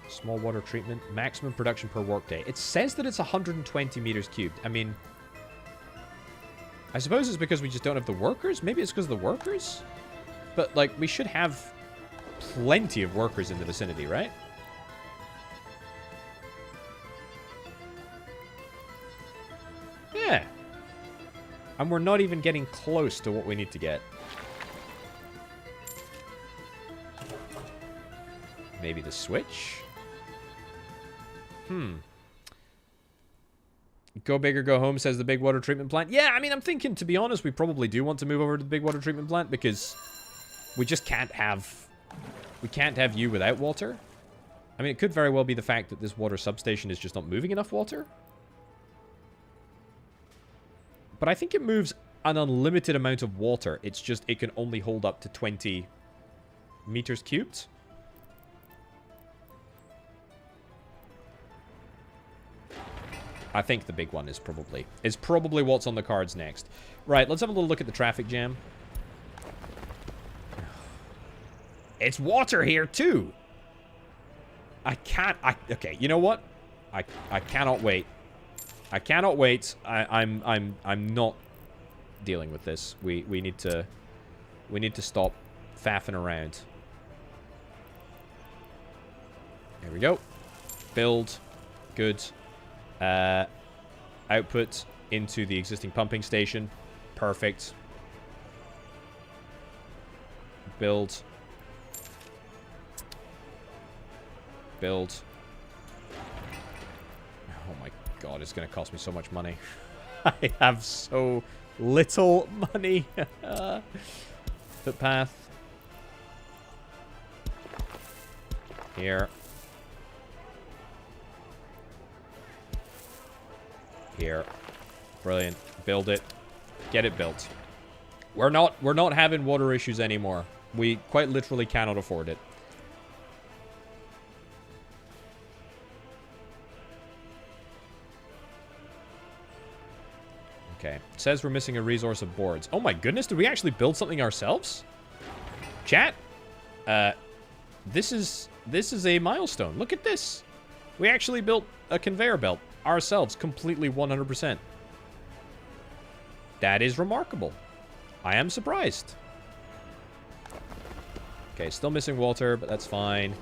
Small water treatment, maximum production per workday. It says that it's 120 meters cubed. I mean, I suppose it's because we just don't have the workers. Maybe it's because of the workers. But, like, we should have plenty of workers in the vicinity, right? Yeah. And we're not even getting close to what we need to get. Maybe the switch? Go big or go home, says the big water treatment plant. Yeah, I mean, I'm thinking, to be honest, we probably do want to move over to the big water treatment plant because we just can't have... We can't have you without water. I mean, it could very well be the fact that this water substation is just not moving enough water. But I think it moves an unlimited amount of water. It's just, it can only hold up to 20 meters cubed. I think the big one is probably what's on the cards next. Right, let's have a little look at the traffic jam. It's water here too. Okay, you know what? I cannot wait. I cannot wait. I'm not dealing with this. We need to stop faffing around. There we go. Build. Good. Output into the existing pumping station. Perfect. Build. Build. Oh my god, it's going to cost me so much money. I have so little money. Footpath. Here. Here. Brilliant. Build it. Get it built. We're not having water issues anymore. We quite literally cannot afford it. Okay. It says we're missing a resource of boards. Oh my goodness, did we actually build something ourselves? Chat? This is a milestone. Look at this. We actually built a conveyor belt ourselves, completely 100%. That is remarkable. I am surprised. Okay, still missing water, but that's fine.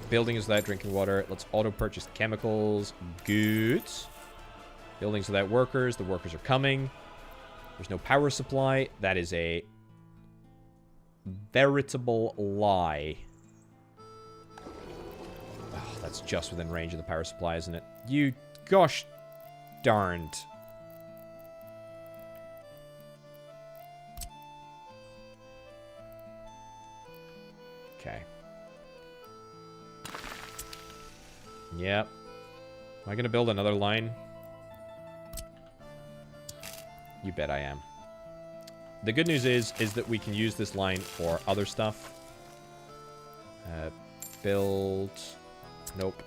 Building is without drinking water. Let's auto-purchase chemicals. Good. Buildings without workers. The workers are coming. There's no power supply. That is a veritable lie. Oh, that's just within range of the power supply, isn't it? You gosh darned. Okay. Yep. Am I going to build another line? You bet I am. The good news is that we can use this line for other stuff. Build... Nope.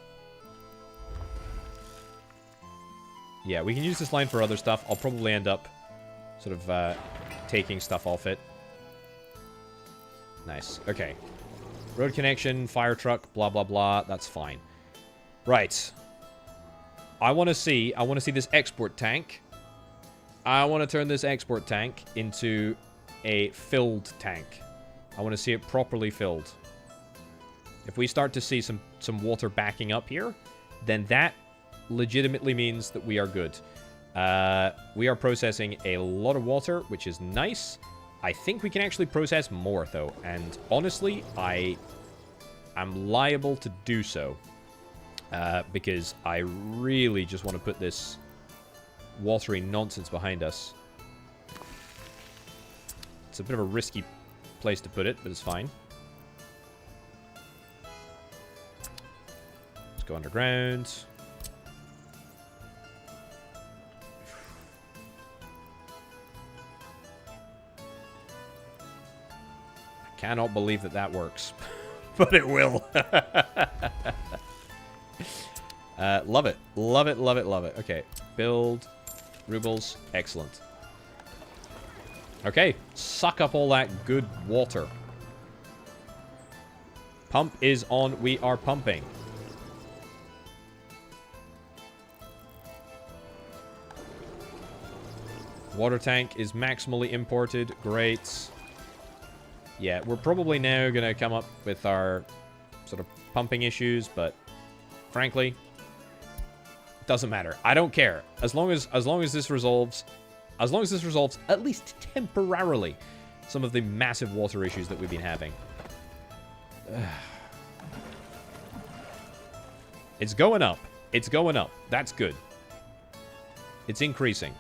Yeah, we can use this line for other stuff. I'll probably end up sort of taking stuff off it. Nice. Okay. Road connection, fire truck, blah, blah, blah. That's fine. Right. I want to see this export tank. I want to turn this export tank into a filled tank. I want to see it properly filled. If we start to see some water backing up here, then that legitimately means that we are good. We are processing a lot of water, which is nice. I think we can actually process more, though. And honestly, I am liable to do so. Because I really just want to put this watery nonsense behind us. It's a bit of a risky place to put it, but it's fine. Let's go underground. I cannot believe that that works. But it will. Love it. Love it, love it, love it. Okay. Build. Rubles. Excellent. Okay. Suck up all that good water. Pump is on. We are pumping. Water tank is maximally imported. Great. Yeah, we're probably now going to come up with our sort of pumping issues, but frankly, doesn't matter. I don't care. As long as this resolves, at least temporarily, some of the massive water issues that we've been having. It's going up. It's going up. That's good. It's increasing.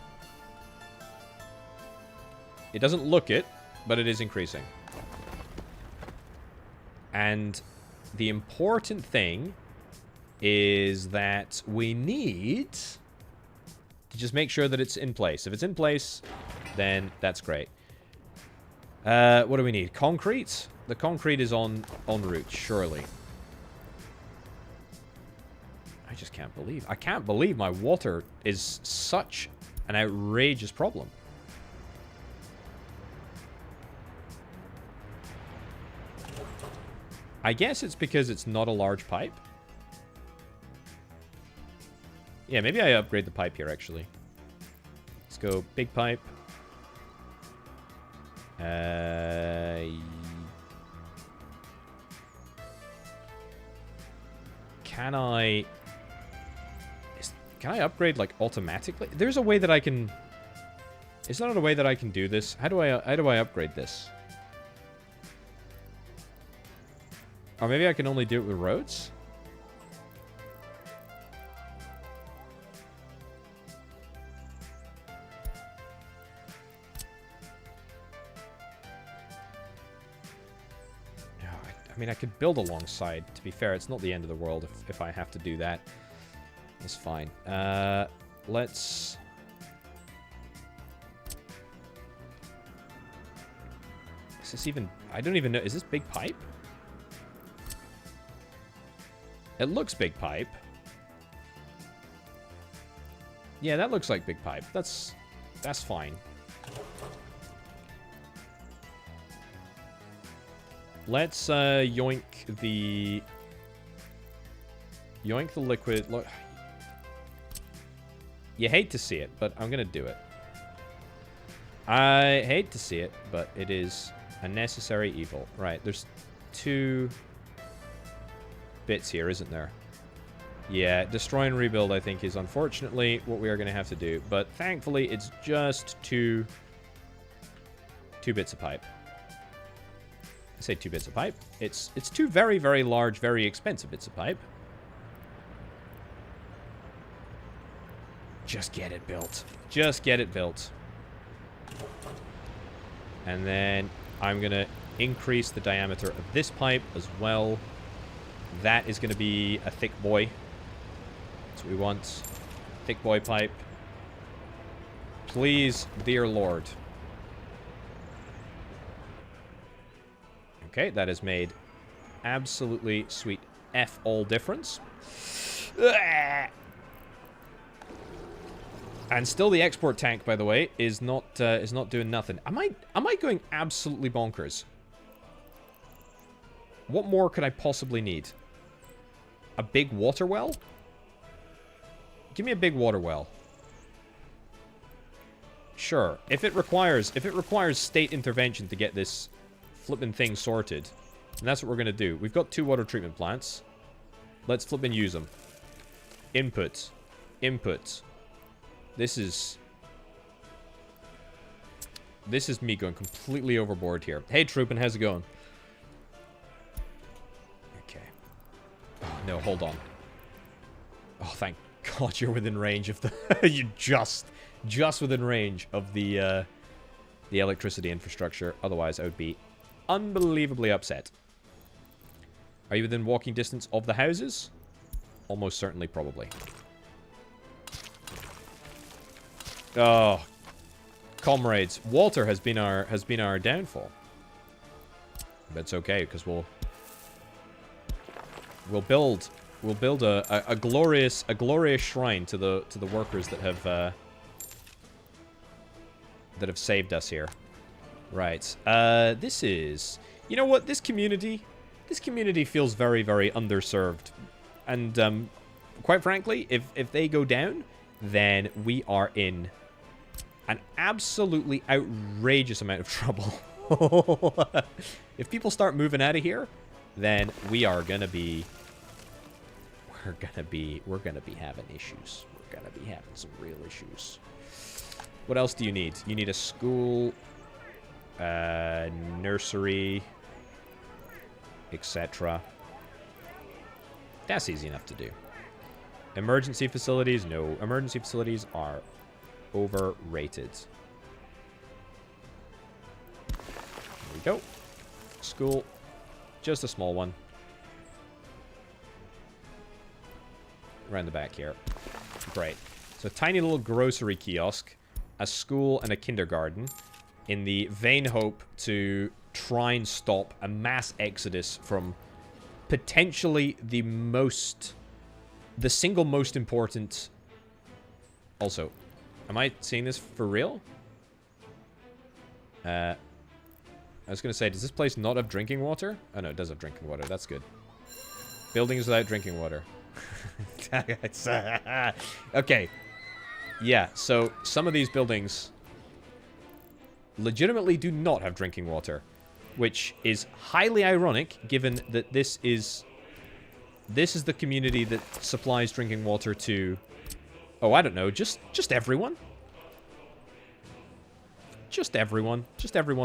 It doesn't look it, but it is increasing. And the important thing is that we need to just make sure that it's in place. If it's in place, then that's great. What do we need? Concrete? The concrete is en route, surely. I just can't believe. I can't believe my water is such an outrageous problem. I guess it's because it's not a large pipe. Yeah, maybe I upgrade the pipe here, actually. Let's go big pipe. Can I upgrade, like, automatically? There's a way that I can... Is there not a way that I can do this? How do I upgrade this? Or maybe I can only do it with roads? I mean, I could build alongside. To be fair, it's not the end of the world if I have to do that. That's fine. Let's Is this even... I don't even know. Is this big pipe? It looks big pipe. Yeah, that looks like big pipe. That's fine. Let's yoink the liquid. Look, you hate to see it, but I'm gonna do it. I hate to see it, but it is a necessary evil. Right, there's 2 bits here, isn't there? Yeah, destroy and rebuild, I think, is unfortunately what we are going to have to do. But thankfully, it's just 2 bits of pipe. I say 2 bits of pipe. It's 2 very, very large, very expensive bits of pipe. Just get it built. Just get it built. And then I'm going to increase the diameter of this pipe as well. That is going to be a thick boy. That's what we want. Thick boy pipe. Please, dear Lord. Okay, that has made absolutely sweet F all difference. And still the export tank, by the way, is not doing nothing. Am I going absolutely bonkers? What more could I possibly need? A big water well? Give me a big water well. Sure. If it requires state intervention to get this flippin' thing sorted, and that's what we're gonna do. We've got 2 water treatment plants. Let's flippin' use them. Input. Input. This is me going completely overboard here. Hey, Troopin', how's it going? Okay. Oh, no, hold on. Oh, thank God you're within range of the... you're just within range of the electricity infrastructure. Otherwise, I would be unbelievably upset. Are you within walking distance of the houses? Almost certainly, probably. Oh, comrades, water has been our downfall. But it's okay, because we'll build a glorious shrine to the workers that have saved us here. Right. This is, you know what, this community feels very, very underserved, and quite frankly, if they go down, then we are in an absolutely outrageous amount of trouble. If people start moving out of here, then we are gonna be having issues. We're gonna be having some real issues. What else do you need? You need a school, nursery, etc. That's easy enough to do. Emergency facilities? No. Emergency facilities are overrated. There we go. School. Just a small one. Around the back here. Great. So a tiny little grocery kiosk, a school, and a kindergarten, in the vain hope to try and stop a mass exodus from potentially the single most important... Also, am I seeing this for real? I was going to say, does this place not have drinking water? Oh no, it does have drinking water. That's good. Buildings without drinking water. Okay. Yeah, so some of these buildings legitimately do not have drinking water, which is highly ironic given that this is the community that supplies drinking water to, oh, I don't know, just everyone. Just everyone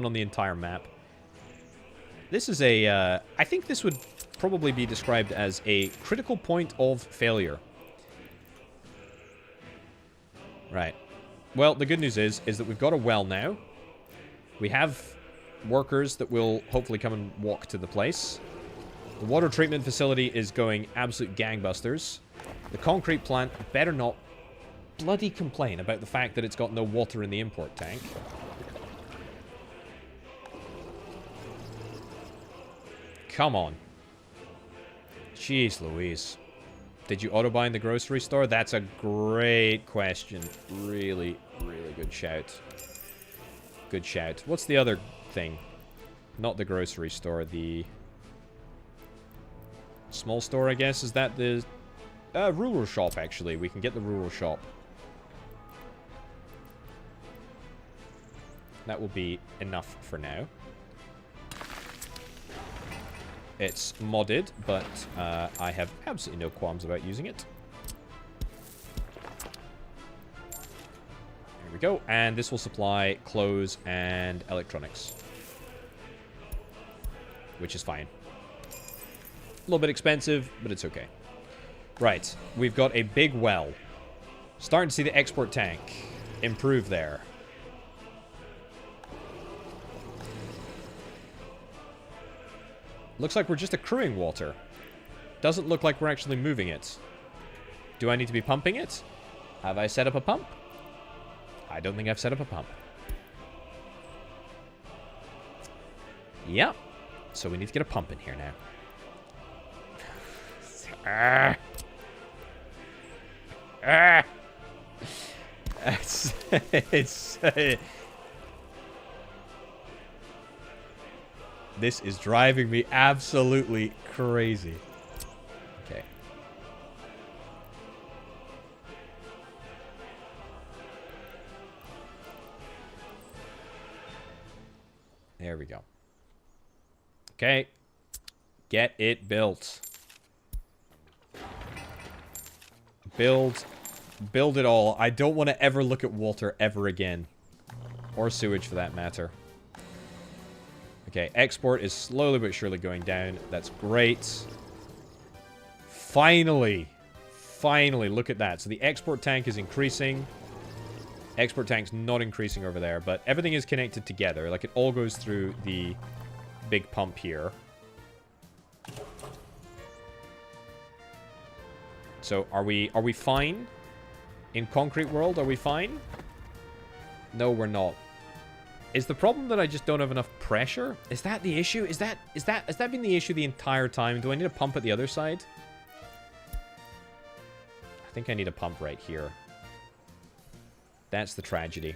on the entire map. This is I think this would probably be described as a critical point of failure. Right. Well, the good news is that we've got a well now. We have workers that will hopefully come and walk to the place. The water treatment facility is going absolute gangbusters. The concrete plant better not bloody complain about the fact that it's got no water in the import tank. come on. Jeez Louise. Did you auto-buy in the grocery store? That's a great question. Really, really good shout. Good shout. What's the other thing? Not the grocery store, the small store, I guess. Is that the rural shop, actually? We can get the rural shop. That will be enough for now. It's modded, but I have absolutely no qualms about using it. There we go. And this will supply clothes and electronics. Which is fine. A little bit expensive, but it's okay. Right. We've got a big well. Starting to see the export tank improve there. Looks like we're just accruing water. Doesn't look like we're actually moving it. Do I need to be pumping it? Have I set up a pump? I don't think I've set up a pump. Yep. So we need to get a pump in here now. This is driving me absolutely crazy. Okay. There we go. Okay. Get it built. Build it all. I don't want to ever look at water ever again. Or sewage for that matter. Okay, export is slowly but surely going down. That's great. Finally. Finally, look at that. So the export tank is increasing. Export tank's not increasing over there, but everything is connected together. Like, it all goes through the big pump here. So, are we fine? In concrete world, are we fine? No, we're not. Is the problem that I just don't have enough pressure? Is that the issue? Has that been the issue the entire time? Do I need a pump at the other side? I think I need a pump right here. That's the tragedy.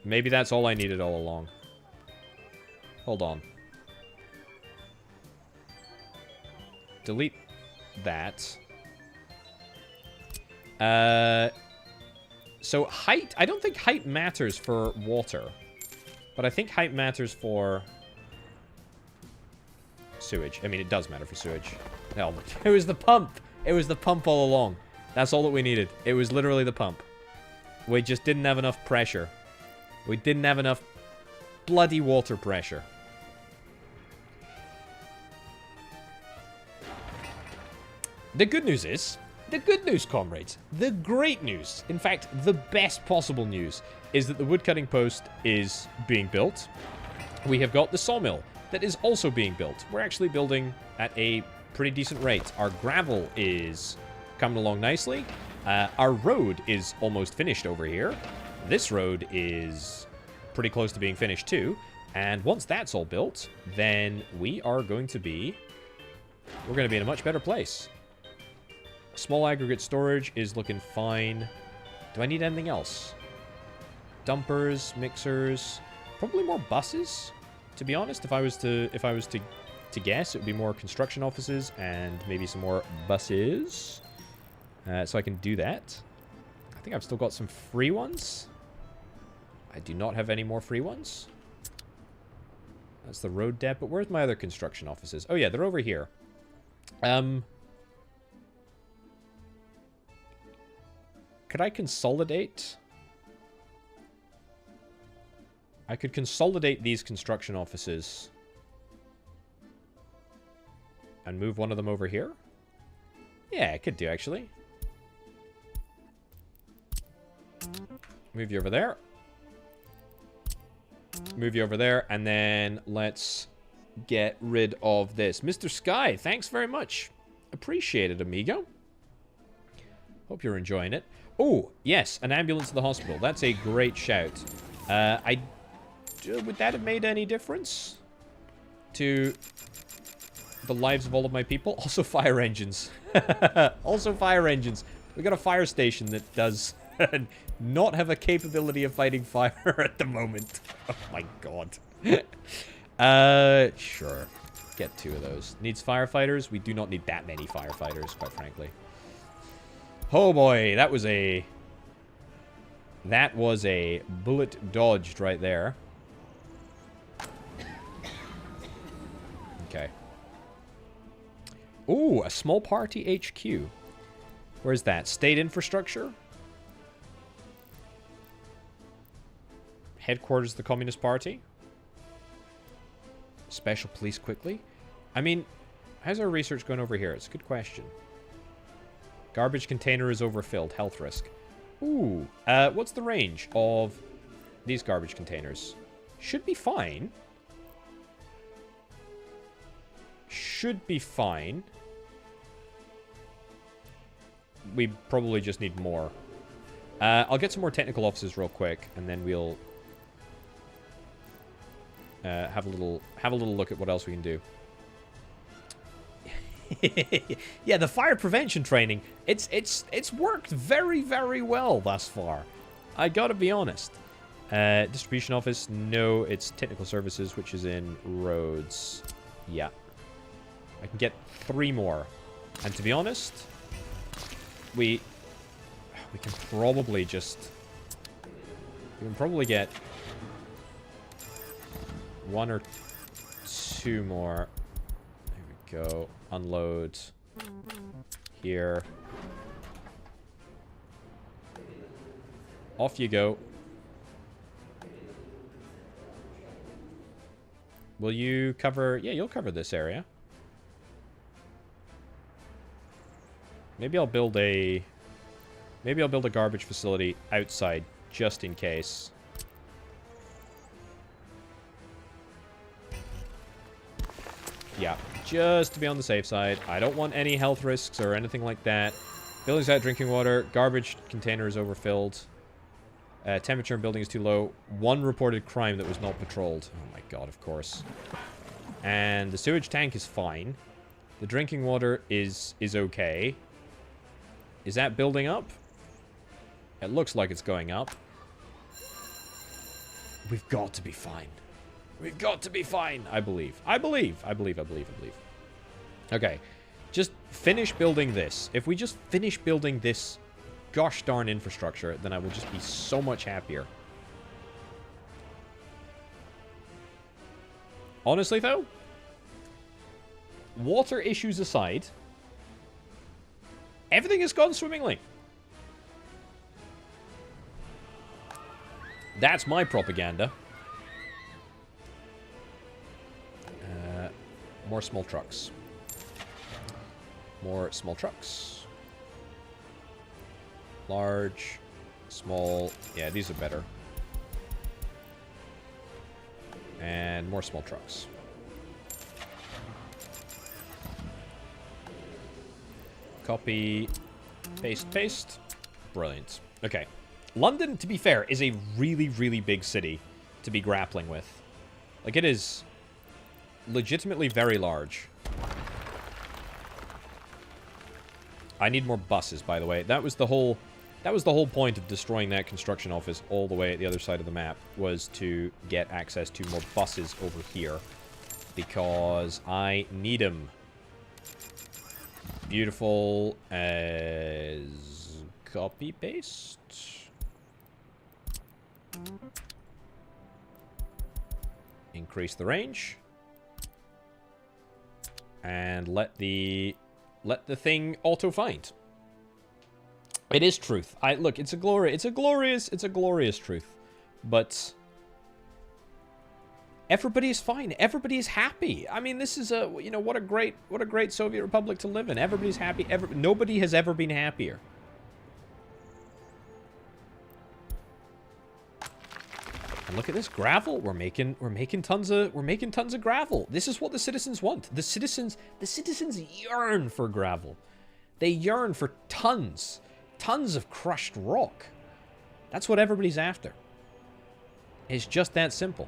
Maybe that's all I needed all along. Hold on. Delete that. So height, I don't think height matters for water. But I think height matters for sewage. I mean, it does matter for sewage. No, it was the pump. It was the pump all along. That's all that we needed. It was literally the pump. We just didn't have enough pressure. We didn't have enough bloody water pressure. The good news is, comrades, the great news, in fact, the best possible news, is that the woodcutting post is being built. We have got the sawmill that is also being built. We're actually building at a pretty decent rate. Our gravel is coming along nicely. Our road is almost finished over here. This road is pretty close to being finished too. And once that's all built, then we are going to be... We're going to be in a much better place. Small aggregate storage is looking fine. Do I need anything else? Dumpers, mixers, probably more buses. To be honest, if I was to guess, it would be more construction offices and maybe some more buses. So I can do that. I think I've still got some free ones. I do not have any more free ones. That's the road depot. But where's my other construction offices? Oh yeah, they're over here. Could I consolidate? I could consolidate these construction offices and move one of them over here. Yeah, I could do, actually. Move you over there. Move you over there, and then let's get rid of this. Mr. Sky, thanks very much. Appreciate it, amigo. Hope you're enjoying it. Oh, yes, an ambulance to the hospital. That's a great shout. Would that have made any difference to the lives of all of my people. Also fire engines. Also fire engines. We got a fire station that does not have a capability of fighting fire at the moment. Oh my god. Sure. Get 2 of those. Needs firefighters? We do not need that many firefighters, quite frankly. Oh boy, that was a bullet dodged right there. Okay. Ooh, a small party HQ. Where's that? State infrastructure? Headquarters of the Communist Party? Special police quickly? I mean, how's our research going over here? It's a good question. Garbage container is overfilled. Health risk. Ooh. What's the range of these garbage containers? Should be fine. Should be fine. We probably just need more. I'll get some more technical offices real quick, and then we'll have a little look at what else we can do. Yeah, the fire prevention training, it's worked very, very well thus far. I gotta be honest. Distribution office, no, it's technical services, which is in roads. Yeah. I can get 3 more. And to be honest, we can probably just... We can probably get 1 or 2 more. There we go. Unload. Here. Off you go. Will you cover... Yeah, you'll cover this area. Maybe I'll build a... Maybe I'll build a garbage facility outside, just in case. Yeah, just to be on the safe side. I don't want any health risks or anything like that. Building's out drinking water. Garbage container is overfilled. Temperature in building is too low. 1 reported crime that was not patrolled. Oh my god, of course. And the sewage tank is fine. The drinking water is okay. Is that building up? It looks like it's going up. We've got to be fine. We've got to be fine. I believe. I believe. Okay. Just finish building this. If we just finish building this gosh darn infrastructure, then I will just be so much happier. Honestly, though, water issues aside, everything has gone swimmingly. That's my propaganda. More small trucks. More small trucks. Large. Small. Yeah, these are better. And more small trucks. Copy. Paste, paste. Brilliant. Okay. London, to be fair, is a really, really big city to be grappling with. Like, it is legitimately very large. I need more buses, by the way. That was the whole point of destroying that construction office all the way at the other side of the map, was to get access to more buses over here. Because I need them. Beautiful as copy paste. Increase the range. And let the thing auto find. It is truth. Look, it's a glorious truth. But everybody is fine. Everybody is happy. I mean, this is what a great Soviet Republic to live in. Everybody's happy. Nobody has ever been happier. And look at this gravel. We're making tons of gravel. This is what the citizens want. The citizens yearn for gravel. They yearn for tons of crushed rock. That's what everybody's after. It's just that simple.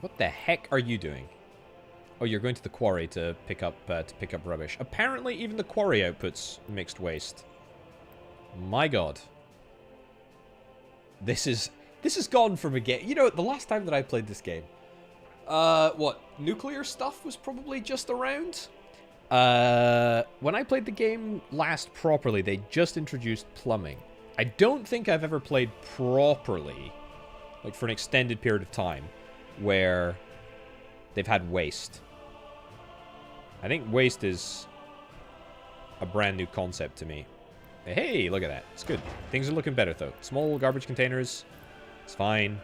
What the heck are you doing? Oh, you're going to the quarry to pick up rubbish. Apparently, even the quarry outputs mixed waste. My God. This is gone from a game. You know, the last time that I played this game, what, nuclear stuff was probably just around? When I played the game last properly, they just introduced plumbing. I don't think I've ever played properly, like for an extended period of time, where they've had waste. I think waste is a brand new concept to me. Hey, look at that. It's good. Things are looking better, though. Small garbage containers. It's fine.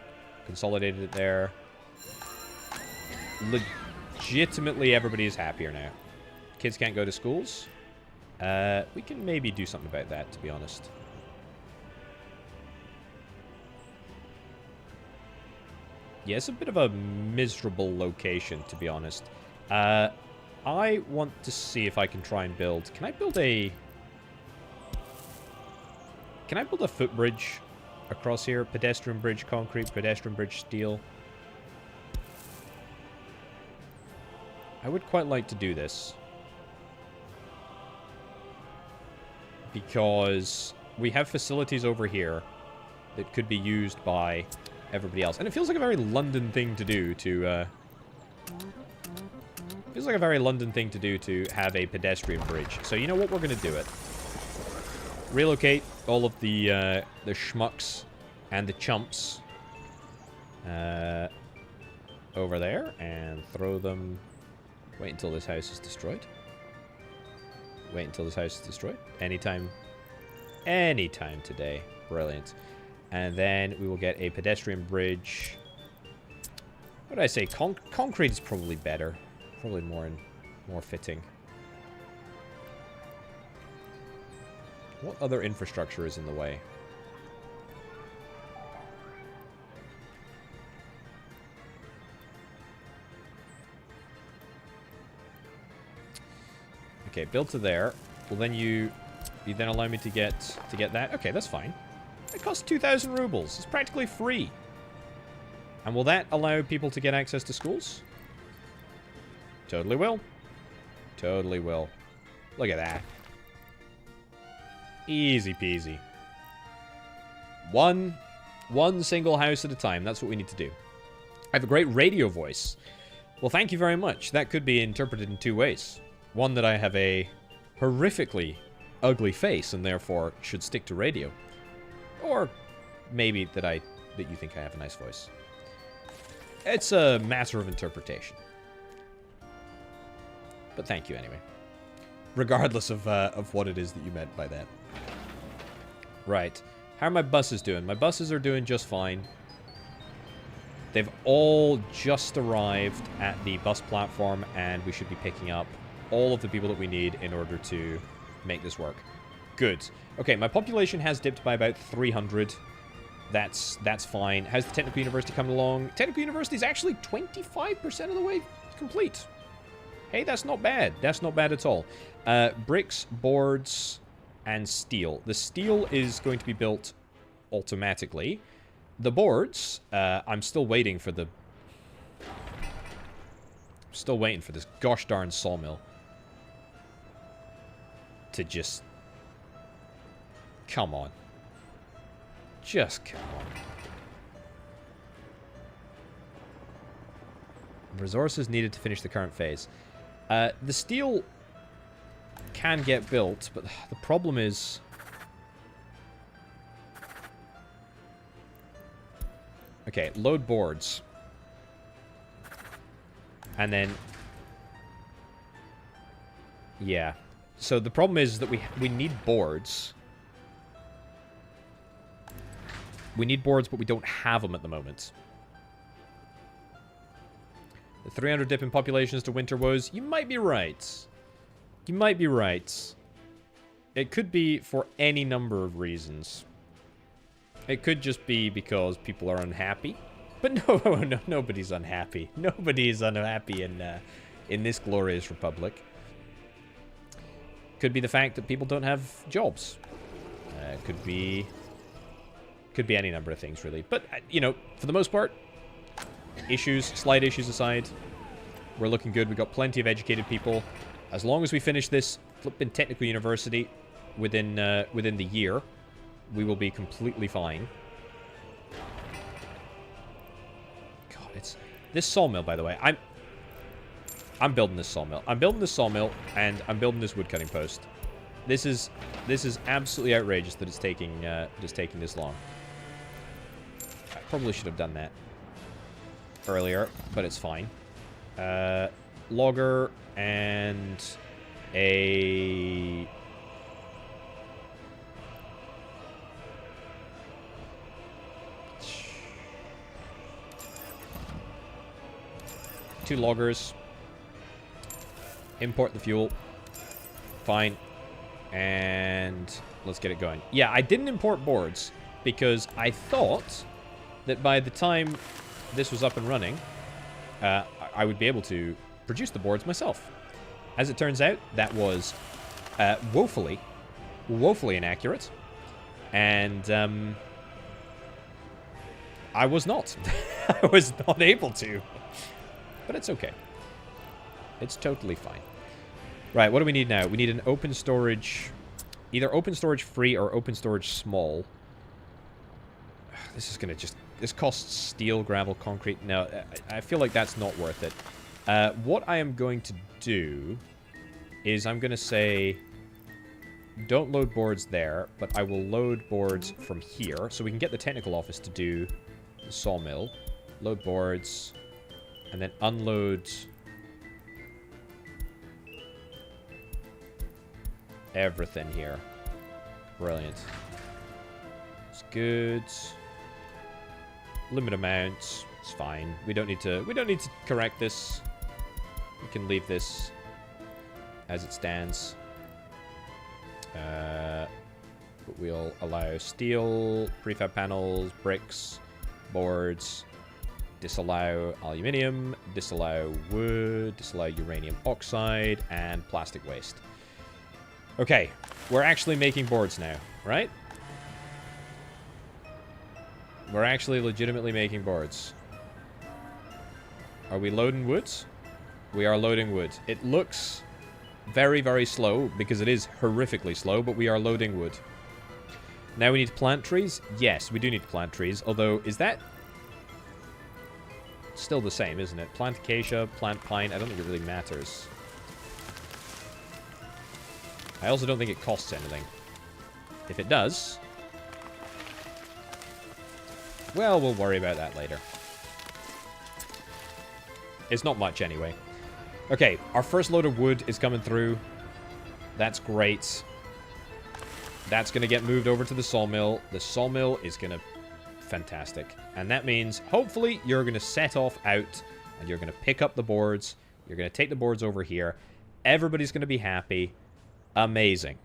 Consolidated it there. Legitimately, everybody is happier now. Kids can't go to schools. We can maybe do something about that, to be honest. Yeah, it's a bit of a miserable location, to be honest. I want to see if I can try and build... Can I build a footbridge across here? Pedestrian bridge concrete, pedestrian bridge steel. I would quite like to do this. Because we have facilities over here that could be used by everybody else. And it feels like a very London thing to do to, feels like a very London thing to do to have a pedestrian bridge. So you know what? We're going to do it. Relocate all of the schmucks and the chumps over there and throw them... Wait until this house is destroyed. Wait until this house is destroyed. Anytime today. Brilliant. And then we will get a pedestrian bridge. What did I say? Concrete is probably better. Probably more fitting. What other infrastructure is in the way? Okay, build to there. Well, then you then allow me to get that. Okay, that's fine. It costs 2,000 rubles. It's practically free. And will that allow people to get access to schools? Totally will. Totally will. Look at that. Easy peasy. One single house at a time. That's what we need to do. I have a great radio voice. Well, thank you very much. That could be interpreted in two ways. One, that I have a horrifically ugly face and therefore should stick to radio. Or maybe that you think I have a nice voice. It's a matter of interpretation. But thank you anyway. Regardless of what it is that you meant by that. Right. How are my buses doing? My buses are doing just fine. They've all just arrived at the bus platform, and we should be picking up all of the people that we need in order to make this work. Good. Okay, my population has dipped by about 300. That's fine. How's the Technical University coming along? Technical University is actually 25% of the way complete. Hey, that's not bad. That's not bad at all. Bricks, boards, and steel. The steel is going to be built automatically. The boards, I'm still waiting for the... Still waiting for this gosh darn sawmill to just... Come on. Just come on. Resources needed to finish the current phase. The steel can get built, but the problem is... Okay, load boards. And then... Yeah. So the problem is that we need boards. We need boards, but we don't have them at the moment. The 300 dip in populations to winter woes. You might be right. You might be right. It could be for any number of reasons. It could just be because people are unhappy. But no, nobody's unhappy. Nobody's unhappy in this glorious republic. Could be the fact that people don't have jobs. Could be any number of things, really. But, you know, for the most part, issues, slight issues aside, we're looking good. We've got plenty of educated people. As long as we finish this flippin' technical university within the year, we will be completely fine. God, it's... This sawmill, by the way, I'm building this sawmill. I'm building this sawmill, and I'm building this woodcutting post. This is absolutely outrageous that it's taking this long. I probably should have done that earlier, but it's fine. Logger and a... Two loggers. Import the fuel. Fine. And let's get it going. Yeah, I didn't import boards because I thought that by the time this was up and running, I would be able to produce the boards myself. As it turns out, that was woefully inaccurate. And I was not. I was not able to. But it's okay. It's totally fine. Right, what do we need now? We need an open storage... Either open storage free or open storage small. This is going to just... This costs steel, gravel, concrete. No, I feel like that's not worth it. What I am going to do is I'm going to say... Don't load boards there, but I will load boards from here. So we can get the technical office to do the sawmill. Load boards. And then unload... everything here. Brilliant. It's good. Limit amounts. It's fine. We don't need to correct this. We can leave this as it stands. But we'll allow steel, prefab panels, bricks, boards, disallow aluminium, disallow wood, disallow uranium oxide, and plastic waste. Okay, we're actually making boards now, right? We're actually legitimately making boards. Are we loading wood? We are loading wood. It looks very, very slow because it is horrifically slow, but we are loading wood. Now we need to plant trees? Yes, we do need to plant trees, although is that still the same, isn't it? Plant acacia, plant pine, I don't think it really matters. I also don't think it costs anything. If it does... well, we'll worry about that later. It's not much anyway. Okay, our first load of wood is coming through. That's great. That's going to get moved over to the sawmill. The sawmill is going to... fantastic. And that means, hopefully, you're going to set off out, and you're going to pick up the boards. You're going to take the boards over here. Everybody's going to be happy. Amazing.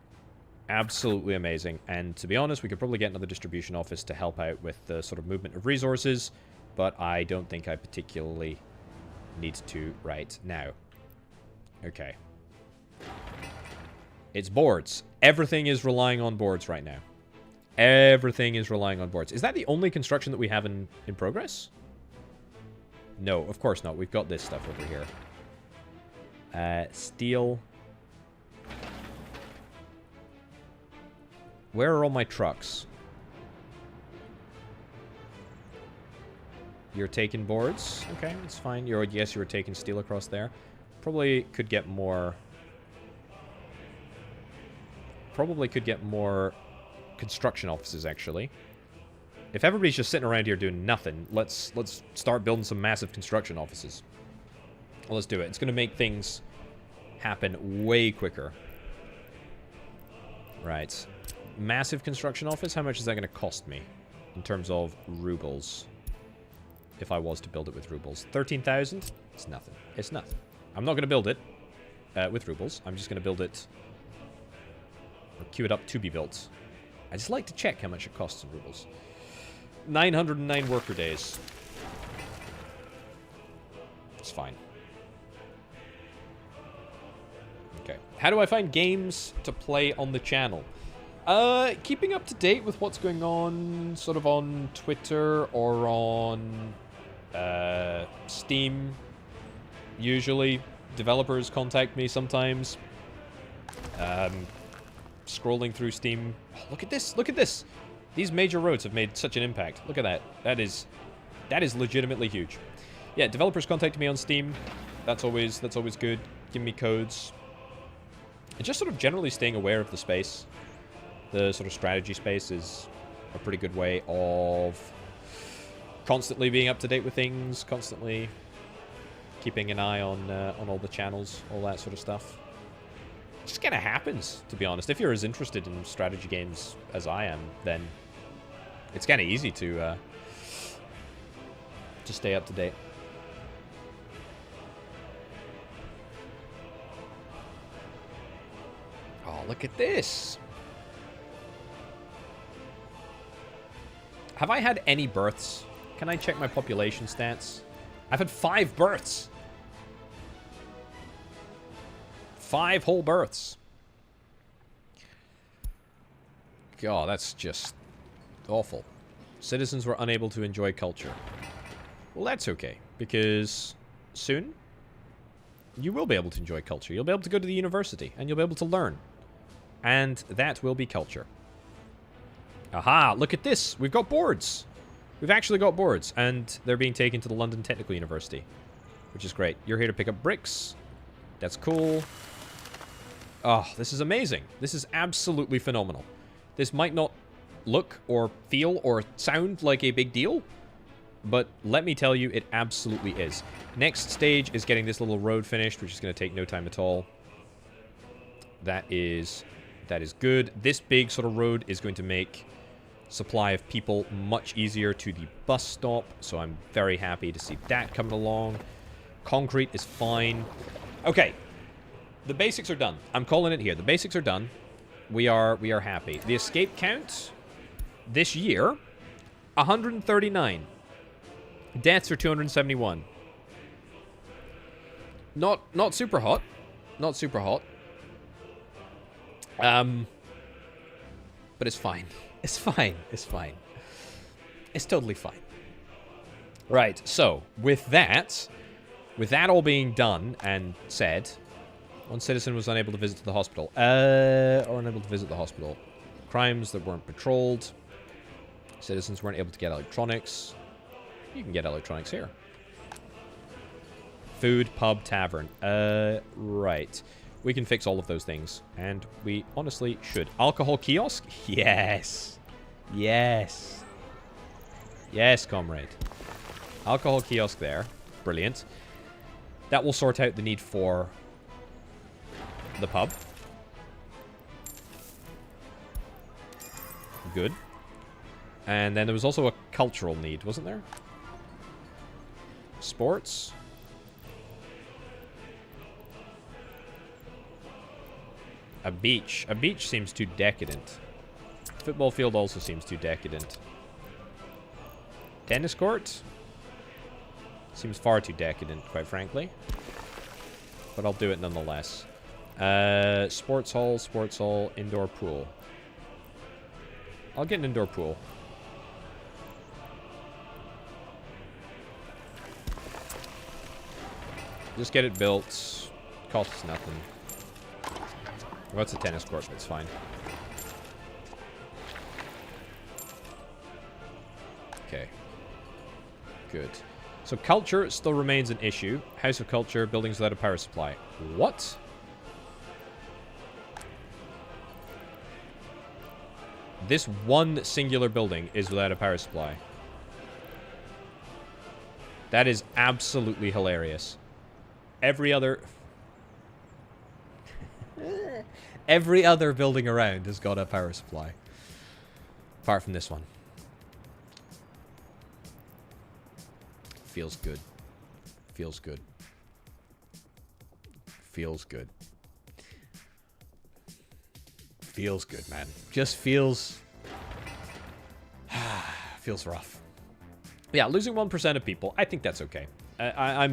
Absolutely amazing. And to be honest, we could probably get another distribution office to help out with the sort of movement of resources, but I don't think I particularly need to right now. Okay. It's boards. Everything is relying on boards right now. Everything is relying on boards. Is that the only construction that we have in progress? No, of course not. We've got this stuff over here. Steel... Where are all my trucks? You're taking boards? Okay, that's fine. Yes, you were taking steel across there. Probably could get more... Probably could get more construction offices, actually. If everybody's just sitting around here doing nothing, let's start building some massive construction offices. Well, let's do it. It's going to make things happen way quicker. Right. Massive construction office, how much is that going to cost me in terms of rubles? If I was to build it with rubles. 13,000? It's nothing. It's nothing. I'm not going to build it with rubles. I'm just going to build it or queue it up to be built. I just like to check how much it costs in rubles. 909 worker days. It's fine. Okay. How do I find games to play on the channel? Keeping up to date with what's going on sort of on Twitter or on Steam, usually. Developers contact me sometimes. Scrolling through Steam. Oh, look at this. Look at this. These major roads have made such an impact. Look at that. That is legitimately huge. Yeah, developers contact me on Steam. That's always good. Give me codes. And just sort of generally staying aware of the space. The sort of strategy space is a pretty good way of constantly being up to date with things, constantly keeping an eye on all the channels, all that sort of stuff. It just kind of happens, to be honest. If you're as interested in strategy games as I am, then it's kind of easy to stay up to date. Oh, look at this. Have I had any births? Can I check my population stats? I've had 5 births. 5 whole births. God, that's just awful. Citizens were unable to enjoy culture. Well, that's okay, because soon you will be able to enjoy culture. You'll be able to go to the university, and you'll be able to learn. And that will be culture. Aha, look at this. We've got boards. We've actually got boards, and they're being taken to the London Technical University, which is great. You're here to pick up bricks. That's cool. Oh, this is amazing. This is absolutely phenomenal. This might not look or feel or sound like a big deal, but let me tell you, it absolutely is. Next stage is getting this little road finished, which is going to take no time at all. That is good. This big sort of road is going to make supply of people much easier to the bus stop, so I'm very happy to see that coming along. Concrete is fine. Okay, the basics are done. I'm calling it here. The basics are done. We are happy. The escape count this year, 139. Deaths are 271. Not super hot. Not super hot. But it's fine. It's fine. It's fine. It's totally fine. Right, so, with that all being done and said, one citizen was unable to visit the hospital. Or unable to visit the hospital. Crimes that weren't patrolled. Citizens weren't able to get electronics. You can get electronics here. Food, pub, tavern. Right. We can fix all of those things, and we honestly should. Alcohol kiosk? Yes. Yes. Yes, comrade. Alcohol kiosk there. Brilliant. That will sort out the need for the pub. Good. And then there was also a cultural need, wasn't there? Sports. A beach. A beach seems too decadent. Football field also seems too decadent. Tennis court? Seems far too decadent, quite frankly. But I'll do it nonetheless. Sports hall, indoor pool. I'll get an indoor pool. Just get it built. Costs nothing. Well, it's a tennis court, but it's fine. Okay. Good. So culture still remains an issue. House of Culture, buildings without a power supply. What? This one singular building is without a power supply. That is absolutely hilarious. Every other building around has got a power supply. Apart from this one. Feels good. Feels good. Feels good. Feels good, man. Just feels... feels rough. Yeah, losing 1% of people, I think that's okay. I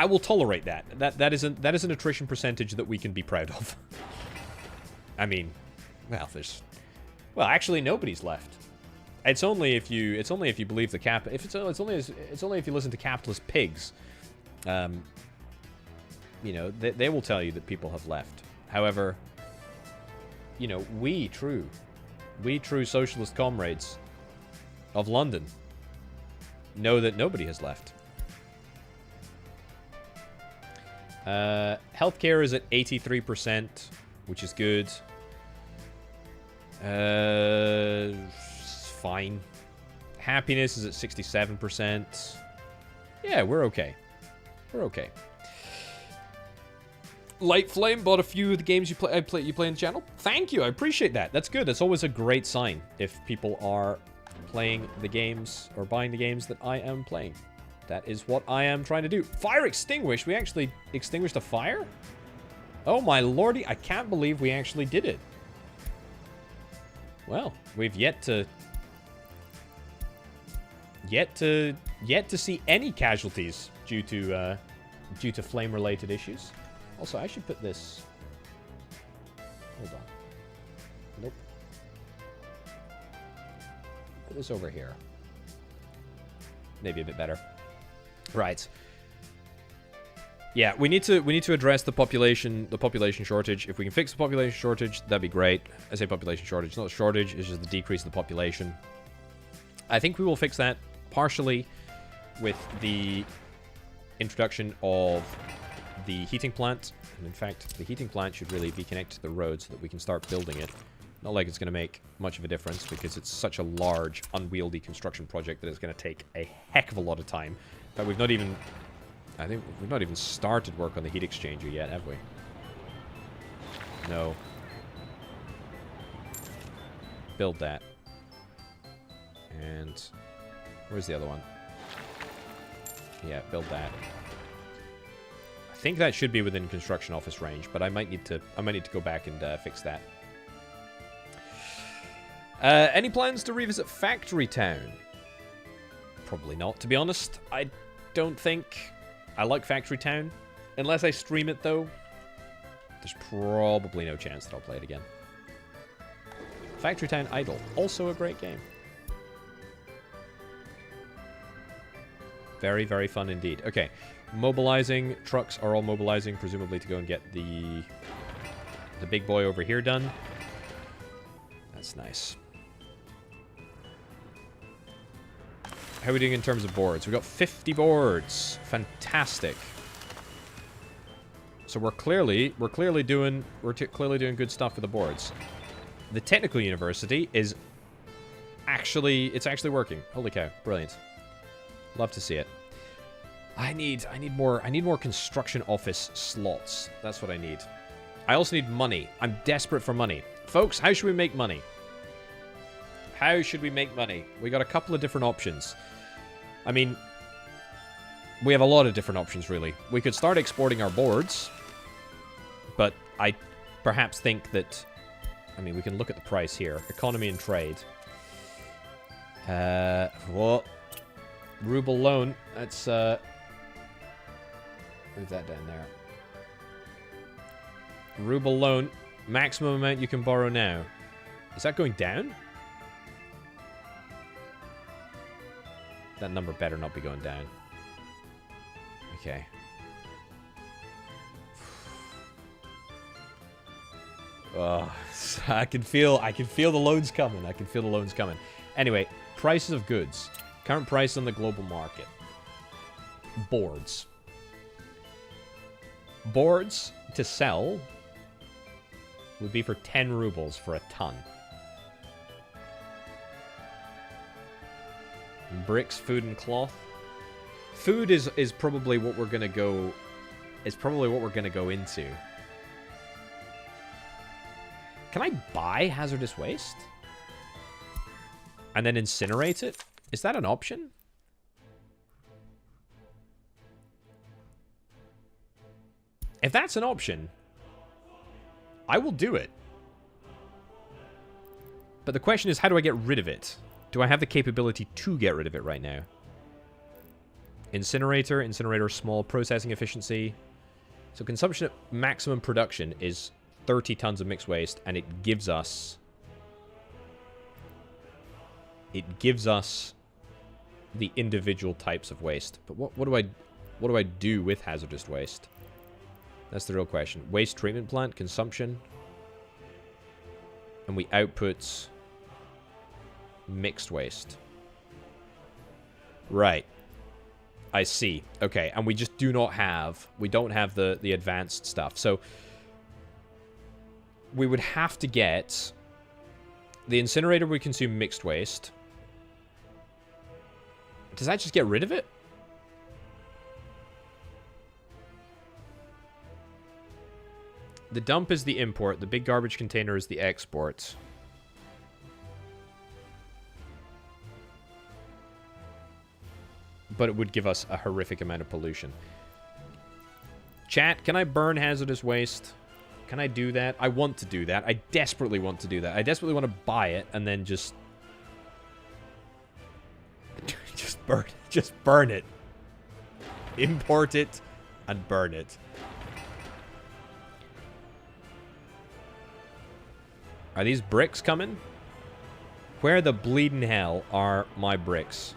will tolerate that. That is an attrition percentage that we can be proud of. I mean, well, actually nobody's left. It's only if you believe the it's only if you listen to capitalist pigs. You know, they will tell you that people have left. However, you know, we true socialist comrades of London know that nobody has left. Healthcare is at 83%, which is good. Fine. Happiness is at 67%. Yeah, we're okay. We're okay. Light Flame bought a few of the games you play in the channel. Thank you, I appreciate that. That's good. That's always a great sign if people are playing the games or buying the games that I am playing. That is what I am trying to do. Fire extinguished. We actually extinguished a fire? Oh my lordy, I can't believe we actually did it. Well, we've yet to see any casualties due to flame-related issues. Also, I should put this. Hold on. Nope. Put this over here. Maybe a bit better. Right. Yeah, we need to address the population shortage. If we can fix the population shortage, that'd be great. I say population shortage, it's not a shortage, it's just the decrease of the population. I think we will fix that partially with the introduction of the heating plant. And in fact, the heating plant should really be connected to the road so that we can start building it. Not like it's going to make much of a difference because it's such a large, unwieldy construction project that it's going to take a heck of a lot of time. In fact, I think we've not even started work on the heat exchanger yet, have we? No. Build that. And where's the other one? Yeah, build that. I think that should be within construction office range, but I might need to go back and fix that. Any plans to revisit Factory Town? Probably not, to be honest. I don't think I like Factory Town. Unless I stream it, though, there's probably no chance that I'll play it again. Factory Town Idle, also a great game. Very, very fun indeed. Okay, mobilizing. Trucks are all mobilizing, presumably to go and get the big boy over here done. That's nice. How are we doing in terms of boards? We've got 50 boards. Fantastic. So we're clearly doing good stuff with the boards. The technical university is actually working. Holy cow, brilliant. Love to see it. I need more construction office slots. That's what I need. I also need money. I'm desperate for money. Folks, how should we make money? How should we make money? We got a couple of different options. I mean, we have a lot of different options, really. We could start exporting our boards, but I perhaps think that... I mean, we can look at the price here. Economy and trade. Well, ruble loan. Let's move that down there. Ruble loan. Maximum amount you can borrow now. Is that going down? That number better not be going down. Okay. Oh, I can feel the loans coming. I can feel the loans coming. Anyway, prices of goods. Current price on the global market. Boards. Boards to sell would be for 10 rubles for a ton. Bricks, food, and cloth. Food is probably what we're gonna go. Is probably what we're gonna go into. Can I buy hazardous waste and then incinerate it? Is that an option? If that's an option, I will do it. But the question is, how do I get rid of it? Do I have the capability to get rid of it right now? Incinerator, small processing efficiency. So consumption at maximum production is 30 tons of mixed waste, and it gives us it gives us the individual types of waste. But what do I do with hazardous waste? That's the real question. Waste treatment plant, consumption. And we output mixed waste. Right. I see. Okay, and we just do not have... We don't have the advanced stuff. So, we would have to get... The incinerator would consume mixed waste. Does that just get rid of it? The dump is the import. The big garbage container is the export. But it would give us a horrific amount of pollution. Chat, can I burn hazardous waste? Can I do that? I want to do that. I desperately want to do that. I desperately want to buy it and then just... just burn it. Import it and burn it. Are these bricks coming? Where the bleeding hell are my bricks?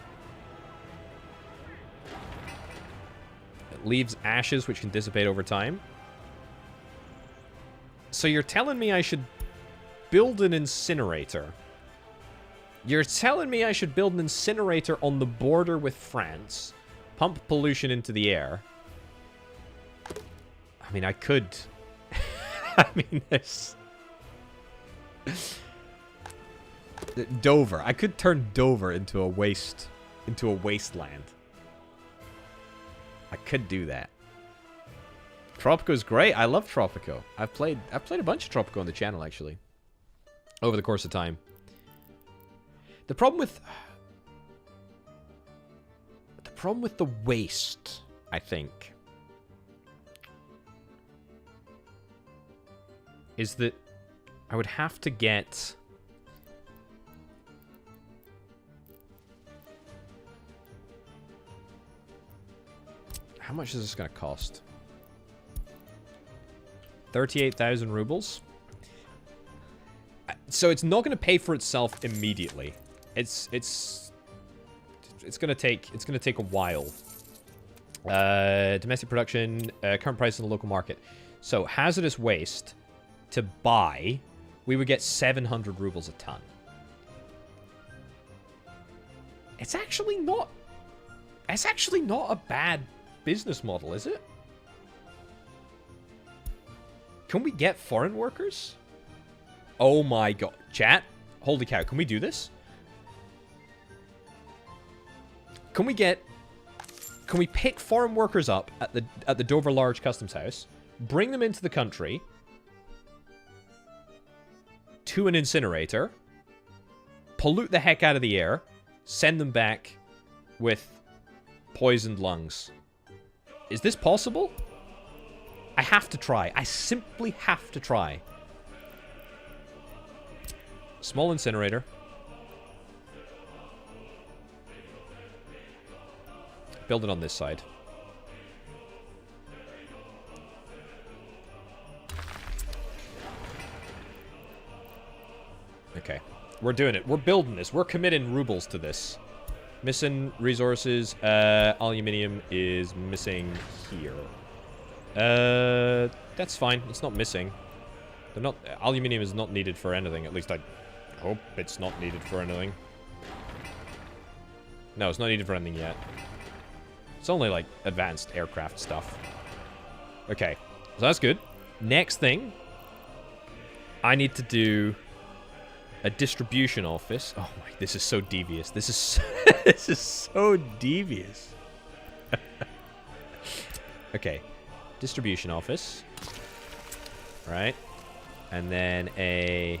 It leaves ashes which can dissipate over time. So you're telling me I should build an incinerator? You're telling me I should build an incinerator on the border with France, pump pollution into the air. I mean, I could... I mean, this... Dover. I could turn Dover into a wasteland. I could do that. Tropico's great. I love Tropico. I've played a bunch of Tropico on the channel actually. Over the course of time. The problem with the waste, I think, is that I would have to get... How much is this going to cost? 38,000 rubles. So it's not going to pay for itself immediately. It's going to take a while. Domestic production, current price in the local market. So hazardous waste to buy, we would get 700 rubles a ton. It's actually not a bad business model, is it? Can we get foreign workers? Oh my god. Chat, holy cow, can we do this? Can we pick foreign workers up at the Dover Large Customs House, bring them into the country to an incinerator, pollute the heck out of the air, send them back with poisoned lungs? Is this possible? I have to try. I simply have to try. Small incinerator. Build it on this side. Okay. We're doing it. We're building this. We're committing rubles to this. Missing resources. Aluminium is missing here. That's fine. It's not missing. They're not. Aluminium is not needed for anything. At least I hope it's not needed for anything. No, it's not needed for anything yet. It's only like advanced aircraft stuff. Okay, so that's good. Next thing, I need to do a distribution office. Oh my, this is so devious. This is this is so devious. Okay, distribution office. Right, and then a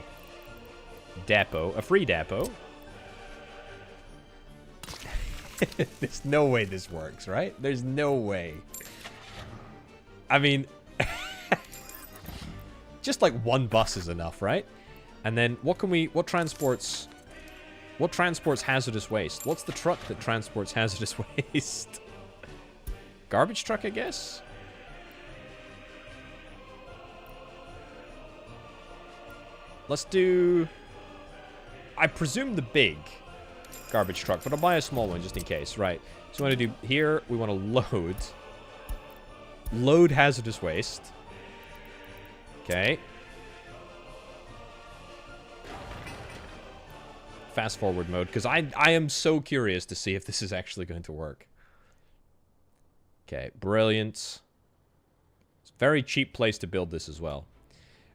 depot, a free depot. There's no way this works, right? There's no way. I mean, just like one bus is enough, right? And then what transports hazardous waste? What's the truck that transports hazardous waste? Garbage truck, I guess? Let's do... I presume the big. garbage truck, but I'll buy a small one just in case. Right. So we want to do here, we want to load hazardous waste. Okay. Fast forward mode, because I am so curious to see if this is actually going to work. Okay, brilliant. It's a very cheap place to build this as well.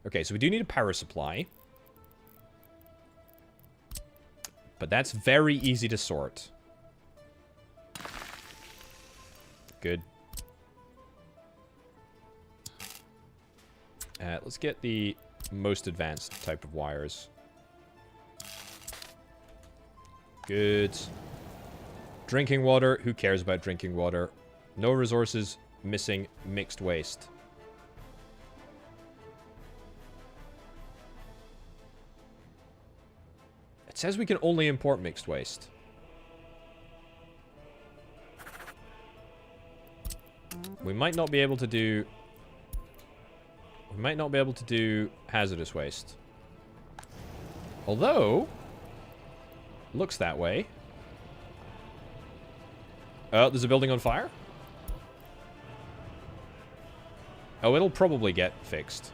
Okay, so we do need a power supply. But that's very easy to sort. Good. Let's get the most advanced type of wires. Good. Drinking water. Who cares about drinking water? No resources. Missing. Mixed waste. It says we can only import mixed waste. We might not be able to do... We might not be able to do hazardous waste. Although... Looks that way. Oh, there's a building on fire? Oh, it'll probably get fixed.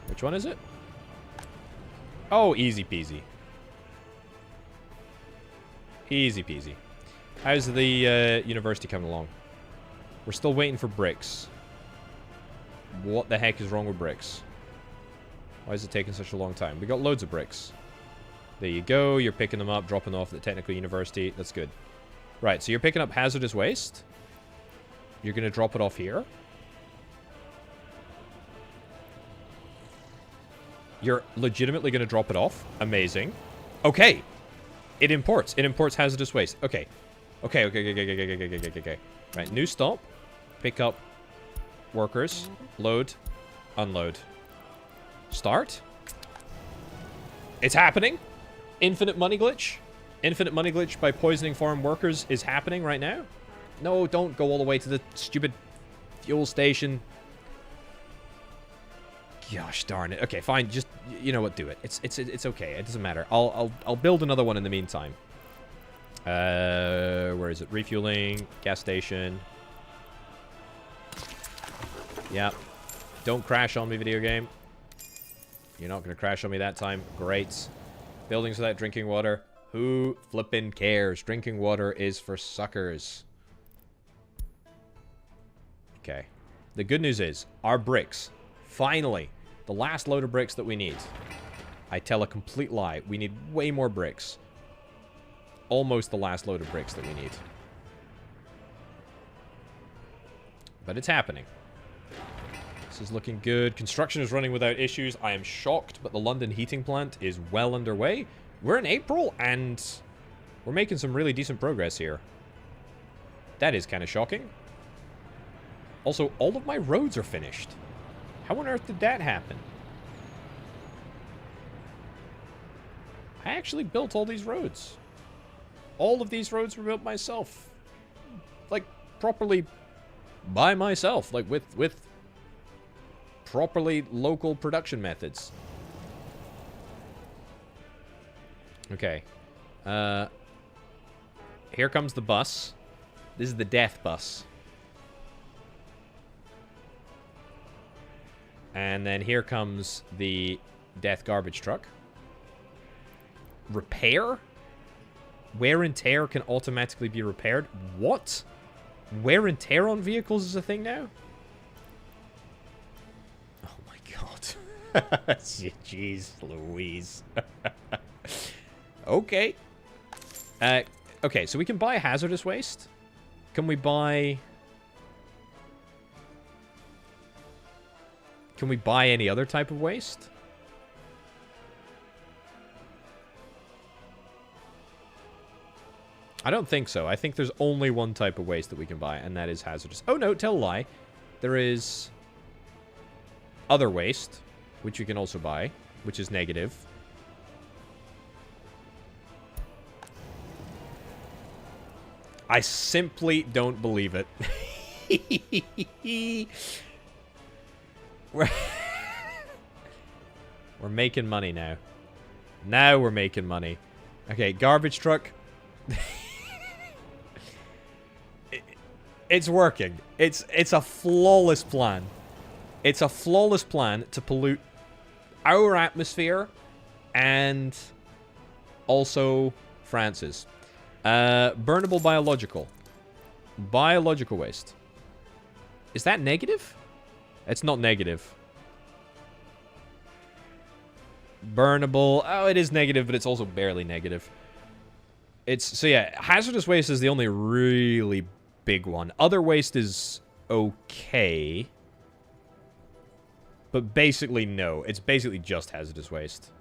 Which one is it? Oh, easy peasy. Easy peasy. How's the university coming along? We're still waiting for bricks. What the heck is wrong with bricks? Why is it taking such a long time? We got loads of bricks. There you go. You're picking them up, dropping them off at the technical university. That's good. Right, so you're picking up hazardous waste. You're going to drop it off here. You're legitimately going to drop it off. Amazing. Okay. It imports. It imports hazardous waste. Okay. Okay. Right, new stop. Pick up workers. Load. Unload. Start. It's happening. Infinite money glitch. Infinite money glitch by poisoning foreign workers is happening right now. No, don't go all the way to the stupid fuel station. Gosh darn it. Okay, fine. Just, you know what, do it. It's okay. It doesn't matter. I'll build another one in the meantime. Where is it? Refueling, gas station. Yep. Don't crash on me, video game. You're not going to crash on me that time. Great. Buildings without drinking water. Who flippin' cares? Drinking water is for suckers. Okay. The good news is, our bricks. Finally. The last load of bricks that we need. I tell a complete lie. We need way more bricks. Almost the last load of bricks that we need. But it's happening. This is looking good. Construction is running without issues. I am shocked, but the London heating plant is well underway. We're in April, and we're making some really decent progress here. That is kind of shocking. Also, all of my roads are finished. How on earth did that happen? I actually built all these roads. All of these roads were built myself. Like, properly by myself. Like, with properly local production methods. Okay. Here comes the bus. This is the death bus. And then here comes the death garbage truck. Repair? Wear and tear can automatically be repaired? What? Wear and tear on vehicles is a thing now? Oh my god. Jeez Louise. Okay. Okay, so we can buy hazardous waste. Can we buy... Can we buy any other type of waste? I don't think so. I think there's only one type of waste that we can buy, and that is hazardous. Oh, no, tell a lie. There is other waste, which you can also buy, which is negative. I simply don't believe it. We're making money now. Now we're making money. Okay, garbage truck. It's working. It's a flawless plan. It's a flawless plan to pollute our atmosphere and also France's. Burnable biological. Biological waste. Is that negative? It's not negative. Burnable. Oh, it is negative, but it's also barely negative. So yeah, hazardous waste is the only really big one. Other waste is okay. But basically, no. It's basically just hazardous waste.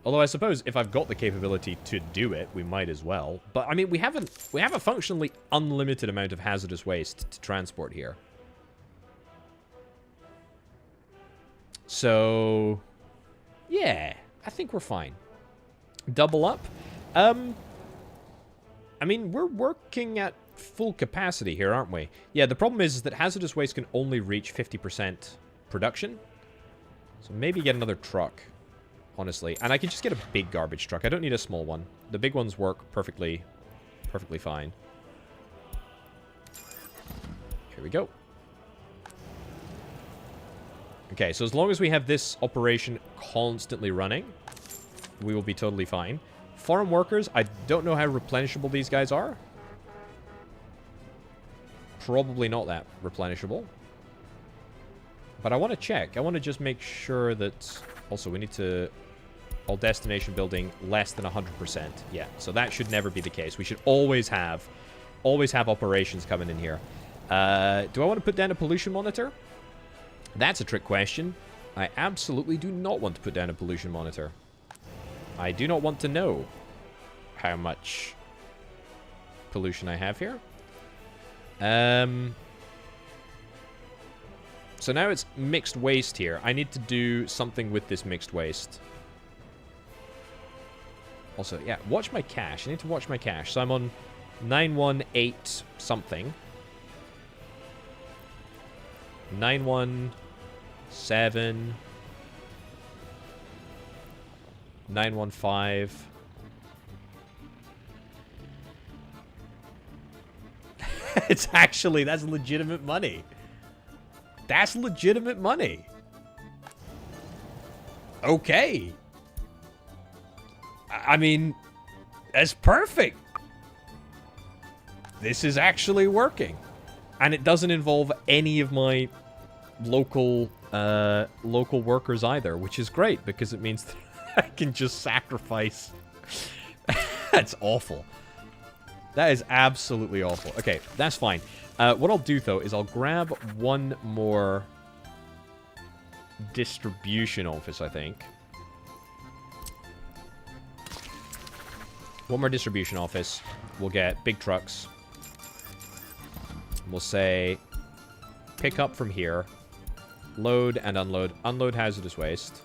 Although I suppose if I've got the capability to do it, we might as well. But I mean, we have a functionally unlimited amount of hazardous waste to transport here. So yeah, I think we're fine. Double up. I mean, we're working at full capacity here, aren't we? Yeah, the problem is that hazardous waste can only reach 50% production. So maybe get another truck, honestly. And I can just get a big garbage truck. I don't need a small one. The big ones work perfectly fine. Here we go. Okay, so as long as we have this operation constantly running, we will be totally fine. Farm workers, I don't know how replenishable these guys are. Probably not that replenishable. But I want to check. I want to just make sure that... Also, we need to... All destination building less than 100%. Yeah, so that should never be the case. We should always have operations coming in here. Do I want to put down a pollution monitor? That's a trick question. I absolutely do not want to put down a pollution monitor. I do not want to know how much pollution I have here. So now it's mixed waste here. I need to do something with this mixed waste. Also, yeah, watch my cache. I need to watch my cache. So I'm on 918 something. 917. 915. It's actually, that's legitimate money. That's legitimate money. Okay. I mean, that's perfect. This is actually working. And it doesn't involve any of my local workers either, which is great because it means that I can just sacrifice. That's awful. That is absolutely awful. Okay, that's fine. What I'll do, though, is I'll grab one more distribution office, I think. One more distribution office. We'll get big trucks. We'll say, pick up from here. Load and unload. Unload hazardous waste.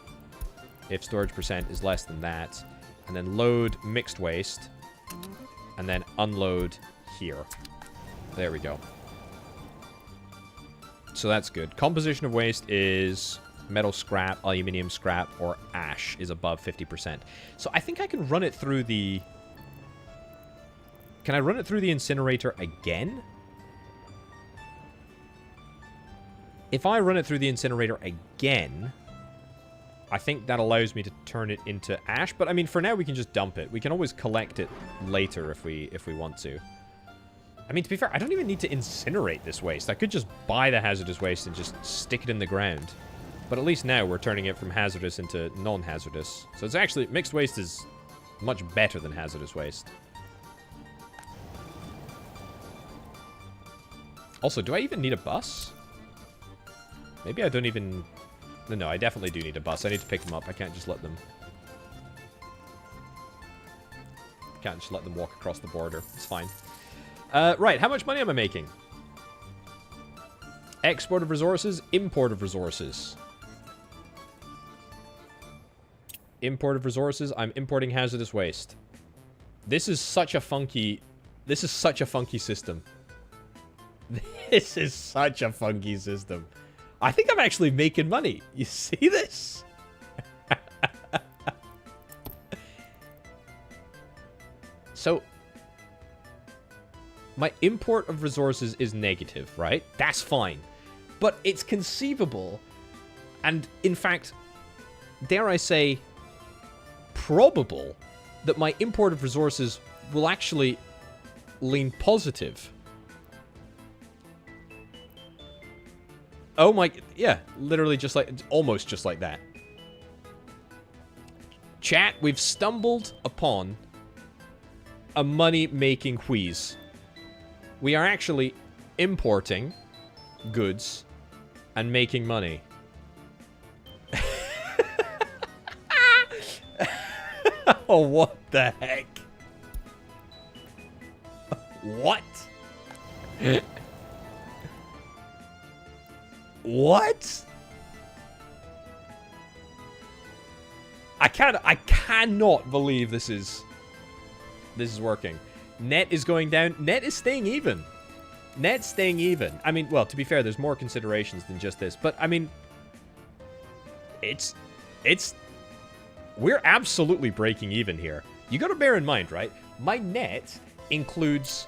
If storage percent is less than that. And then load mixed waste. And then unload here. There we go. So that's good. Composition of waste is metal scrap, aluminium scrap, or ash is above 50%. So I think I can run it through the... Can I run it through the incinerator again? If I run it through the incinerator again, I think that allows me to turn it into ash. But I mean, for now, we can just dump it. We can always collect it later if we want to. I mean, to be fair, I don't even need to incinerate this waste. I could just buy the hazardous waste and just stick it in the ground. But at least now we're turning it from hazardous into non-hazardous. So it's actually, mixed waste is much better than hazardous waste. Also, do I even need a bus? Maybe I don't even... No, I definitely do need a bus. I need to pick them up. I can't just let them... Can't just let them walk across the border. It's fine. Right, how much money am I making? Export of resources, import of resources. Import of resources, I'm importing hazardous waste. This is such a funky... This is such a funky system. This is such a funky system. I think I'm actually making money. You see this? So, my import of resources is negative, right? That's fine. But it's conceivable, and in fact, dare I say, probable, that my import of resources will actually lean positive. Oh my, yeah, literally just like, almost just like that. Chat, we've stumbled upon a money-making wheeze. We are actually importing goods and making money. Oh, what the heck? What? What? I cannot believe this is working. Net is going down. Net is staying even. Net's staying even. I mean, well, to be fair, there's more considerations than just this, but I mean, we're absolutely breaking even here. You gotta bear in mind, right? My net includes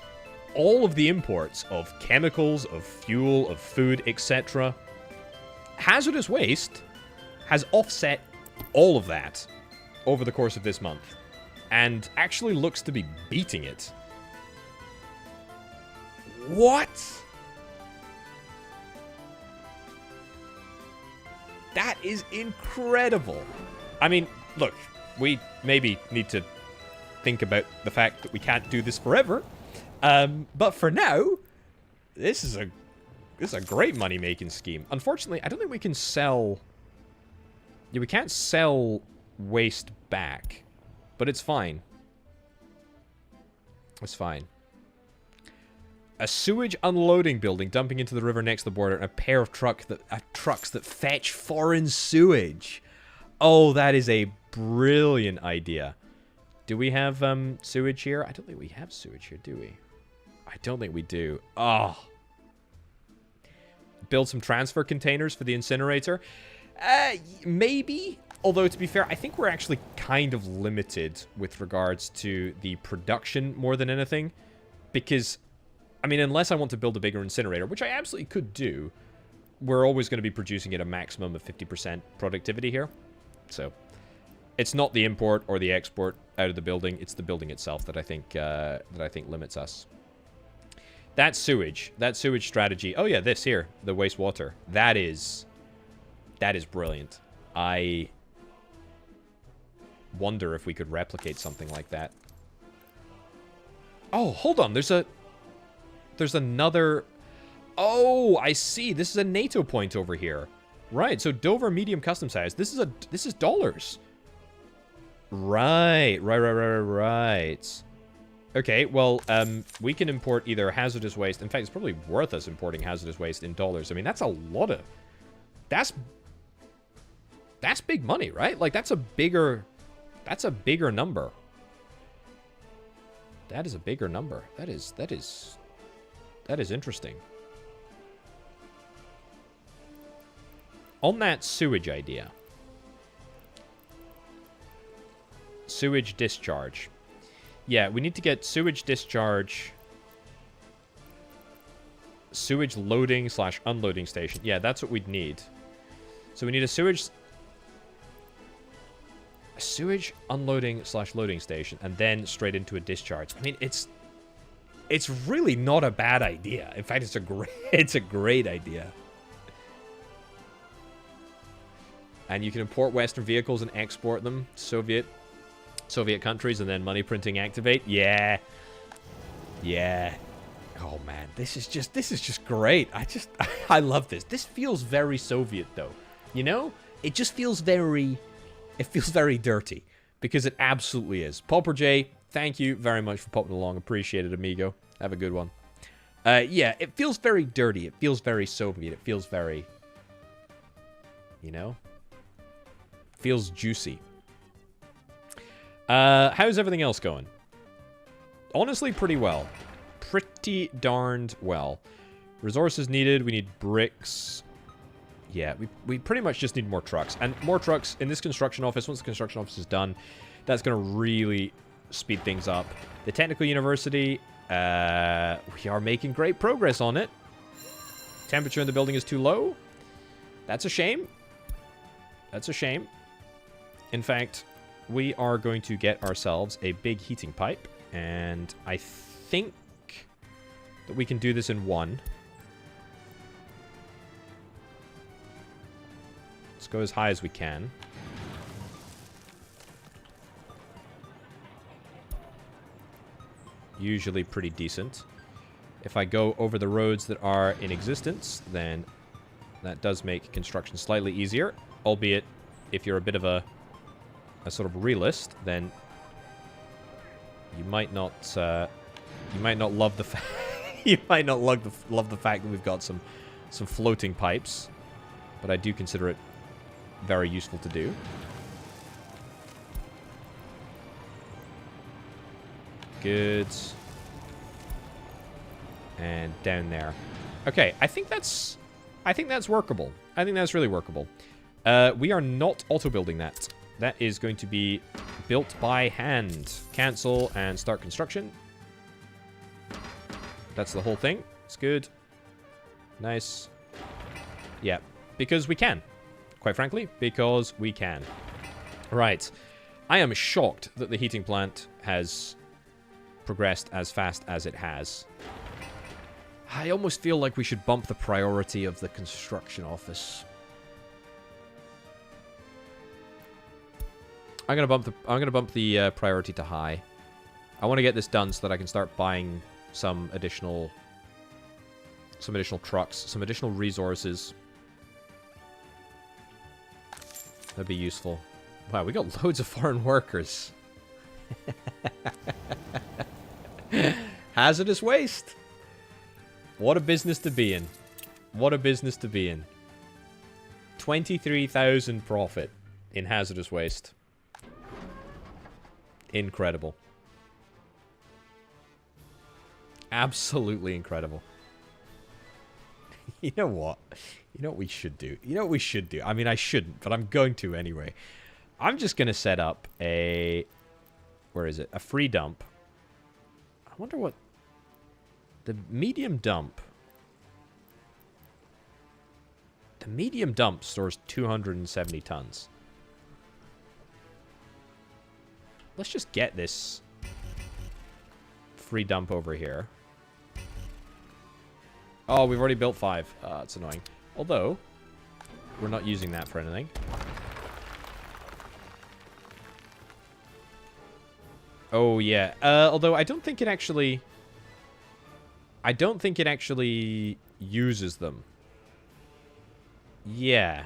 all of the imports of chemicals, of fuel, of food, etc. Hazardous waste has offset all of that over the course of this month, and actually looks to be beating it. What? That is incredible. I mean, look, we maybe need to think about the fact that we can't do this forever. But for now, this is a great money-making scheme. Unfortunately, I don't think we can sell... Yeah, we can't sell waste back. But it's fine. It's fine. A sewage unloading building dumping into the river next to the border, and a pair of trucks that fetch foreign sewage. Oh, that is a brilliant idea. Do we have sewage here? I don't think we have sewage here, do we? I don't think we do. Oh. Build some transfer containers for the incinerator. Maybe. Although, to be fair, I think we're actually kind of limited with regards to the production more than anything. Because, I mean, unless I want to build a bigger incinerator, which I absolutely could do, we're always going to be producing at a maximum of 50% productivity here. So, it's not the import or the export out of the building. It's the building itself that I think limits us. That sewage strategy. Oh yeah, this here, the wastewater. That is brilliant. I wonder if we could replicate something like that. Oh, hold on. There's another. Oh, I see. This is a NATO point over here. Right. So Dover medium custom size. This is dollars. Right. Okay, well, we can import either hazardous waste. In fact, it's probably worth us importing hazardous waste in dollars. I mean, that's a lot of... That's big money, right? Like, that's a bigger number. That is a bigger number. That is interesting. On that sewage idea. Sewage discharge. Yeah, we need to get sewage discharge, sewage loading / unloading station. Yeah, that's what we'd need. So we need a sewage unloading / loading station, and then straight into a discharge. I mean, it's really not a bad idea. In fact, it's a great idea. And you can import Western vehicles and export them. Soviet countries, and then money printing activate. Yeah. Oh man, this is just great. I love this. This feels very Soviet though. You know? It just feels very dirty, because it absolutely is. Pauper J, thank you very much for popping along. Appreciate it, amigo. Have a good one. Yeah, it feels very dirty. It feels very Soviet. It feels very, you know? Feels juicy. How's everything else going? Honestly, pretty well. Pretty darned well. Resources needed. We need bricks. Yeah, we pretty much just need more trucks. And more trucks in this construction office. Once the construction office is done, that's going to really speed things up. The Technical University, we are making great progress on it. Temperature in the building is too low. That's a shame. That's a shame. In fact, we are going to get ourselves a big heating pipe. And I think that we can do this in one. Let's go as high as we can. Usually pretty decent. If I go over the roads that are in existence, then that does make construction slightly easier. Albeit, if you're a bit of a sort of realist, then you might not love the fact you might not love the fact that we've got some floating pipes, but I do consider it very useful to do. Good. And down there. Okay, I think that's workable. I think that's really workable. We are not auto-building that. That is going to be built by hand. Cancel and start construction. That's the whole thing. It's good. Nice. Yeah, because we can. Quite frankly, because we can. Right. I am shocked that the heating plant has progressed as fast as it has. I almost feel like we should bump the priority of the construction office. I'm gonna bump the priority to high. I want to get this done so that I can start buying some additional trucks, some additional resources. That'd be useful. Wow, we got loads of foreign workers. Hazardous waste. What a business to be in. What a business to be in. 23,000 profit in hazardous waste. Incredible. Absolutely incredible. You know what? You know what we should do? You know what we should do? I mean, I shouldn't, but I'm going to anyway. I'm just going to set up a... Where is it? A free dump. I wonder what... The medium dump. The medium dump stores 270 tons. Let's just get this free dump over here. Oh, we've already built 5. It's annoying. Although, we're not using that for anything. Oh, yeah. Although, I don't think it actually uses them. Yeah.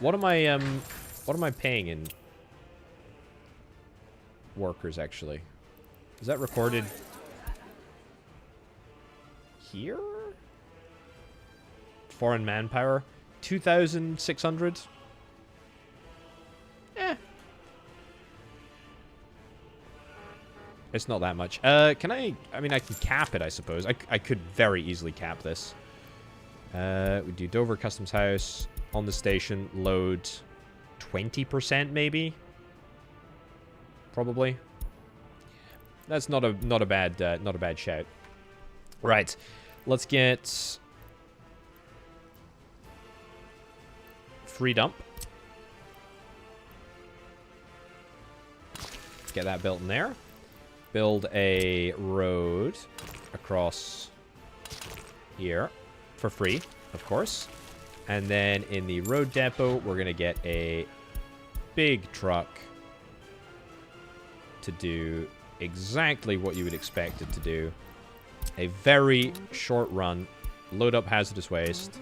What am I paying in workers, actually? Is that recorded here? Foreign manpower? 2,600? It's not that much. Can I mean, I can cap it, I suppose. I could very easily cap this. We do Dover Customs House on the station. Load 20% maybe? Probably. That's not a bad shout. Right. Let's get free dump. Get that built in there. Build a road across here for free, of course. And then in the road depot, we're going to get a big truck to do exactly what you would expect it to do. A very short run, load up hazardous waste,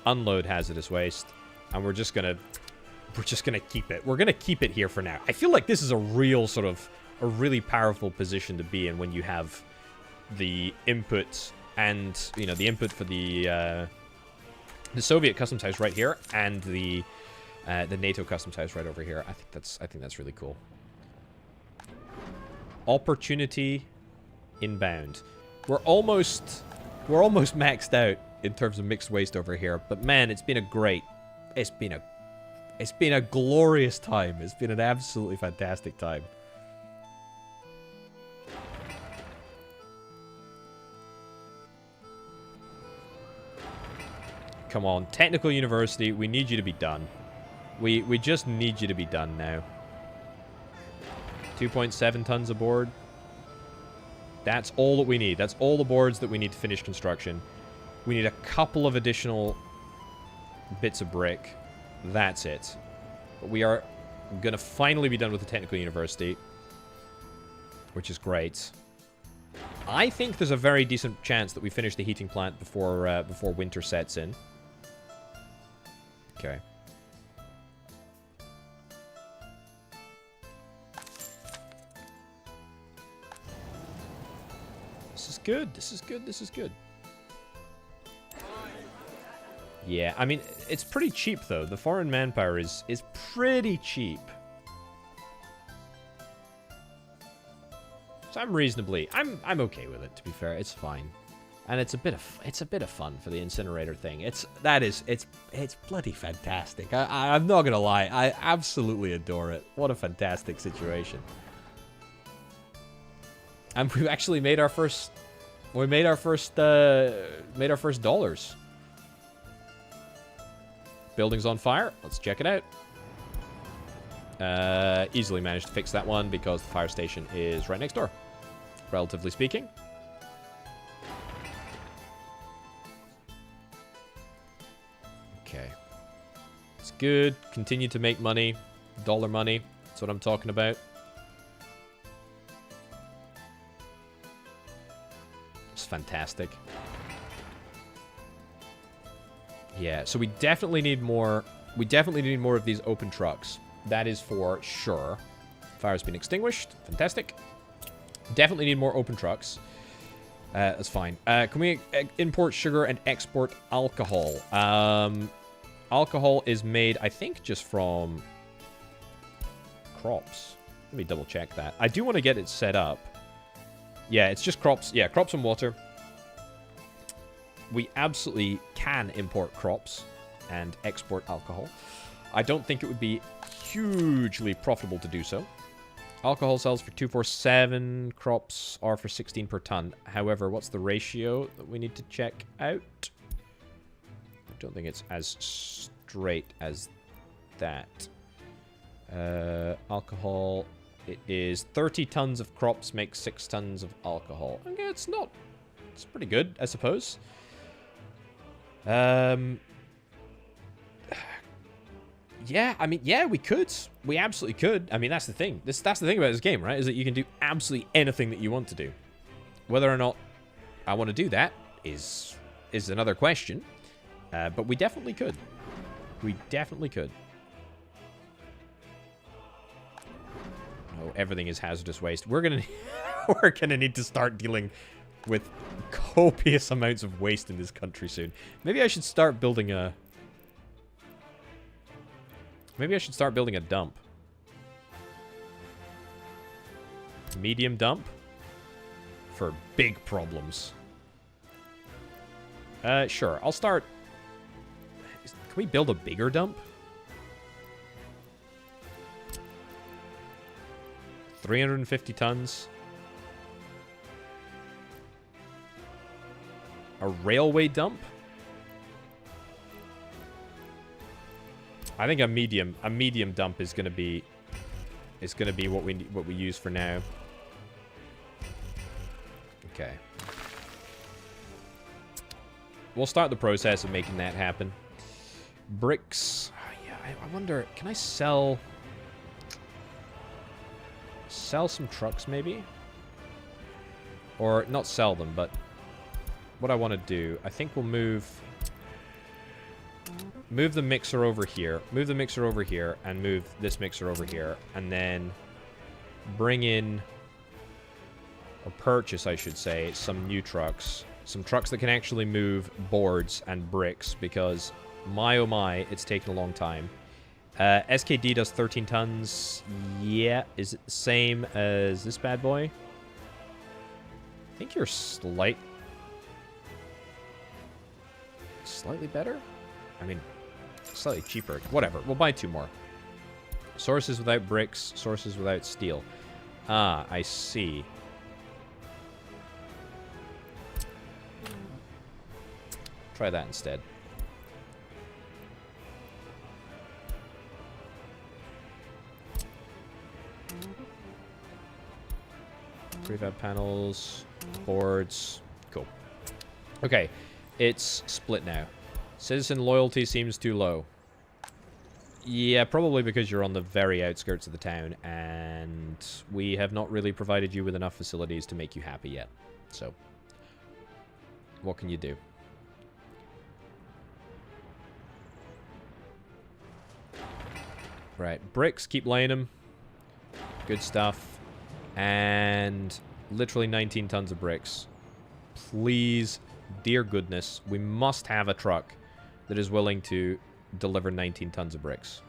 unload hazardous waste, and we're just gonna keep it. We're gonna keep it here for now. I feel like this is a real sort of a really powerful position to be in when you have the input and, you know, the input for the Soviet customs house right here and the NATO customs house right over here. I think that's really cool. Opportunity inbound. We're almost maxed out in terms of mixed waste over here, but man, it's been a glorious time. It's been an absolutely fantastic time. come on. Technical University, we need you to be done. We just need you to be done now. 2.7 tons aboard. That's all that we need. That's all the boards that we need to finish construction. We need a couple of additional bits of brick. That's it. But we are going to finally be done with the Technical University, which is great. I think there's a very decent chance that we finish the heating plant before winter sets in. Okay. This is good. This is good. This is good. Yeah, I mean, it's pretty cheap, though. The foreign manpower is pretty cheap. So I'm reasonably... I'm okay with it, to be fair. It's fine. And it's a bit of fun for the incinerator thing. It's bloody fantastic. I'm not gonna lie. I absolutely adore it. What a fantastic situation. And we've actually made our first... We made our first dollars. Building's on fire. Let's check it out. Easily managed to fix that one because the fire station is right next door, relatively speaking. Okay. It's good. Continue to make money. Dollar money. That's what I'm talking about. It's fantastic. Yeah, so we definitely need more. We definitely need more of these open trucks. That is for sure. Fire's been extinguished. Fantastic. Definitely need more open trucks. That's fine. Can we import sugar and export alcohol? Alcohol is made, I think, just from crops. Let me double check that. I do want to get it set up. Yeah, it's just crops. Yeah, crops and water. We absolutely can import crops and export alcohol. I don't think it would be hugely profitable to do so. Alcohol sells for 247. Crops are for 16 per ton. However, what's the ratio that we need to check out? I don't think it's as straight as that. Alcohol. It is 30 tons of crops make 6 tons of alcohol. Okay, it's not... It's pretty good, I suppose. Yeah, I mean, yeah, we could. We absolutely could. I mean, that's the thing. That's the thing about this game, right? Is that you can do absolutely anything that you want to do. Whether or not I want to do that is another question. But we definitely could. We definitely could. Oh, everything is hazardous waste. We're gonna need to start dealing with copious amounts of waste in this country soon. Maybe I should start building a... Maybe I should start building a dump. Medium dump. For big problems. Sure. I'll start... Can we build a bigger dump? 350 tons. A railway dump? I think a medium dump is gonna be what we use for now. Okay. We'll start the process of making that happen. Bricks. Oh, yeah, I wonder, can I sell some trucks maybe? Or not sell them, but what I want to do, I think we'll move the mixer over here. Move the mixer over here and move this mixer over here. And then bring in, or purchase, I should say, some new trucks. Some trucks that can actually move boards and bricks because, my oh my, it's taken a long time. SKD does 13 tons. Yeah. Is it the same as this bad boy? I think you're slightly better? I mean, slightly cheaper. Whatever. We'll buy 2 more. Sources without bricks. Sources without steel. Ah, I see. Try that instead. Prefab panels, boards. Cool. Okay, it's split now. Citizen loyalty seems too low. Yeah, probably because you're on the very outskirts of the town, and we have not really provided you with enough facilities to make you happy yet. So, what can you do? Right, bricks, keep laying them. Good stuff. And literally 19 tons of bricks. Please, dear goodness, we must have a truck that is willing to deliver 19 tons of bricks.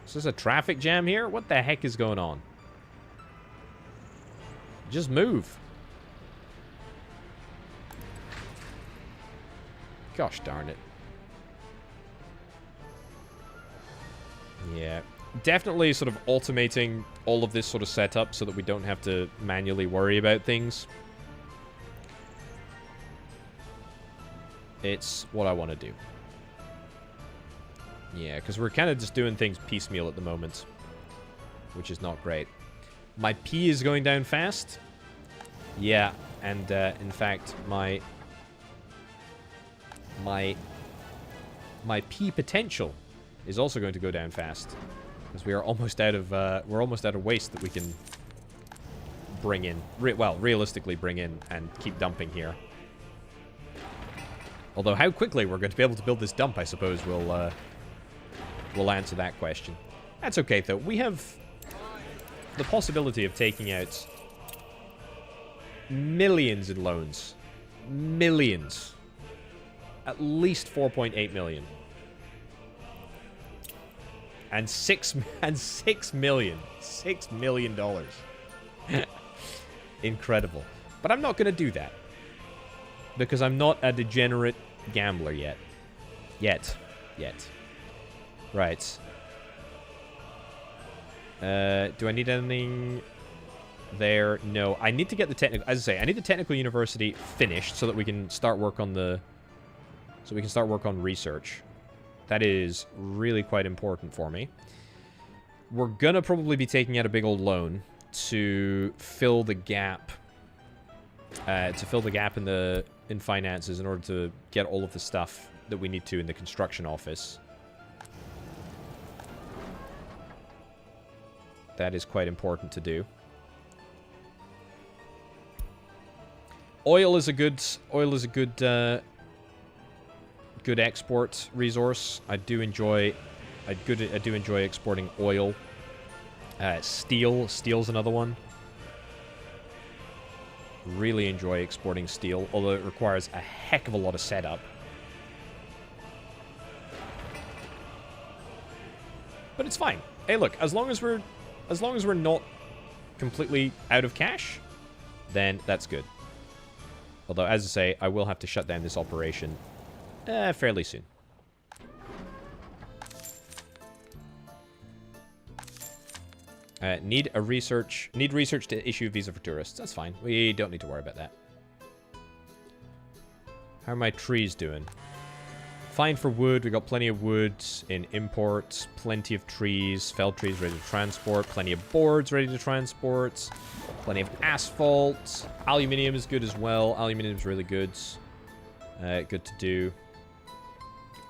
Is this a traffic jam here? What the heck is going on? Just move. Gosh darn it. Yeah. Definitely sort of automating all of this sort of setup so that we don't have to manually worry about things. It's what I want to do. Yeah, because we're kind of just doing things piecemeal at the moment, which is not great. My P is going down fast. Yeah, and in fact, my P potential is also going to go down fast, because we are almost out of waste that we can bring in. Realistically bring in and keep dumping here. Although how quickly we're going to be able to build this dump, I suppose, will answer that question. That's okay, though. We have the possibility of taking out millions in loans. Millions. At least 4.8 million. And $6 million. $6 million. Incredible. But I'm not going to do that. Because I'm not a degenerate gambler yet. Yet. Right. Do I need anything there? No. I need to get the technical... As I say, I need the technical university finished so that we can start work on the... So we can start work on research. That is really quite important for me. We're gonna probably be taking out a big old loan to fill the gap. In finances in order to get all of the stuff that we need to in the construction office. That is quite important to do. Oil is a good good export resource. I do enjoy exporting oil. Steel's another one. Really enjoy exporting steel, although it requires a heck of a lot of setup. But it's fine. Hey, look, as long as we're not completely out of cash, then that's good. Although, as I say, I will have to shut down this operation fairly soon. Need research to issue a visa for tourists. That's fine. We don't need to worry about that. How are my trees doing? Fine for wood. We got plenty of wood in imports. Plenty of trees. Felled trees ready to transport. Plenty of boards ready to transport. Plenty of asphalt. Aluminium is good as well. Aluminium is really good. Good to do.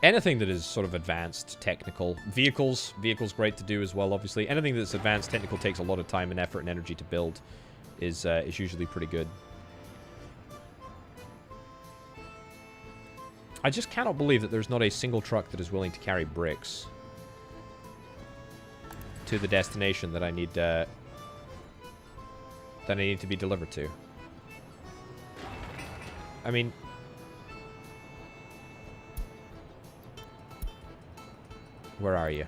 Anything that is sort of advanced, technical. Vehicles great to do as well, obviously. Anything that's advanced, technical, takes a lot of time and effort and energy to build is usually pretty good. I just cannot believe that there's not a single truck that is willing to carry bricks to the destination that I need to be delivered to. I mean... Where are you?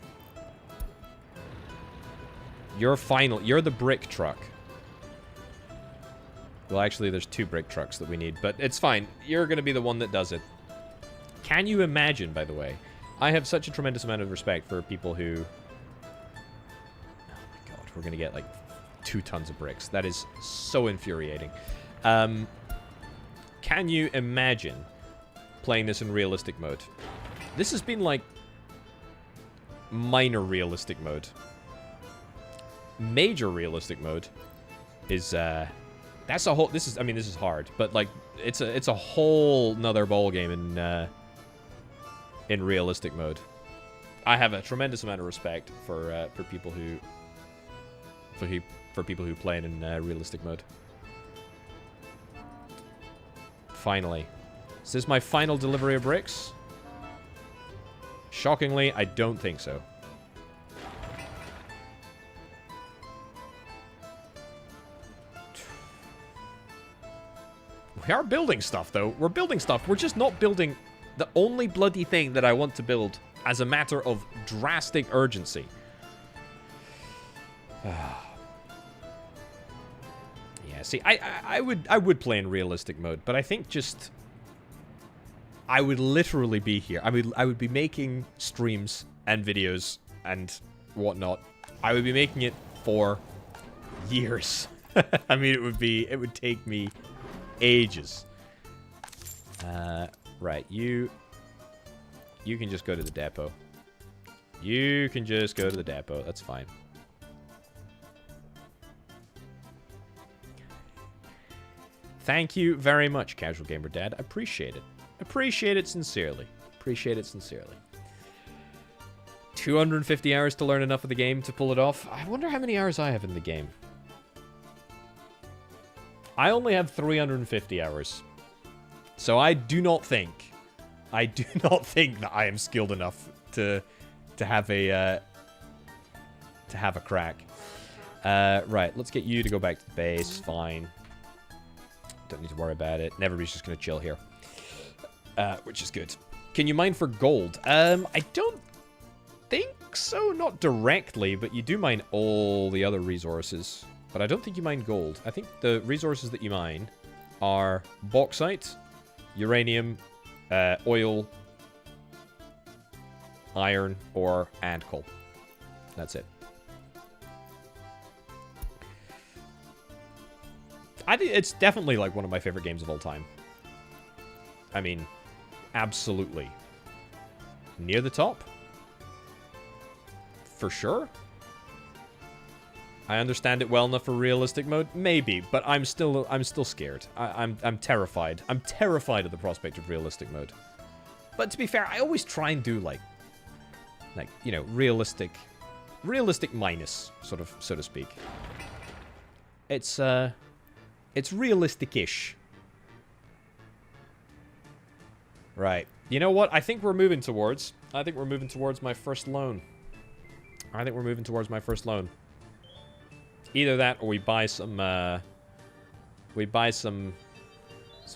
You're the brick truck. Well, actually, there's 2 brick trucks that we need, but it's fine. You're going to be the one that does it. Can you imagine, by the way? I have such a tremendous amount of respect for people who... Oh my god, we're going to get like 2 tons of bricks. That is so infuriating. Can you imagine playing this in realistic mode? This has been like... minor realistic mode. major realistic mode is that's a whole. This is hard, but like it's a whole nother ball game in realistic mode. I have a tremendous amount of respect for people who play it in realistic mode. Finally, is this my final delivery of bricks? Shockingly, I don't think so. We are building stuff, though. We're building stuff. We're just not building the only bloody thing that I want to build as a matter of drastic urgency. Yeah, see, I would play in realistic mode, but I think just I would literally be here. I would be making streams and videos and whatnot. I would be making it for years. I mean, it would take me ages. Right, you can just go to the depot. You can just go to the depot. That's fine. Thank you very much, Casual Gamer Dad. Appreciate it. Appreciate it sincerely. Appreciate it sincerely. 250 hours to learn enough of the game to pull it off. I wonder how many hours I have in the game. I only have 350 hours. So I do not think that I am skilled enough to have a crack. Right, let's get you to go back to the base. Fine. Don't need to worry about it. Everybody's just gonna chill here, which is good. Can you mine for gold? I don't think so. Not directly, but you do mine all the other resources. But I don't think you mine gold. I think the resources that you mine are bauxite, uranium, oil, iron, ore, and coal. That's it. I think it's definitely like one of my favorite games of all time. I mean, absolutely. Near the top? For sure? I understand it well enough for realistic mode? Maybe, but I'm still scared. I'm terrified. I'm terrified of the prospect of realistic mode. But to be fair, I always try and do like you know, realistic minus, sort of, so to speak. It's realistic-ish. Right. You know what? I think we're moving towards my first loan. I think we're moving towards my first loan. Either that, or we buy some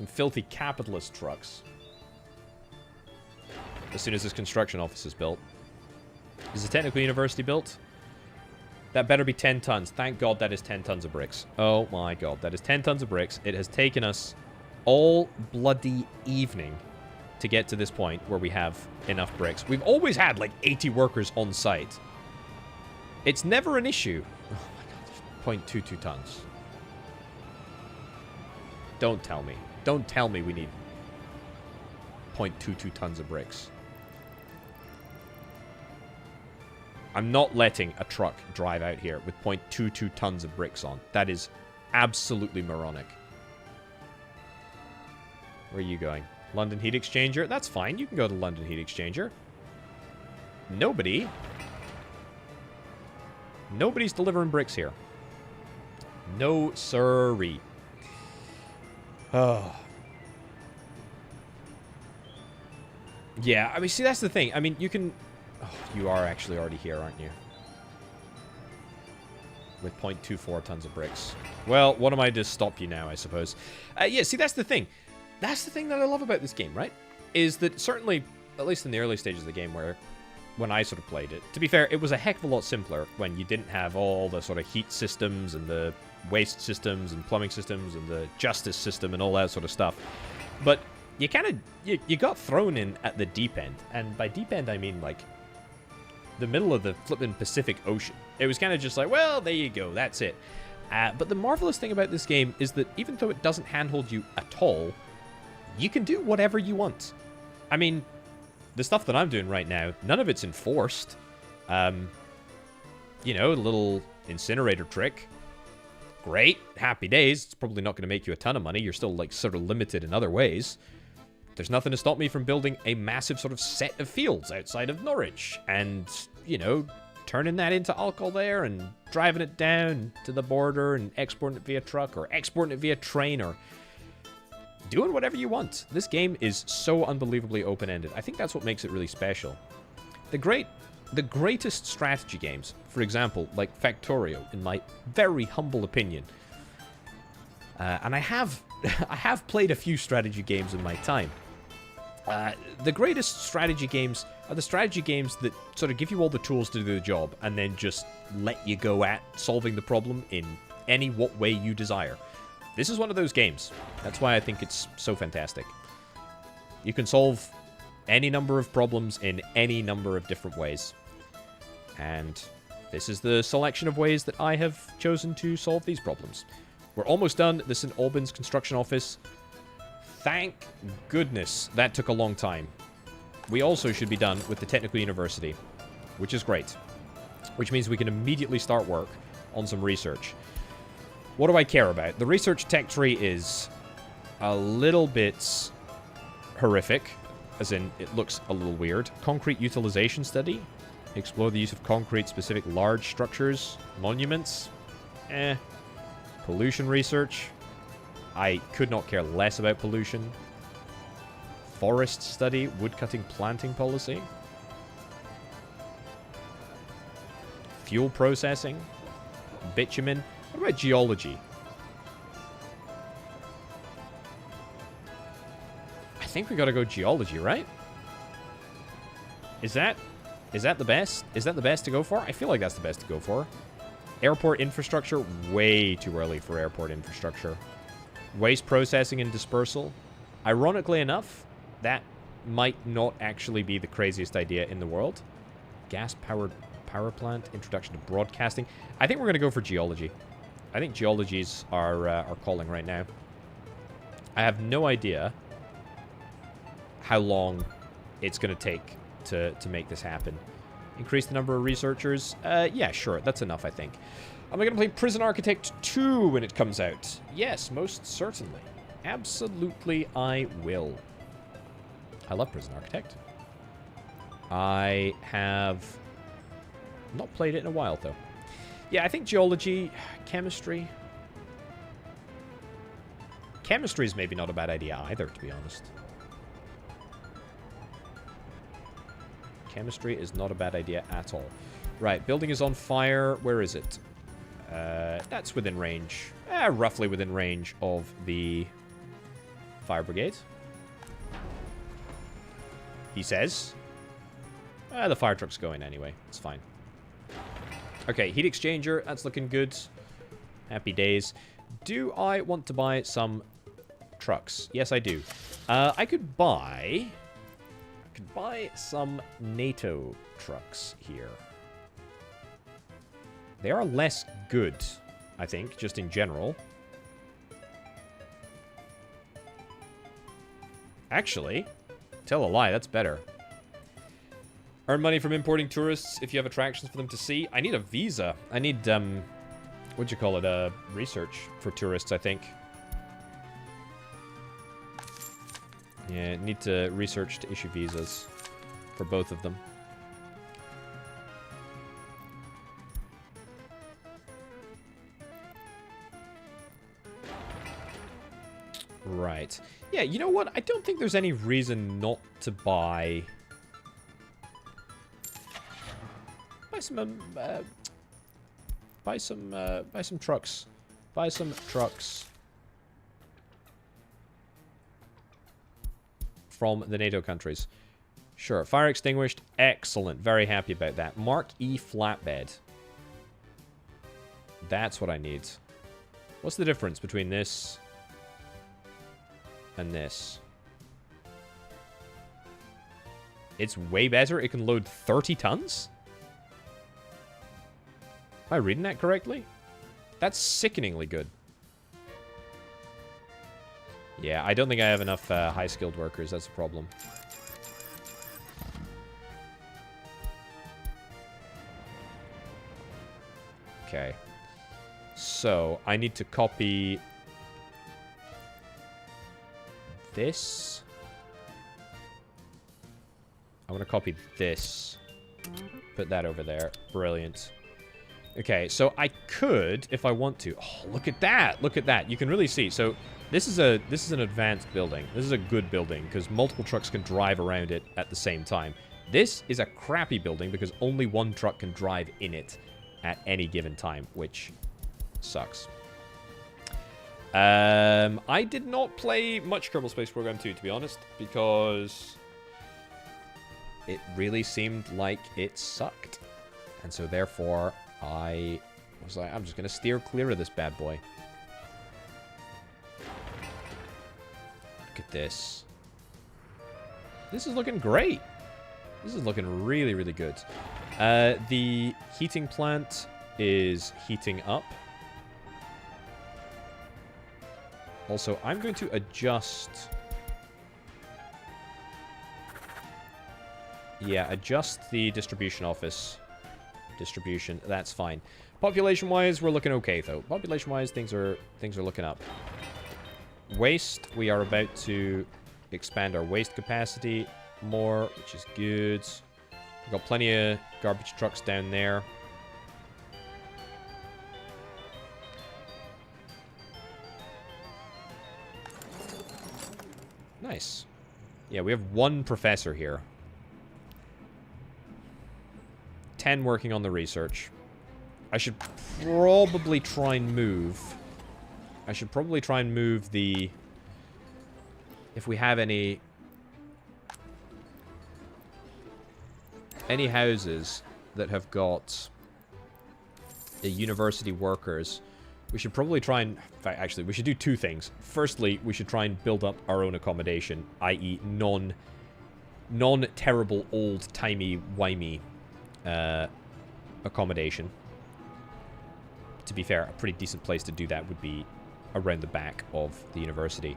filthy capitalist trucks. As soon as this construction office is built. Is the technical university built? That better be 10 tons. Thank God that is 10 tons of bricks. Oh my God, that is 10 tons of bricks. It has taken us all bloody evening to get to this point where we have enough bricks. We've always had like 80 workers on site. It's never an issue. Oh my God, 0.22 tons. Don't tell me. Don't tell me we need 0.22 tons of bricks. I'm not letting a truck drive out here with 0.22 tons of bricks on. That is absolutely moronic. Where are you going? London Heat Exchanger? That's fine. You can go to London Heat Exchanger. Nobody's delivering bricks here. No sirree. Oh. Yeah, I mean, see, that's the thing. I mean, you can... Oh, you are actually already here, aren't you? With 0.24 tons of bricks. Well, what am I to stop you now, I suppose? Yeah, see, that's the thing. That's the thing that I love about this game, right? Is that certainly, at least in the early stages of the game when I sort of played it, to be fair, it was a heck of a lot simpler when you didn't have all the sort of heat systems and the waste systems and plumbing systems and the justice system and all that sort of stuff. But you kind of, you got thrown in at the deep end. And by deep end, I mean, like, the middle of the flippin' Pacific Ocean. It was kind of just like, well, there you go, that's it. But the marvelous thing about this game is that even though it doesn't handhold you at all, you can do whatever you want. I mean, the stuff that I'm doing right now, none of it's enforced. You know, incinerator trick. Great. Happy days. It's probably not going to make you a ton of money. You're still, like, sort of limited in other ways. There's nothing to stop me from building a massive sort of set of fields outside of Norwich. And, you know, turning that into alcohol there and driving it down to the border and exporting it via truck or exporting it via train or doing whatever you want. This game is so unbelievably open-ended. I think that's what makes it really special. The greatest strategy games, for example, like Factorio, in my very humble opinion, and I have played a few strategy games in my time. The greatest strategy games are the strategy games that sort of give you all the tools to do the job and then just let you go at solving the problem in any what way you desire. This is one of those games. That's why I think it's so fantastic. You can solve any number of problems in any number of different ways. And this is the selection of ways that I have chosen to solve these problems. We're almost done. The St. Albans construction office. Thank goodness that took a long time. We also should be done with the technical university, which is great. Which means we can immediately start work on some research. What do I care about? The research tech tree is a little bit horrific, as in it looks a little weird. Concrete utilization study. Explore the use of concrete-specific large structures. Monuments. Pollution research. I could not care less about pollution. Forest study. Woodcutting planting policy. Fuel processing. Bitumen. What about geology? I think we gotta go geology, right? Is that the best? Is that the best to go for? I feel like that's the best to go for. Airport infrastructure, way too early for airport infrastructure. Waste processing and dispersal. Ironically enough, that might not actually be the craziest idea in the world. Gas-powered power plant, introduction to broadcasting. I think we're going to go for geology. I think geologies are calling right now. I have no idea how long it's going to take to make this happen. Increase the number of researchers? Yeah, sure. That's enough, I think. Am I going to play Prison Architect 2 when it comes out? Yes, most certainly. Absolutely, I will. I love Prison Architect. I have not played it in a while, though. Yeah, I think geology, chemistry. Chemistry is maybe not a bad idea either, to be honest. Chemistry is not a bad idea at all. Right, building is on fire. Where is it? That's within range. Roughly within range of the fire brigade. He says. The fire truck's going anyway. It's fine. Okay, heat exchanger. That's looking good. Happy days. Do I want to buy some trucks? Yes, I do. I could buy some NATO trucks here. They are less good, I think, just in general. Actually, tell a lie, that's better. Earn money from importing tourists if you have attractions for them to see. I need a visa. I need, what'd you call it? Research for tourists, I think. Yeah, need to research to issue visas for both of them. Right. Yeah, you know what? I don't think there's any reason not to buy some trucks. Buy some trucks from the NATO countries. Sure. Fire extinguished. Excellent. Very happy about that. Mark E flatbed. That's what I need. What's the difference between this and this? It's way better. It can load 30 tons? Am I reading that correctly? That's sickeningly good. Yeah, I don't think I have enough high-skilled workers. That's the problem. Okay. So, I need to copy this. I want to copy this. Put that over there. Brilliant. Okay, so I could, if I want to. Oh, look at that! Look at that! You can really see. So this is an advanced building. This is a good building because multiple trucks can drive around it at the same time. This is a crappy building because only one truck can drive in it at any given time, which sucks. I did not play much Kerbal Space Program 2, to be honest, because it really seemed like it sucked. And so therefore, I was like, I'm just going to steer clear of this bad boy. Look at this. This is looking great. This is looking really, really good. The heating plant is heating up. Also, I'm going to adjust... Yeah, adjust the distribution office. Distribution, that's fine. Population-wise, we're looking okay, though. Population-wise, things are looking up. Waste, we are about to expand our waste capacity more, which is good. We've got plenty of garbage trucks down there. Nice. Yeah, we have one professor here. 10 working on the research. I should probably try and move. I should probably try and move the... If we have any houses that have got university workers, we should probably try and... In fact, actually, we should do two things. Firstly, we should try and build up our own accommodation, i.e. non-terrible, old-timey-wimey accommodation. To be fair, a pretty decent place to do that would be around the back of the university.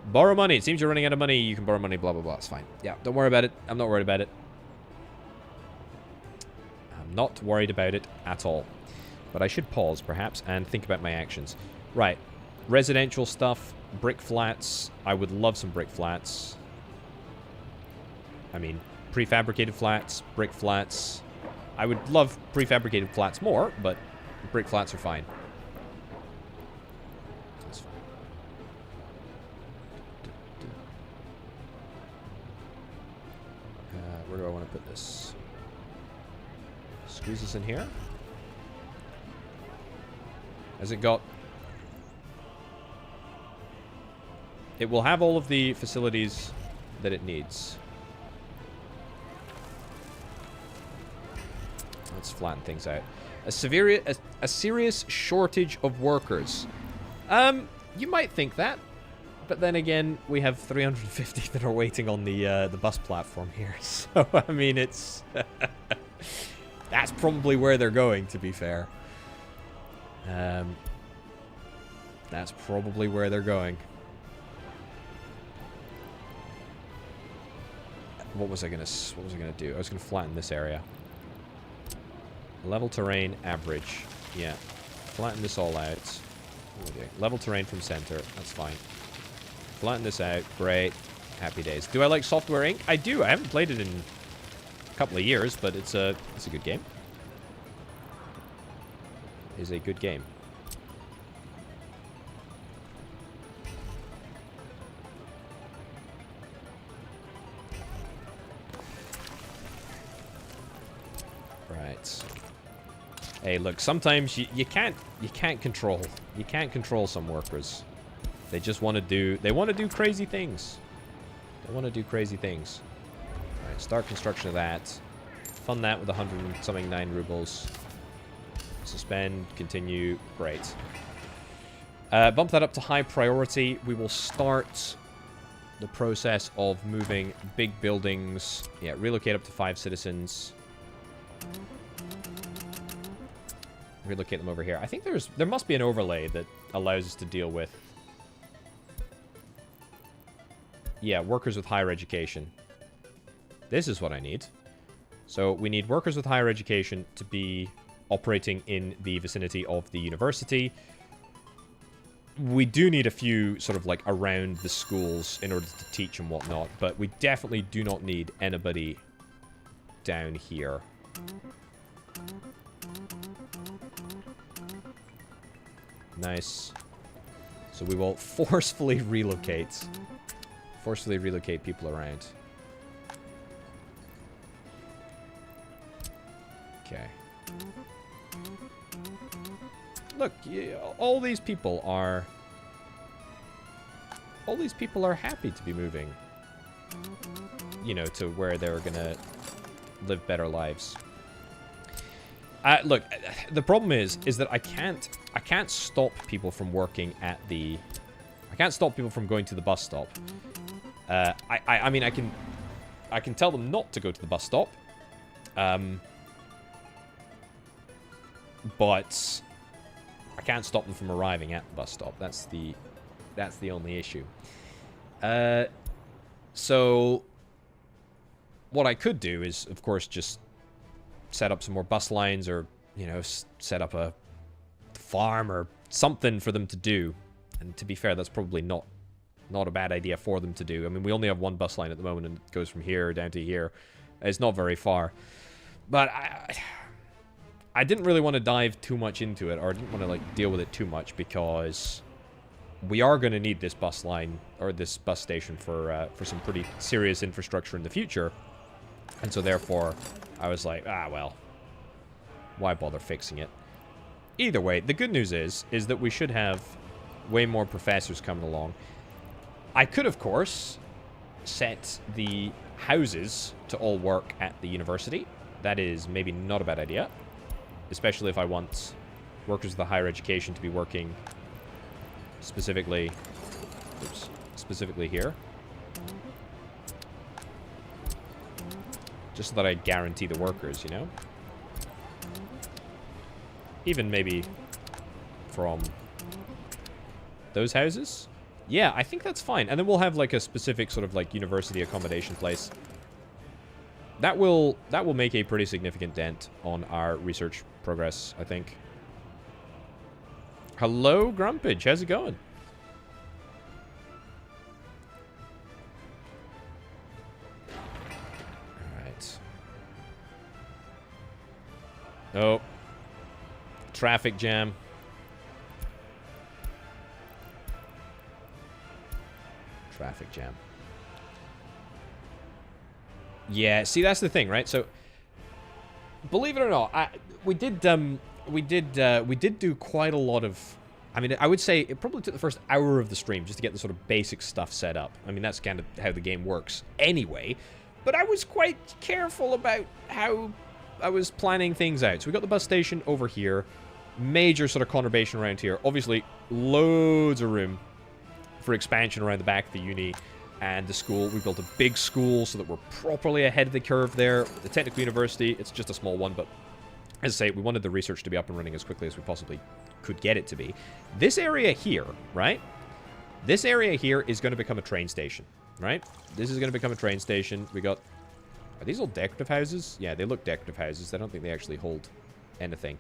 Borrow money. It seems you're running out of money. You can borrow money, blah, blah, blah. It's fine. Yeah, don't worry about it. I'm not worried about it. I'm not worried about it at all. But I should pause, perhaps, and think about my actions. Right. Residential stuff. Brick flats. I would love some brick flats. I mean, prefabricated flats. Brick flats. I would love prefabricated flats more, but brick flats are fine. That's fine. Where do I want to put this? Squeeze this in here. Has it got... It will have all of the facilities that it needs. Let's flatten things out. A serious shortage of workers. You might think that, but then again, we have 350 that are waiting on the bus platform here. So I mean, it's that's probably where they're going. To be fair, that's probably where they're going. What was I gonna do? I was gonna flatten this area. Level terrain, average. Yeah. Flatten this all out. Okay. Level terrain from center. That's fine. Flatten this out. Great. Happy days. Do I like Software Inc? I do. I haven't played it in a couple of years, but it's a good game. It's a good game. Right. Hey, look, sometimes you can't control some workers. They just want to do crazy things. They want to do crazy things. All right, start construction of that. Fund that with 100 and something 9 rubles. Suspend, continue, great. Bump that up to high priority. We will start the process of moving big buildings. Yeah, relocate up to 5 citizens. Relocate them over here. I think there must be an overlay that allows us to deal with... Yeah, workers with higher education. This is what I need. So we need workers with higher education to be operating in the vicinity of the university. We do need a few sort of like around the schools in order to teach and whatnot, but we definitely do not need anybody down here. Nice. So we will forcefully relocate people around. Okay. Look, all these people are happy to be moving, you know, to where they're gonna live better lives. Look, the problem is that I can't stop people from working at the, I can't stop people from going to the bus stop. I mean, I can tell them not to go to the bus stop, but I can't stop them from arriving at the bus stop. That's the only issue. So what I could do is, of course, just set up some more bus lines, or, you know, set up a farm or something for them to do. And to be fair, that's probably not a bad idea for them to do. I mean, we only have one bus line at the moment, and it goes from here down to here. It's not very far. But I didn't really want to dive too much into it, or I didn't want to, like, deal with it too much, because we are going to need this bus line, or this bus station, for some pretty serious infrastructure in the future. And so, therefore, I was like, well, why bother fixing it? Either way, the good news is that we should have way more professors coming along. I could, of course, set the houses to all work at the university. That is maybe not a bad idea, especially if I want workers with a higher education to be working specifically here. Just so that I guarantee the workers, you know? Even maybe from those houses? Yeah, I think that's fine. And then we'll have, like, a specific sort of, like, university accommodation place. That will make a pretty significant dent on our research progress, I think. Hello, Grumpage. How's it going? Alright. Oh. Traffic jam. Traffic jam. Yeah, see, that's the thing, right? So, believe it or not, we did do quite a lot of. I mean, I would say it probably took the first hour of the stream just to get the sort of basic stuff set up. I mean, that's kind of how the game works anyway. But I was quite careful about how I was planning things out. So we got the bus station over here, major sort of conurbation around here. Obviously, loads of room for expansion around the back of the uni and the school. We built a big school so that we're properly ahead of the curve there. The technical university, it's just a small one, but as I say, we wanted the research to be up and running as quickly as we possibly could get it to be. This area here, right? This area here is going to become a train station, right? This is going to become a train station. We got... Are these all decorative houses? Yeah, they look decorative houses. I don't think they actually hold anything.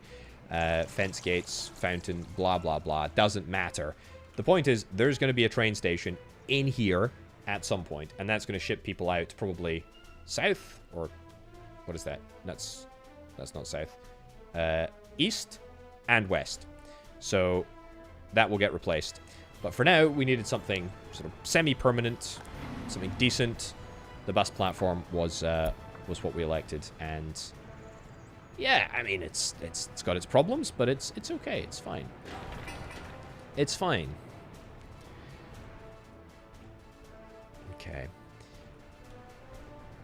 Fence gates, fountain, blah, blah, blah. Doesn't matter. The point is, there's going to be a train station in here at some point, and that's going to ship people out probably south, or what is that? That's not south. East and west. So that will get replaced. But for now, we needed something sort of semi-permanent, something decent. The bus platform was what we elected, and yeah, I mean, it's got its problems, but it's okay. It's fine. It's fine. Okay.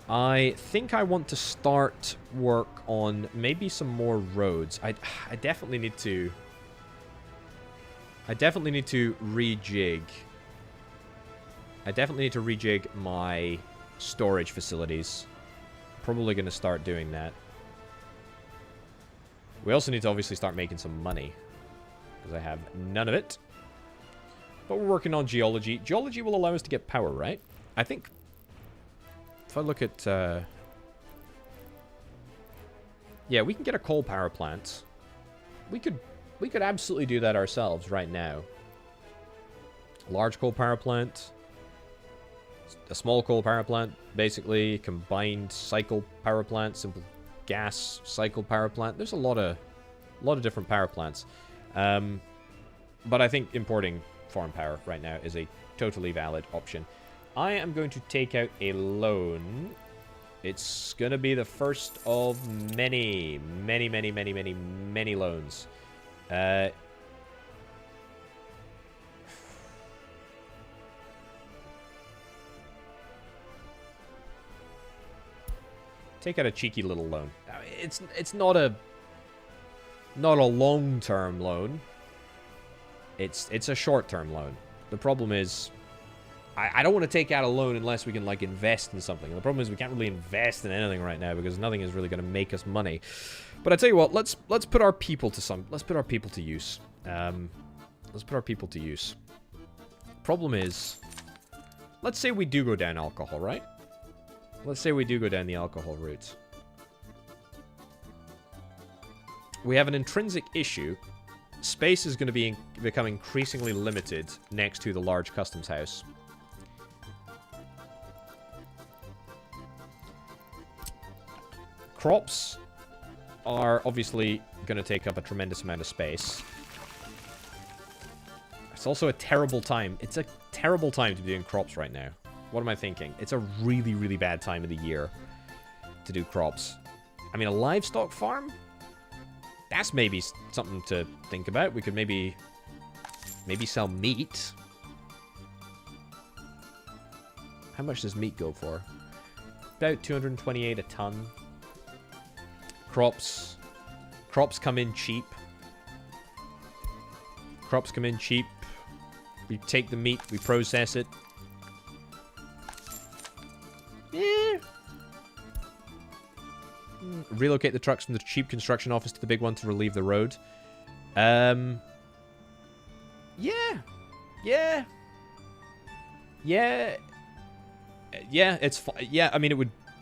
I think I want to start work on maybe some more roads. I definitely need to... rejig. I definitely need to rejig my storage facilities. Probably going to start doing that. We also need to obviously start making some money, because I have none of it. But we're working on geology. Geology will allow us to get power, right? I think if I look at... yeah, we can get a coal power plant. we could absolutely do that ourselves right now. Large coal power plant, a small coal power plant, basically combined cycle power plant, simple gas cycle power plant. There's a lot of different power plants, but I think importing foreign power right now is a totally valid option. I am going to take out a loan. It's gonna be the first of many loans. Take out a cheeky little loan. It's not a long-term loan. It's a short-term loan. The problem is, I don't want to take out a loan unless we can like invest in something. The problem is we can't really invest in anything right now because nothing is really going to make us money. But I tell you what, let's put our people to let's put our people to use. Let's put our people to use. Problem is, let's say we do go down alcohol, right? Let's say we do go down the alcohol route. We have an intrinsic issue. Space is going to become increasingly limited next to the large customs house. Crops are obviously going to take up a tremendous amount of space. It's also a terrible time. It's a terrible time to be doing crops right now. What am I thinking? It's a really, really bad time of the year to do crops. I mean, a livestock farm? That's maybe something to think about. We could maybe sell meat. How much does meat go for? About 228 a ton. Crops come in cheap. Crops come in cheap. We take the meat, we process it. Relocate the trucks from the cheap construction office to the big one to relieve the road. Yeah, it's yeah, I mean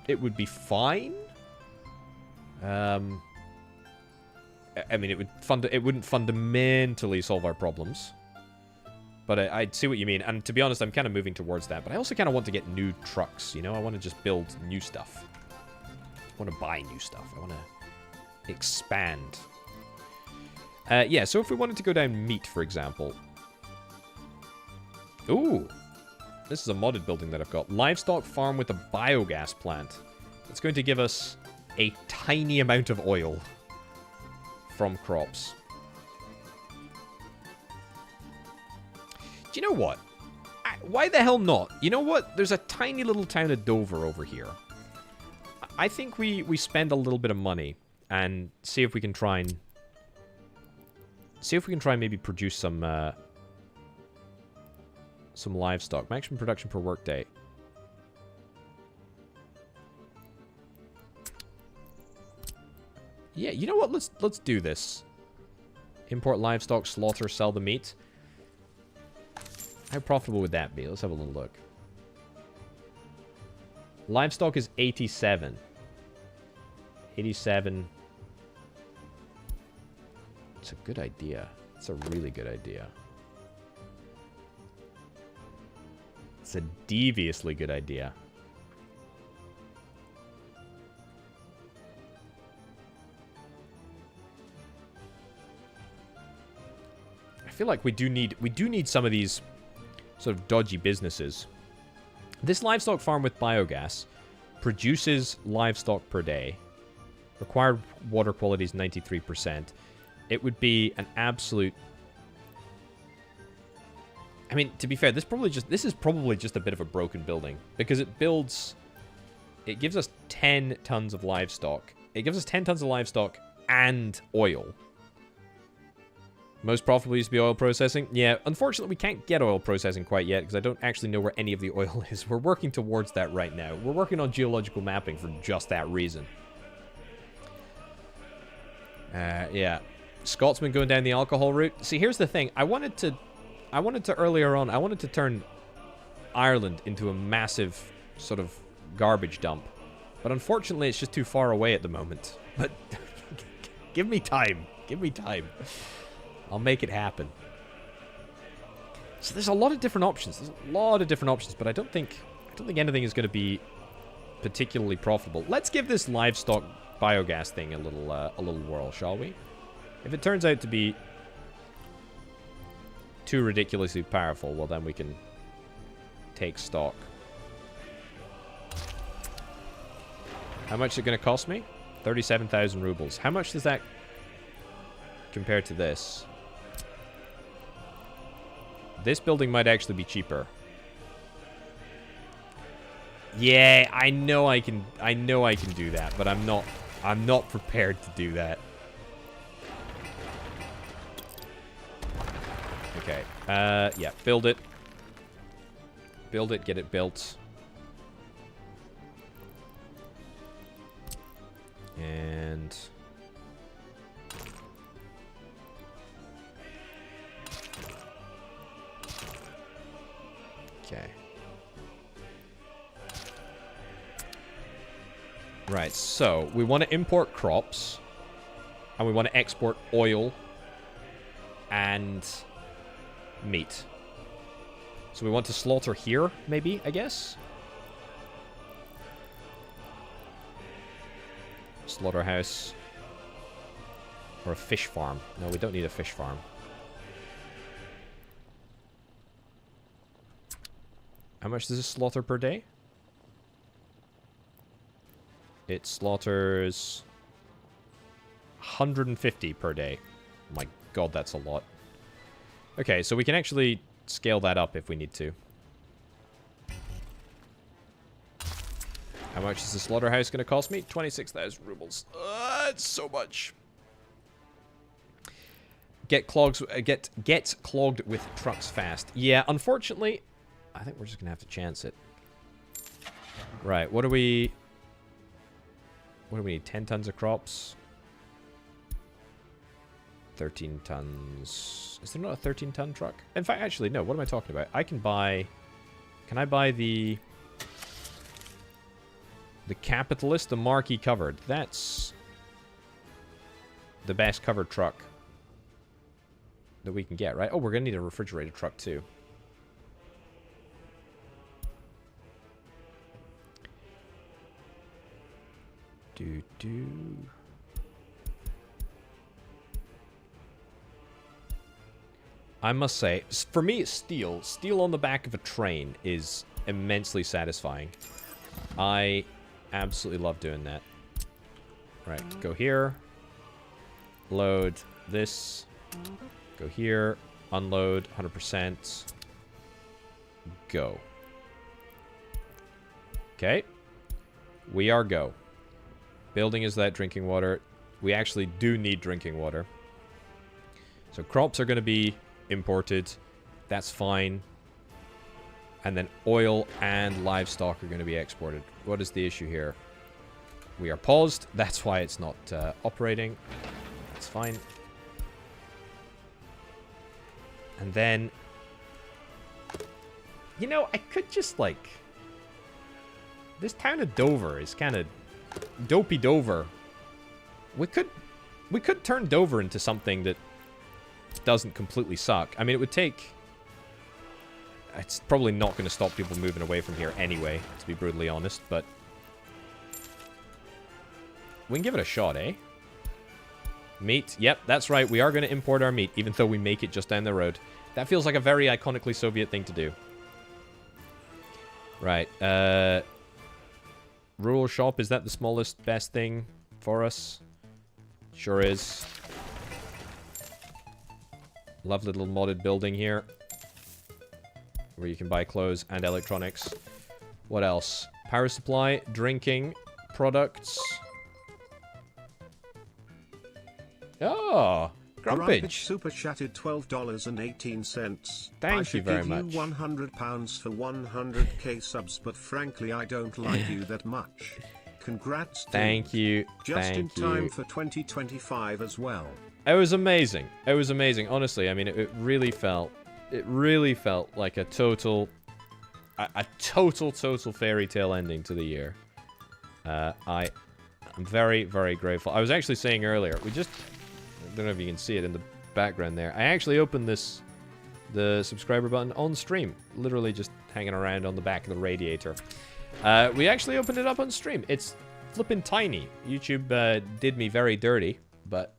it would be fine. I mean it wouldn't fundamentally solve our problems. But I see what you mean, and to be honest, I'm kind of moving towards that. But I also kind of want to get new trucks, you know? I want to just build new stuff. I want to buy new stuff. I want to expand. Yeah, so if we wanted to go down meat, for example. Ooh. This is a modded building that I've got. Livestock farm with a biogas plant. It's going to give us a tiny amount of oil from crops. Do you know what? Why the hell not? You know what? There's a tiny little town of Dover over here. I think we spend a little bit of money and see if we can try and maybe produce some livestock. Maximum production per workday. Yeah, you know what? Let's do this. Import livestock, slaughter, sell the meat. How profitable would that be? Let's have a little look. Livestock is 87. 87. It's a good idea. It's a really good idea. It's a deviously good idea. I feel like we do need some of these sort of dodgy businesses. This livestock farm with biogas produces livestock per day. Required water quality is 93%. It would be an absolute... I mean, to be fair, this is probably just a bit of a broken building. Because it gives us 10 tons of livestock. It gives us 10 tons of livestock and oil. Most profitable used to be oil processing. Yeah, unfortunately, we can't get oil processing quite yet because I don't actually know where any of the oil is. We're working towards that right now. We're working on geological mapping for just that reason. Yeah. Scotsman going down the alcohol route. See, here's the thing. I wanted to earlier on, I wanted to turn Ireland into a massive sort of garbage dump. But unfortunately, it's just too far away at the moment. But give me time. Give me time. I'll make it happen. So there's a lot of different options. But I don't think anything is going to be particularly profitable. Let's give this livestock biogas thing a little whirl, shall we? If it turns out to be too ridiculously powerful, well then we can take stock. How much is it going to cost me? 37,000 rubles. How much does that compare to this? This building might actually be cheaper. Yeah, I know I can do that, but I'm not prepared to do that. Okay. Yeah, build it. Build it, get it built. And okay. Right, so we want to import crops, and we want to export oil and meat. So we want to slaughter here, maybe, I guess? Slaughterhouse. Or a fish farm. No, we don't need a fish farm. How much does this slaughter per day? It slaughters 150 per day. Oh my god, that's a lot. Okay, so we can actually scale that up if we need to. How much is the slaughterhouse going to cost me? 26,000 rubles. It's so much. Get clogged with trucks fast. Yeah, unfortunately, I think we're just going to have to chance it. Right, what do we need? 10 tons of crops? 13 tons. Is there not a 13-ton truck? In fact, actually, no. What am I talking about? I can buy... Can I buy the Capitalist, the Marquee covered? That's the best covered truck that we can get, right? Oh, we're going to need a refrigerated truck, too. I must say, for me, steel on the back of a train is immensely satisfying. I absolutely love doing that. Right, go here. Load this. Go here. Unload 100%. Go. Okay. We are go. Building is that drinking water. We actually do need drinking water. So crops are going to be imported. That's fine. And then oil and livestock are going to be exported. What is the issue here? We are paused. That's why it's not operating. That's fine. And then... You know, I could just, like... This town of Dover is kind of... Dopey Dover. We could turn Dover into something that doesn't completely suck. I mean, it would take... It's probably not going to stop people moving away from here anyway, to be brutally honest, but... We can give it a shot, eh? Meat. Yep, that's right. We are going to import our meat, even though we make it just down the road. That feels like a very iconically Soviet thing to do. Right. Rural shop, is that the smallest, best thing for us? Sure is. Lovely little modded building here. Where you can buy clothes and electronics. What else? Power supply, drinking, products. Oh, Grumpage super chatted $12.18. Thank you very much. I should give you £100 for 100k subs, but frankly I don't like you that much. Congrats. Thank you. Just in time for 2025 as well. It was amazing. It was amazing. Honestly, I mean, it really felt like a total fairy tale ending to the year. I'm very, very grateful. I was actually saying earlier, I don't know if you can see it in the background there. I actually opened the subscriber button on stream. Literally just hanging around on the back of the radiator. We actually opened it up on stream. It's flipping tiny. YouTube did me very dirty, but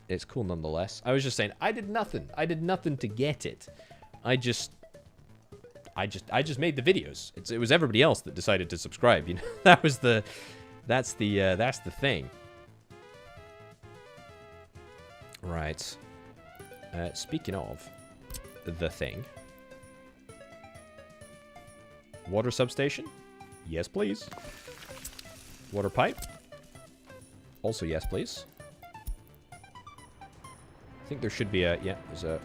it's cool nonetheless. I was just saying, I did nothing. I did nothing to get it. I just made the videos. It was everybody else that decided to subscribe. You know, that's the thing. Right. Speaking of the thing, water substation. Yes, please. Water pipe. Also, yes, please. I think there should be a... Yeah, there's a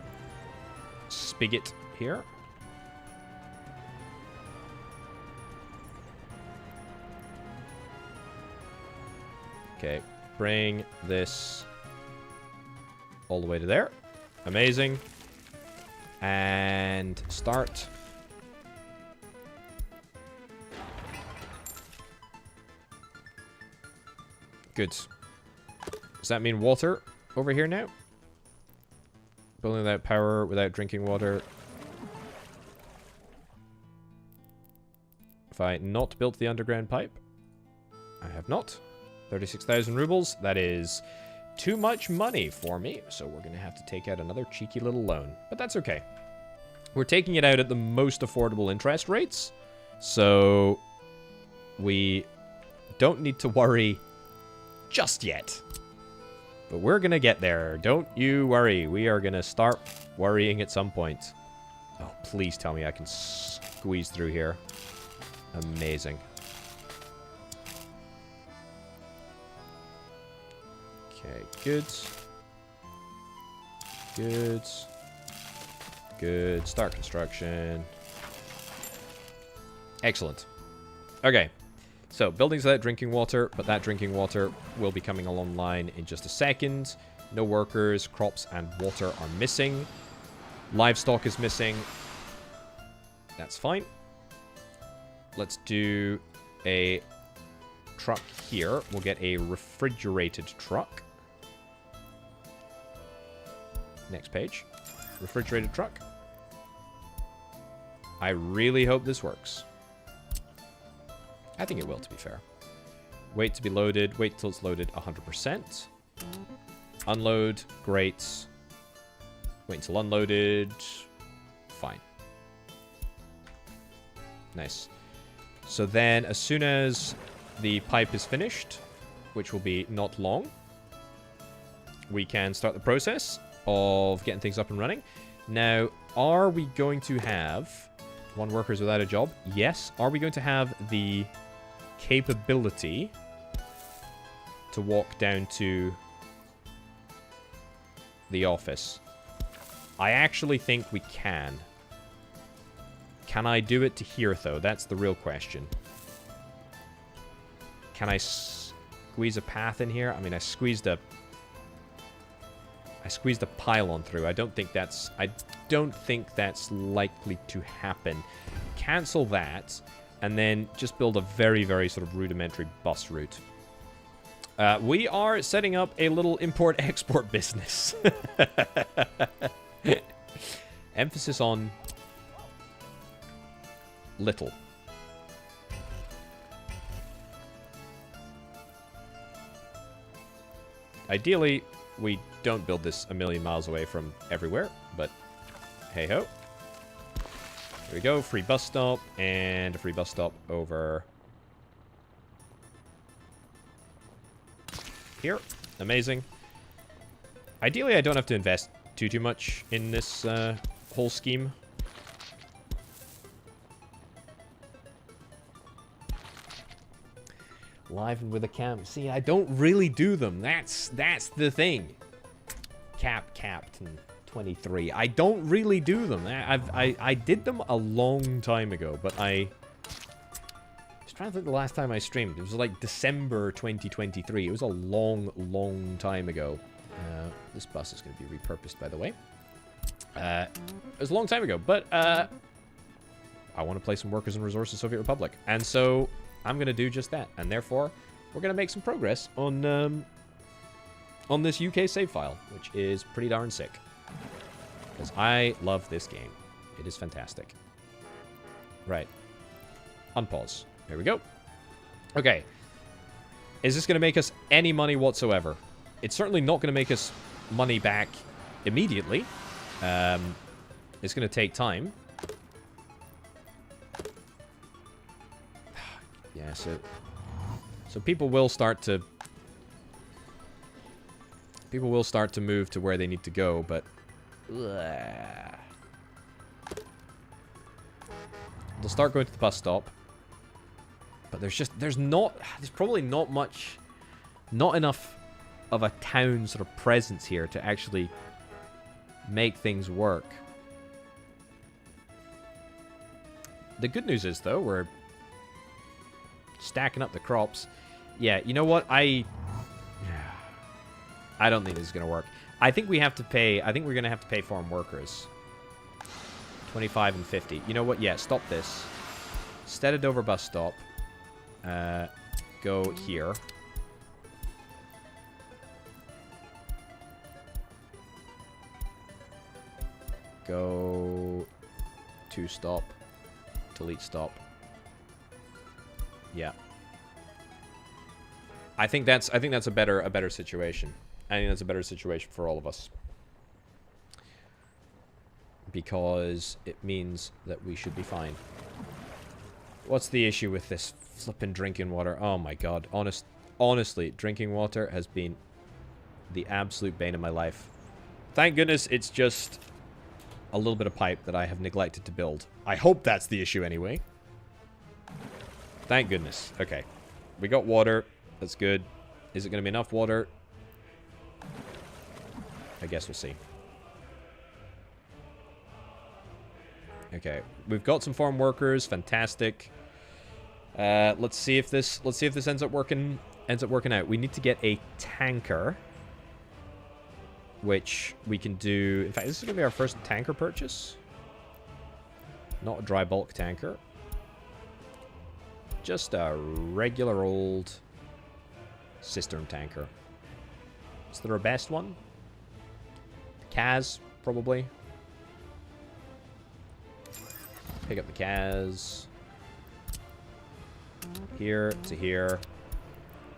spigot here. Okay, bring this all the way to there. Amazing. And start. Good. Does that mean water over here now? Building without power, without drinking water. If I not built the underground pipe? I have not. 36,000 rubles. That is too much money for me, so we're going to have to take out another cheeky little loan. But that's okay. We're taking it out at the most affordable interest rates, so we don't need to worry just yet. But we're going to get there. Don't you worry. We are going to start worrying at some point. Oh, please tell me I can squeeze through here. Amazing. Okay, good. Good. Good. Start construction. Excellent. Okay. So, buildings without drinking water, but that drinking water will be coming online in just a second. No workers, crops, and water are missing. Livestock is missing. That's fine. Let's do a truck here. We'll get a refrigerated truck. Next page. Refrigerated truck. I really hope this works. I think it will, to be fair. Wait to be loaded. Wait till it's loaded 100%. Unload. Great. Wait until unloaded. Fine. Nice. So then, as soon as the pipe is finished, which will be not long, we can start the process of getting things up and running. Now, are we going to have one workers without a job? Yes. Are we going to have the capability to walk down to the office? I actually think we can. Can I do it to here, though? That's the real question. Can I squeeze a path in here? I mean, I squeezed a pylon through. I don't think that's likely to happen. Cancel that, and then just build a very, very sort of rudimentary bus route. We are setting up a little import-export business. Emphasis on little. Ideally, we don't build this a million miles away from everywhere, but hey-ho. Here we go, free bus stop, and a free bus stop over here. Amazing. Ideally, I don't have to invest too much in this whole scheme. Live and with a camp. See, I don't really do them. That's the thing. Captain 23. I don't really do them. I did them a long time ago, but I was trying to think the last time I streamed. It was like December 2023. It was a long time ago. This bus is going to be repurposed, by the way. It was a long time ago, but I want to play some Workers and Resources Soviet Republic, and so I'm going to do just that, and therefore we're going to make some progress on on this UK save file, which is pretty darn sick. Because I love this game. It is fantastic. Right. Unpause. There we go. Okay. Is this going to make us any money whatsoever? It's certainly not going to make us money back immediately. It's going to take time. Yeah, so people will start to move to where they need to go, but they'll start going to the bus stop. But there's probably not enough of a town sort of presence here to actually make things work. The good news is, though, we're stacking up the crops. Yeah, you know what? I don't think this is going to work. I think we're going to have to pay farm workers. 25 and 50. You know what? Yeah, stop this. Stead Dover bus stop. Go here. Go to stop. Delete stop. Yeah. I think that's a better situation. I think that's a better situation for all of us. Because it means that we should be fine. What's the issue with this flippin' drinking water? Oh my god. Honestly, drinking water has been the absolute bane of my life. Thank goodness it's just a little bit of pipe that I have neglected to build. I hope that's the issue anyway. Thank goodness. Okay. We got water. That's good. Is it going to be enough water? I guess we'll see. Okay. We've got some farm workers. Fantastic. Let's see if this ends up working out. We need to get a tanker, which we can do. In fact, this is going to be our first tanker purchase. Not a dry bulk tanker. Just a regular old cistern tanker. Is there a best one? Kaz, probably. Pick up the Kaz. Here to here.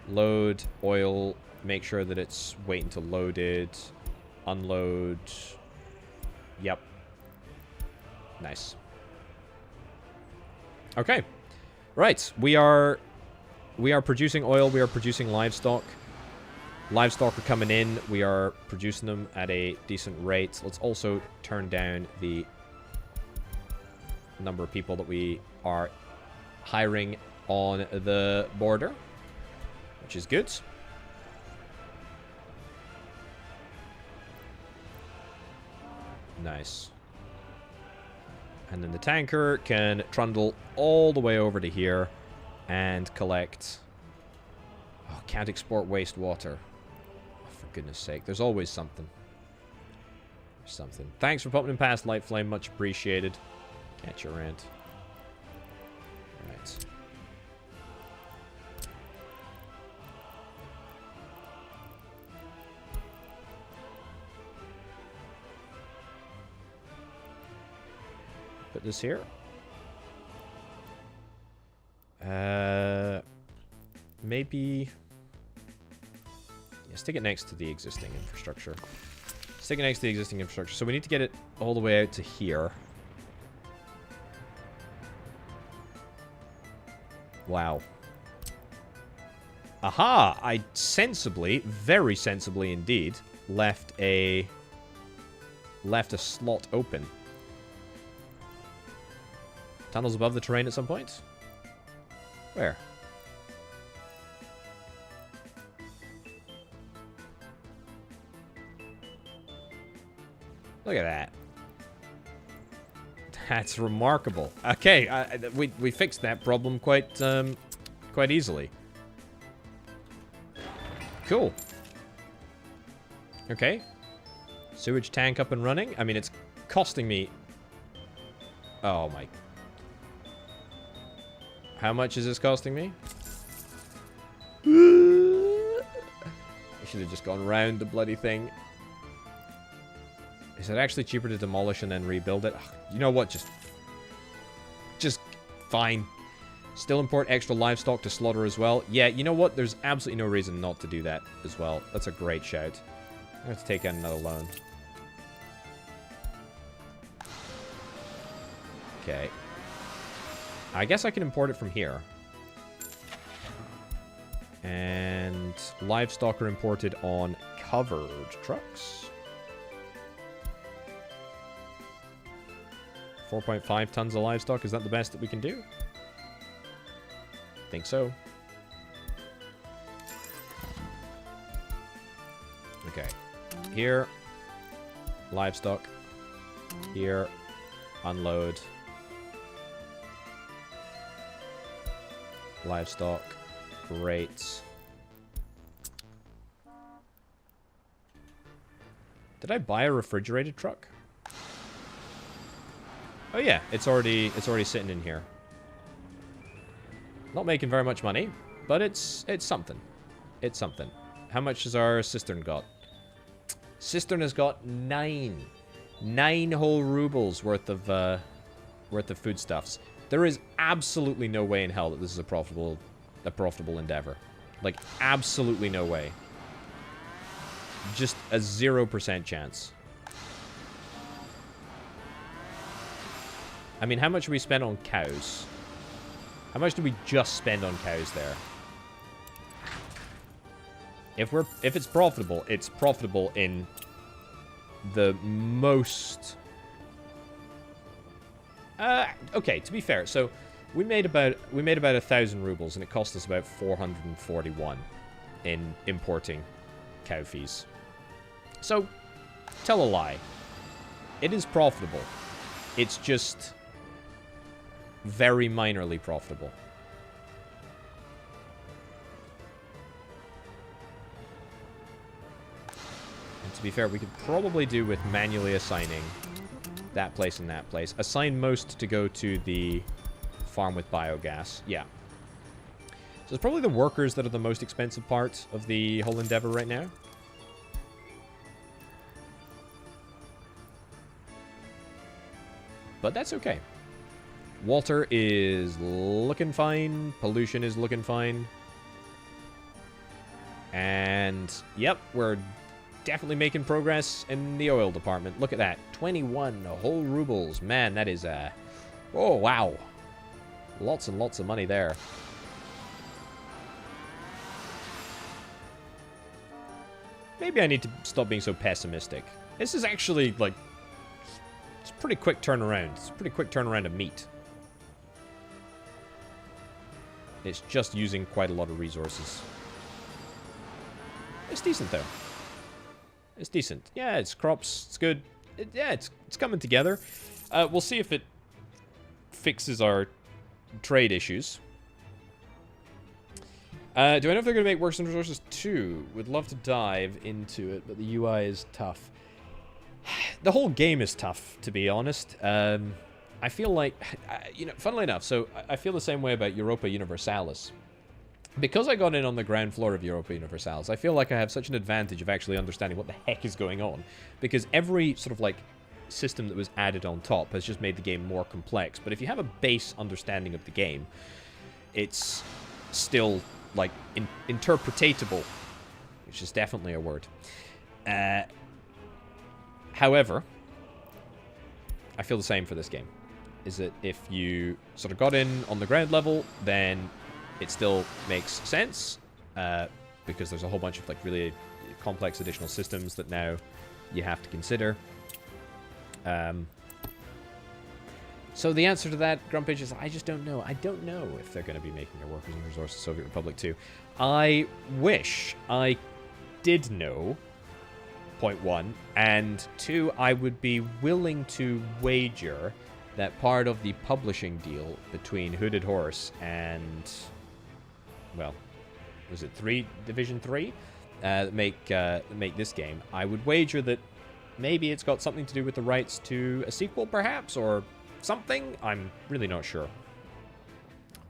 Load oil. Make sure that it's waiting until loaded. Unload. Yep. Nice. Okay. Right. We are producing oil. We are producing livestock. Livestock are coming in. We are producing them at a decent rate. Let's also turn down the number of people that we are hiring on the border, which is good. Nice. And then the tanker can trundle all the way over to here and collect... Oh, can't export wastewater. Oh, for goodness sake. There's always something. Thanks for popping in past, Light Flame. Much appreciated. Catch your rant. Right. Put this here. Maybe... Yeah, stick it next to the existing infrastructure. Stick it next to the existing infrastructure. So we need to get it all the way out to here. Wow. Aha! I sensibly, very sensibly indeed, left a slot open. Tunnels above the terrain at some point? Where? Look at that. That's remarkable. Okay, we fixed that problem quite easily. Cool. Okay. Sewage tank up and running. I mean, it's costing me... Oh my... How much is this costing me? I should have just gone round the bloody thing. Is it actually cheaper to demolish and then rebuild it? Ugh, you know what? Just fine. Still import extra livestock to slaughter as well. Yeah, you know what? There's absolutely no reason not to do that as well. That's a great shout. I have to take out another loan. Okay. I guess I can import it from here. And livestock are imported on covered trucks. 4.5 tons of livestock. Is that the best that we can do? Think so. Okay. Here. Livestock. Here. Unload. Livestock. Great. Did I buy a refrigerated truck? Oh yeah, it's already sitting in here. Not making very much money, but it's something. It's something. How much has our cistern got? Cistern has got 9 whole rubles worth of foodstuffs. There is absolutely no way in hell that this is a profitable endeavor. Like, absolutely no way. Just a 0% chance. I mean, how much do we spend on cows? How much do we just spend on cows there? If it's profitable in the most... okay, to be fair, so we made about 1,000 rubles, and it cost us about 441 in importing cow fees. So, tell a lie. It is profitable. It's just very minorly profitable. And to be fair, we could probably do with manually assigning that place and that place. Assign most to go to the farm with biogas. Yeah. So it's probably the workers that are the most expensive part of the whole endeavor right now. But that's okay. Water is looking fine. Pollution is looking fine. And, yep, we're definitely making progress in the oil department. Look at that. 21 whole rubles. Man, that is, oh, wow. Lots and lots of money there. Maybe I need to stop being so pessimistic. This is actually, like, it's a pretty quick turnaround. It's a pretty quick turnaround of meat. It's just using quite a lot of resources. It's decent, though. It's decent. Yeah, it's crops. It's good. Yeah, it's coming together. We'll see if it fixes our trade issues. Do I know if they're going to make Works and Resources 2? Would love to dive into it, but the UI is tough. The whole game is tough, to be honest. I feel like, you know, funnily enough, so I feel the same way about Europa Universalis. Because I got in on the ground floor of Europa Universalis, I feel like I have such an advantage of actually understanding what the heck is going on. Because every sort of, like, system that was added on top has just made the game more complex. But if you have a base understanding of the game, it's still, like, interpretatable, which is definitely a word. However, I feel the same for this game. Is that if you sort of got in on the ground level, then it still makes sense, because there's a whole bunch of, like, really complex additional systems that now you have to consider. So the answer to that, Grumpage, is I just don't know. I don't know if they're going to be making their Workers and Resources Soviet Republic 2. I wish I did know, point one, and two, I would be willing to wager that part of the publishing deal between Hooded Horse and, well, was it Division 3 that make this game? I would wager that maybe it's got something to do with the rights to a sequel, perhaps, or something. I'm really not sure,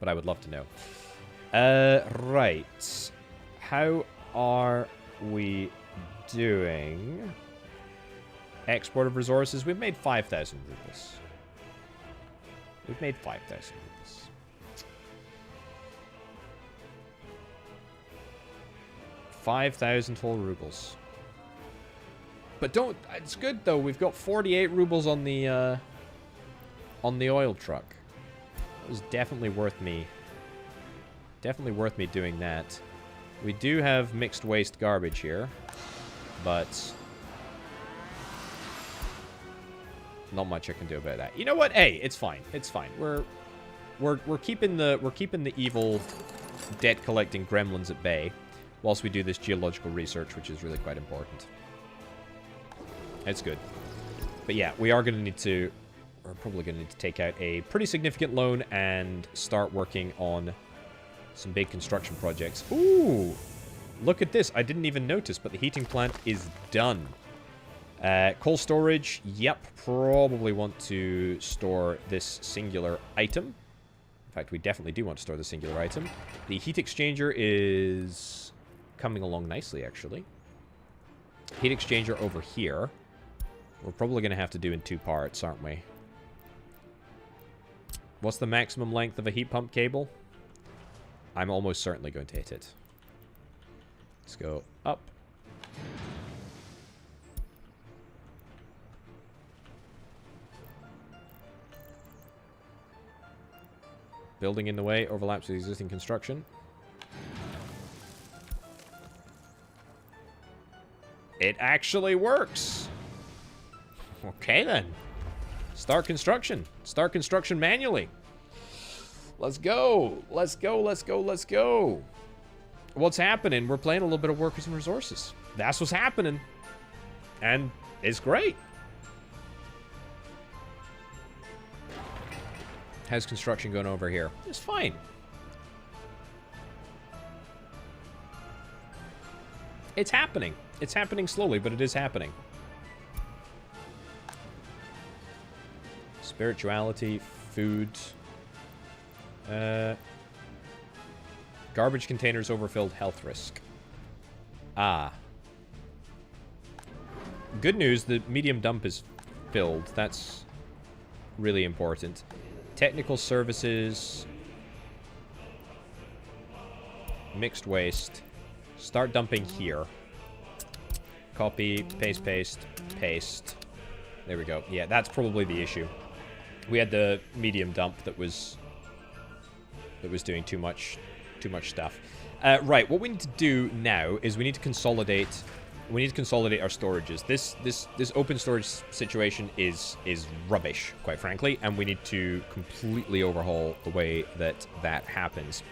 but I would love to know. Right. How are we doing? Export of resources. We've made 5,000 rubles. We've made 5,000 rubles. $5,000 whole rubles. But don't... It's good, though. We've got 48 rubles on the oil truck. It was definitely worth me... Definitely worth me doing that. We do have mixed waste garbage here. But... not much I can do about that. You know what? Hey, it's fine. It's fine. We're keeping the evil debt collecting gremlins at bay whilst we do this geological research, which is really quite important. It's good. But yeah, we are going to need to... We're probably going to need to take out a pretty significant loan and start working on some big construction projects. Ooh! Look at this. I didn't even notice, but the heating plant is done. Coal storage. Yep, probably want to store this singular item. In fact, we definitely do want to store the singular item. The heat exchanger is coming along nicely, actually. Heat exchanger over here. We're probably going to have to do in 2 parts, aren't we? What's the maximum length of a heat pump cable? I'm almost certainly going to hit it. Let's go up. Building in the way overlaps with existing construction. It actually works. Okay, then. Start construction. Start construction manually. Let's go. Let's go, let's go, let's go. What's happening? We're playing a little bit of workers and resources. That's what's happening. And it's great. How's construction going over here? It's fine. It's happening. It's happening slowly, but it is happening. Spirituality, food. Garbage containers overfilled, health risk. Ah. Good news, the medium dump is filled. That's really important. Technical services. Mixed waste. Start dumping here. Copy, paste, paste, paste. There we go. Yeah, that's probably the issue. We had the medium dump that was doing too much stuff. Right, what we need to do now is we need to consolidate. We need to consolidate our storages. This open storage situation is rubbish, quite frankly, and we need to completely overhaul the way that happens.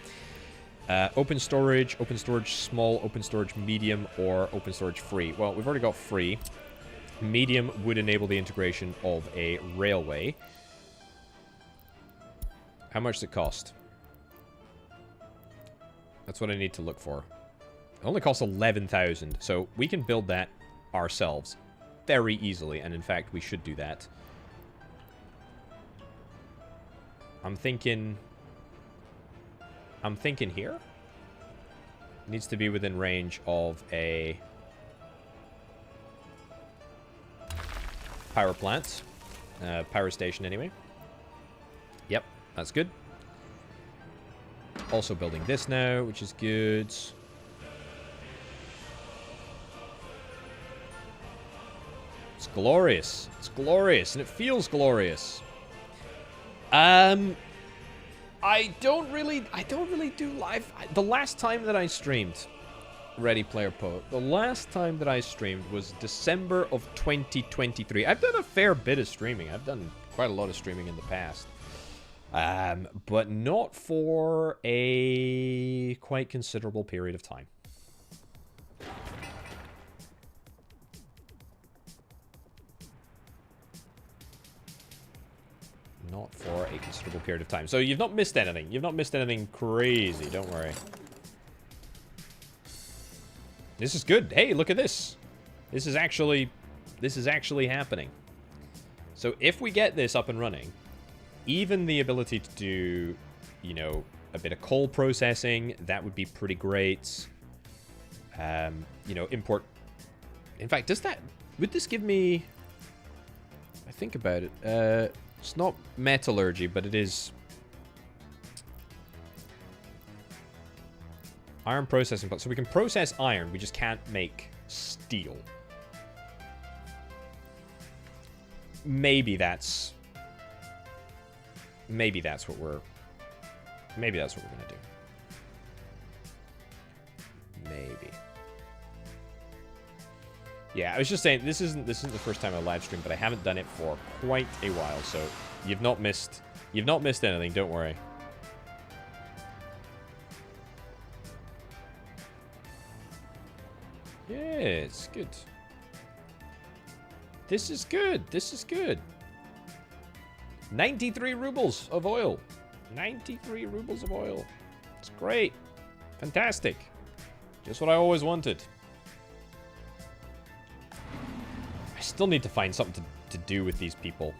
Open storage small, open storage medium, or open storage free. Well, we've already got free. Medium would enable the integration of a railway. How much does it cost? That's what I need to look for. It only costs 11,000, so we can build that ourselves very easily, and in fact, we should do that. I'm thinking here. Needs to be within range of a power plant. Power station, anyway. Yep, that's good. Also building this now, which is good. It's glorious. It's glorious, and it feels glorious. I don't really do live. The last time that I streamed Ready Player Poet, the last time that I streamed was December of 2023. I've done a fair bit of streaming. I've done quite a lot of streaming in the past. But not for a quite considerable period of time. Not for a considerable period of time. So you've not missed anything. You've not missed anything crazy. Don't worry. This is good. Hey, look at this. This is actually happening. So if we get this up and running, even the ability to do, you know, a bit of coal processing, that would be pretty great. You know, import. In fact, would this give me? I think about it. It's not metallurgy, but it is iron processing. So we can process iron. We just can't make steel. Maybe that's what we're gonna do. Maybe. Yeah, I was just saying this isn't the first time I live stream, but I haven't done it for quite a while, so you've not missed anything, don't worry. Yeah, it's good. This is good. This is good. 93 rubles of oil. 93 rubles of oil. It's great. Fantastic. Just what I always wanted. I still need to find something to do with these people.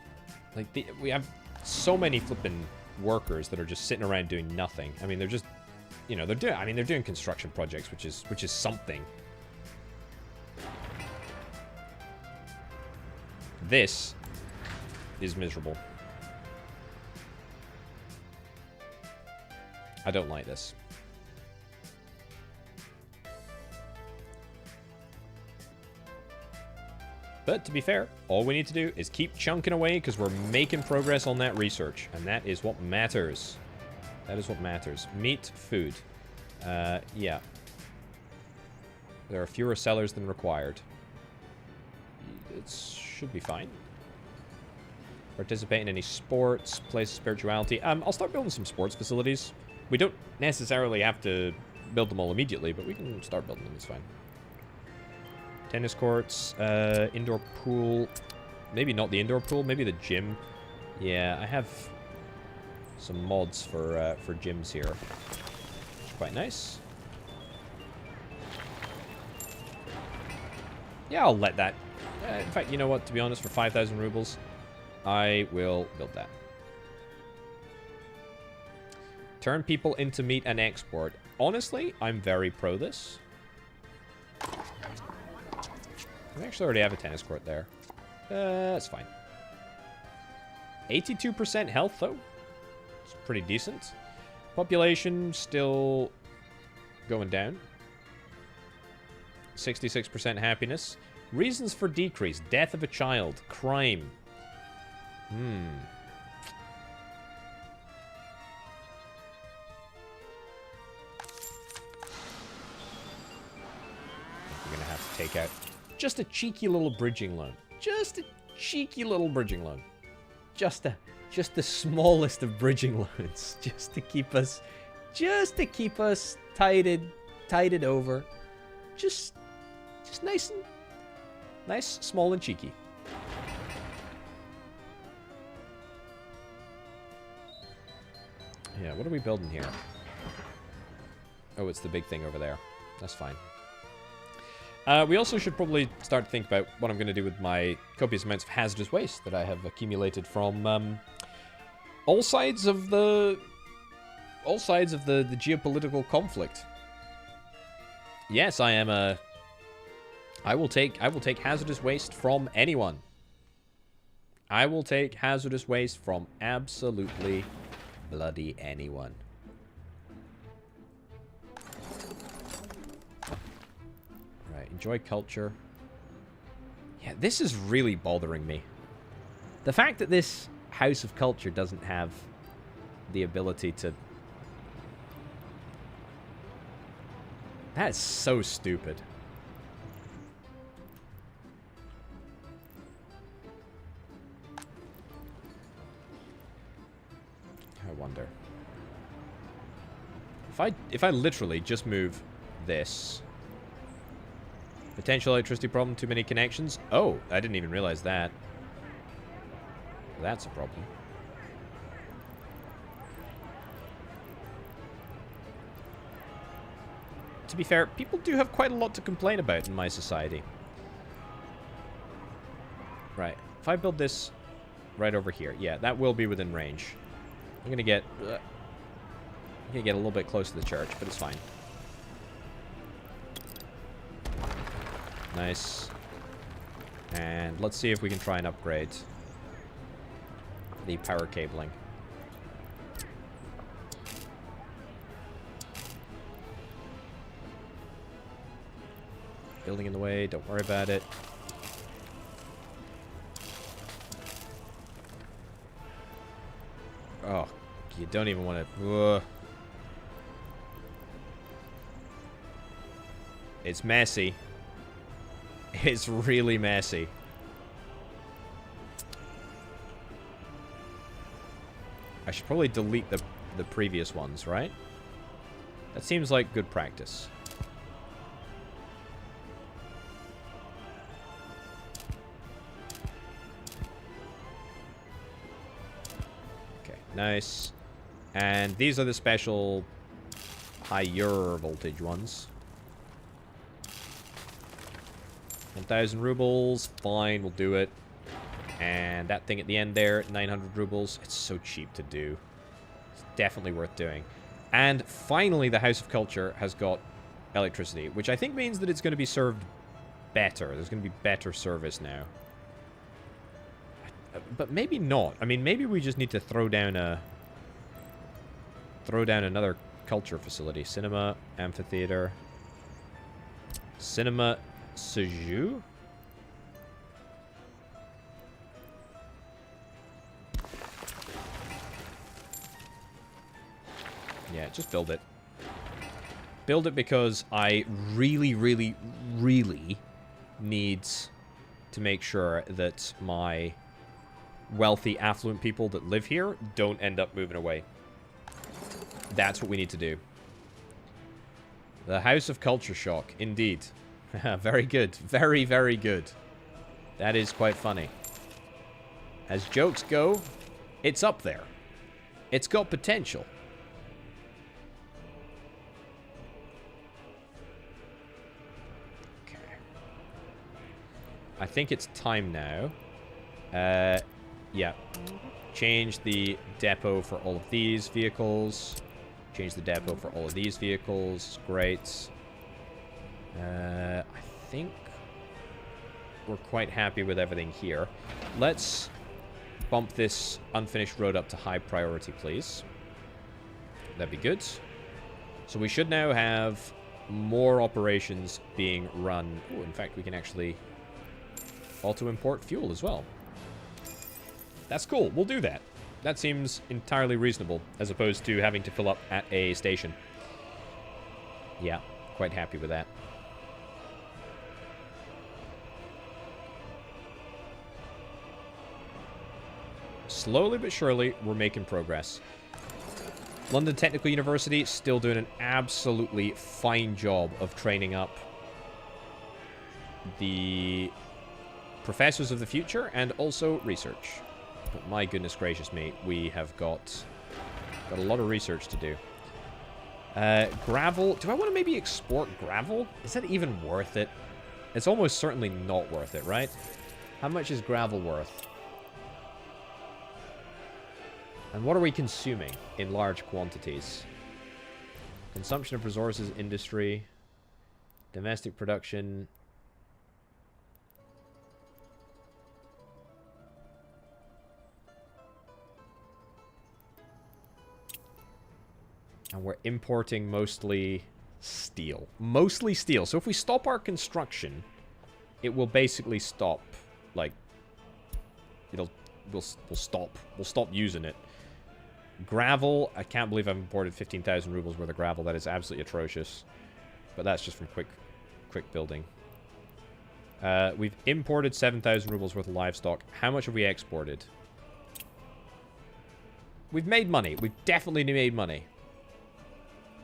Like, we have so many flipping workers that are just sitting around doing nothing. I mean, they're just, you know, they're doing construction projects, which is something. This is miserable. I don't like this. But to be fair, all we need to do is keep chunking away because we're making progress on that research. And that is what matters. That is what matters. Meat, food. Yeah. There are fewer sellers than required. It should be fine. Participate in any sports, place of spirituality. I'll start building some sports facilities. We don't necessarily have to build them all immediately, but we can start building them. It's fine. Tennis courts, indoor pool. Maybe not the indoor pool, maybe the gym. Yeah, I have some mods for gyms here. Quite nice. Yeah, I'll let that. In fact, you know what? To be honest, for 5,000 rubles, I will build that. Turn people into meat and export. Honestly, I'm very pro this. We actually already have a tennis court there. That's fine. 82% health, though. It's pretty decent. Population still going down. 66% happiness. Reasons for decrease. Death of a child. Crime. We're gonna have to take out just a cheeky little bridging loan. Just a cheeky little bridging loan. Just the smallest of bridging loans. Just to keep us tided over. Just nice, small and cheeky. Yeah, what are we building here? Oh, it's the big thing over there. That's fine. We also should probably start to think about what I'm going to do with my copious amounts of hazardous waste that I have accumulated from all sides of the geopolitical conflict. Yes, I am a. I will take hazardous waste from anyone. I will take hazardous waste from absolutely bloody anyone. Right, enjoy culture. Yeah, this is really bothering me. The fact that this House of Culture doesn't have the ability to... That's so stupid. I wonder. If I literally just move this... Potential electricity problem, too many connections. Oh, I didn't even realize that. That's a problem. To be fair, people do have quite a lot to complain about in my society. Right. If I build this right over here, yeah, that will be within range. I'm gonna get a little bit close to the church, but it's fine. Nice. And let's see if we can try and upgrade the power cabling. Building in the way, don't worry about it. Oh, you don't even want to... It's messy. It's really messy. I should probably delete the previous ones, right? That seems like good practice. Okay, nice. And these are the special higher voltage ones. 1,000 rubles. Fine, we'll do it. And that thing at the end there, 900 rubles. It's so cheap to do. It's definitely worth doing. And finally, the House of Culture has got electricity, which I think means that it's going to be served better. There's going to be better service now. But maybe not. I mean, maybe we just need to throw down another culture facility. Cinema, amphitheater. Cinema... Sewage? Yeah, just build it. Build it because I really, really, really need to make sure that my wealthy, affluent people that live here don't end up moving away. That's what we need to do. The House of Culture Shock, indeed. Very good. Very, very good. That is quite funny. As jokes go, it's up there. It's got potential. Okay. I think it's time now. Yeah. Change the depot for all of these vehicles. Change the depot for all of these vehicles. Great. I think we're quite happy with everything here. Let's bump this unfinished road up to high priority, please. That'd be good. So we should now have more operations being run. Oh, in fact, we can actually auto-import fuel as well. That's cool. We'll do that. That seems entirely reasonable, as opposed to having to fill up at a station. Yeah, quite happy with that. Slowly but surely, we're making progress. London Technical University still doing an absolutely fine job of training up the professors of the future and also research. But my goodness gracious me, we have got a lot of research to do. Gravel. Do I want to maybe export gravel? Is that even worth it? It's almost certainly not worth it, right? How much is gravel worth? And what are we consuming in large quantities? Consumption of resources, industry, domestic production. And we're importing mostly steel. Mostly steel. So if we stop our construction, it will basically stop. Like, we'll stop. We'll stop using it. Gravel, I can't believe I've imported 15,000 rubles worth of gravel. That is absolutely atrocious. But that's just from quick building. We've imported 7,000 rubles worth of livestock. How much have we exported? We've made money. We've definitely made money.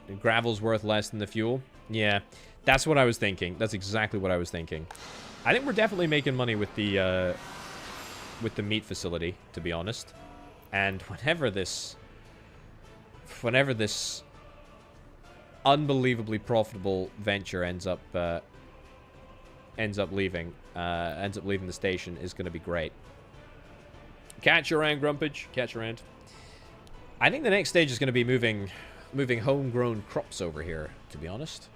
The gravel's worth less than the fuel. Yeah, that's what I was thinking. That's exactly what I was thinking. I think we're definitely making money with the meat facility, to be honest. And whenever this unbelievably profitable venture ends up leaving the station, is going to be great. Catch you around, Grumpage. Catch you around. I think the next stage is going to be moving homegrown crops over here, to be honest.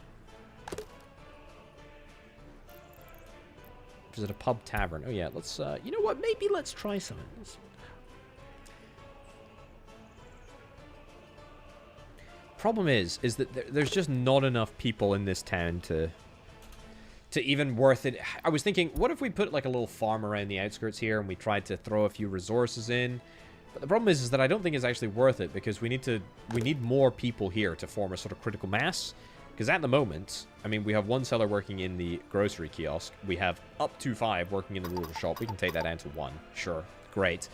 Visit a pub tavern. Oh, yeah, let's, you know what? Maybe let's try something. Problem is that there's just not enough people in this town to even worth it. I was thinking, what if we put like a little farm around the outskirts here and we tried to throw a few resources in? But the problem is that I don't think it's actually worth it because we need more people here to form a sort of critical mass. Because at the moment, I mean, we have one seller working in the grocery kiosk. We have up to 5 working in the rural shop. We can take that down to 1. Sure. Great.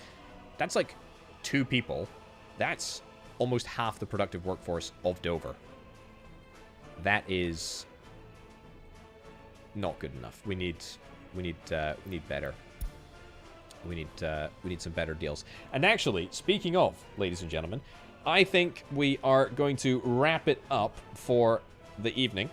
That's like 2 people. That's almost half the productive workforce of Dover. That is not good enough. We need better. We need some better deals. And actually, speaking of, ladies and gentlemen, I think we are going to wrap it up for the evening.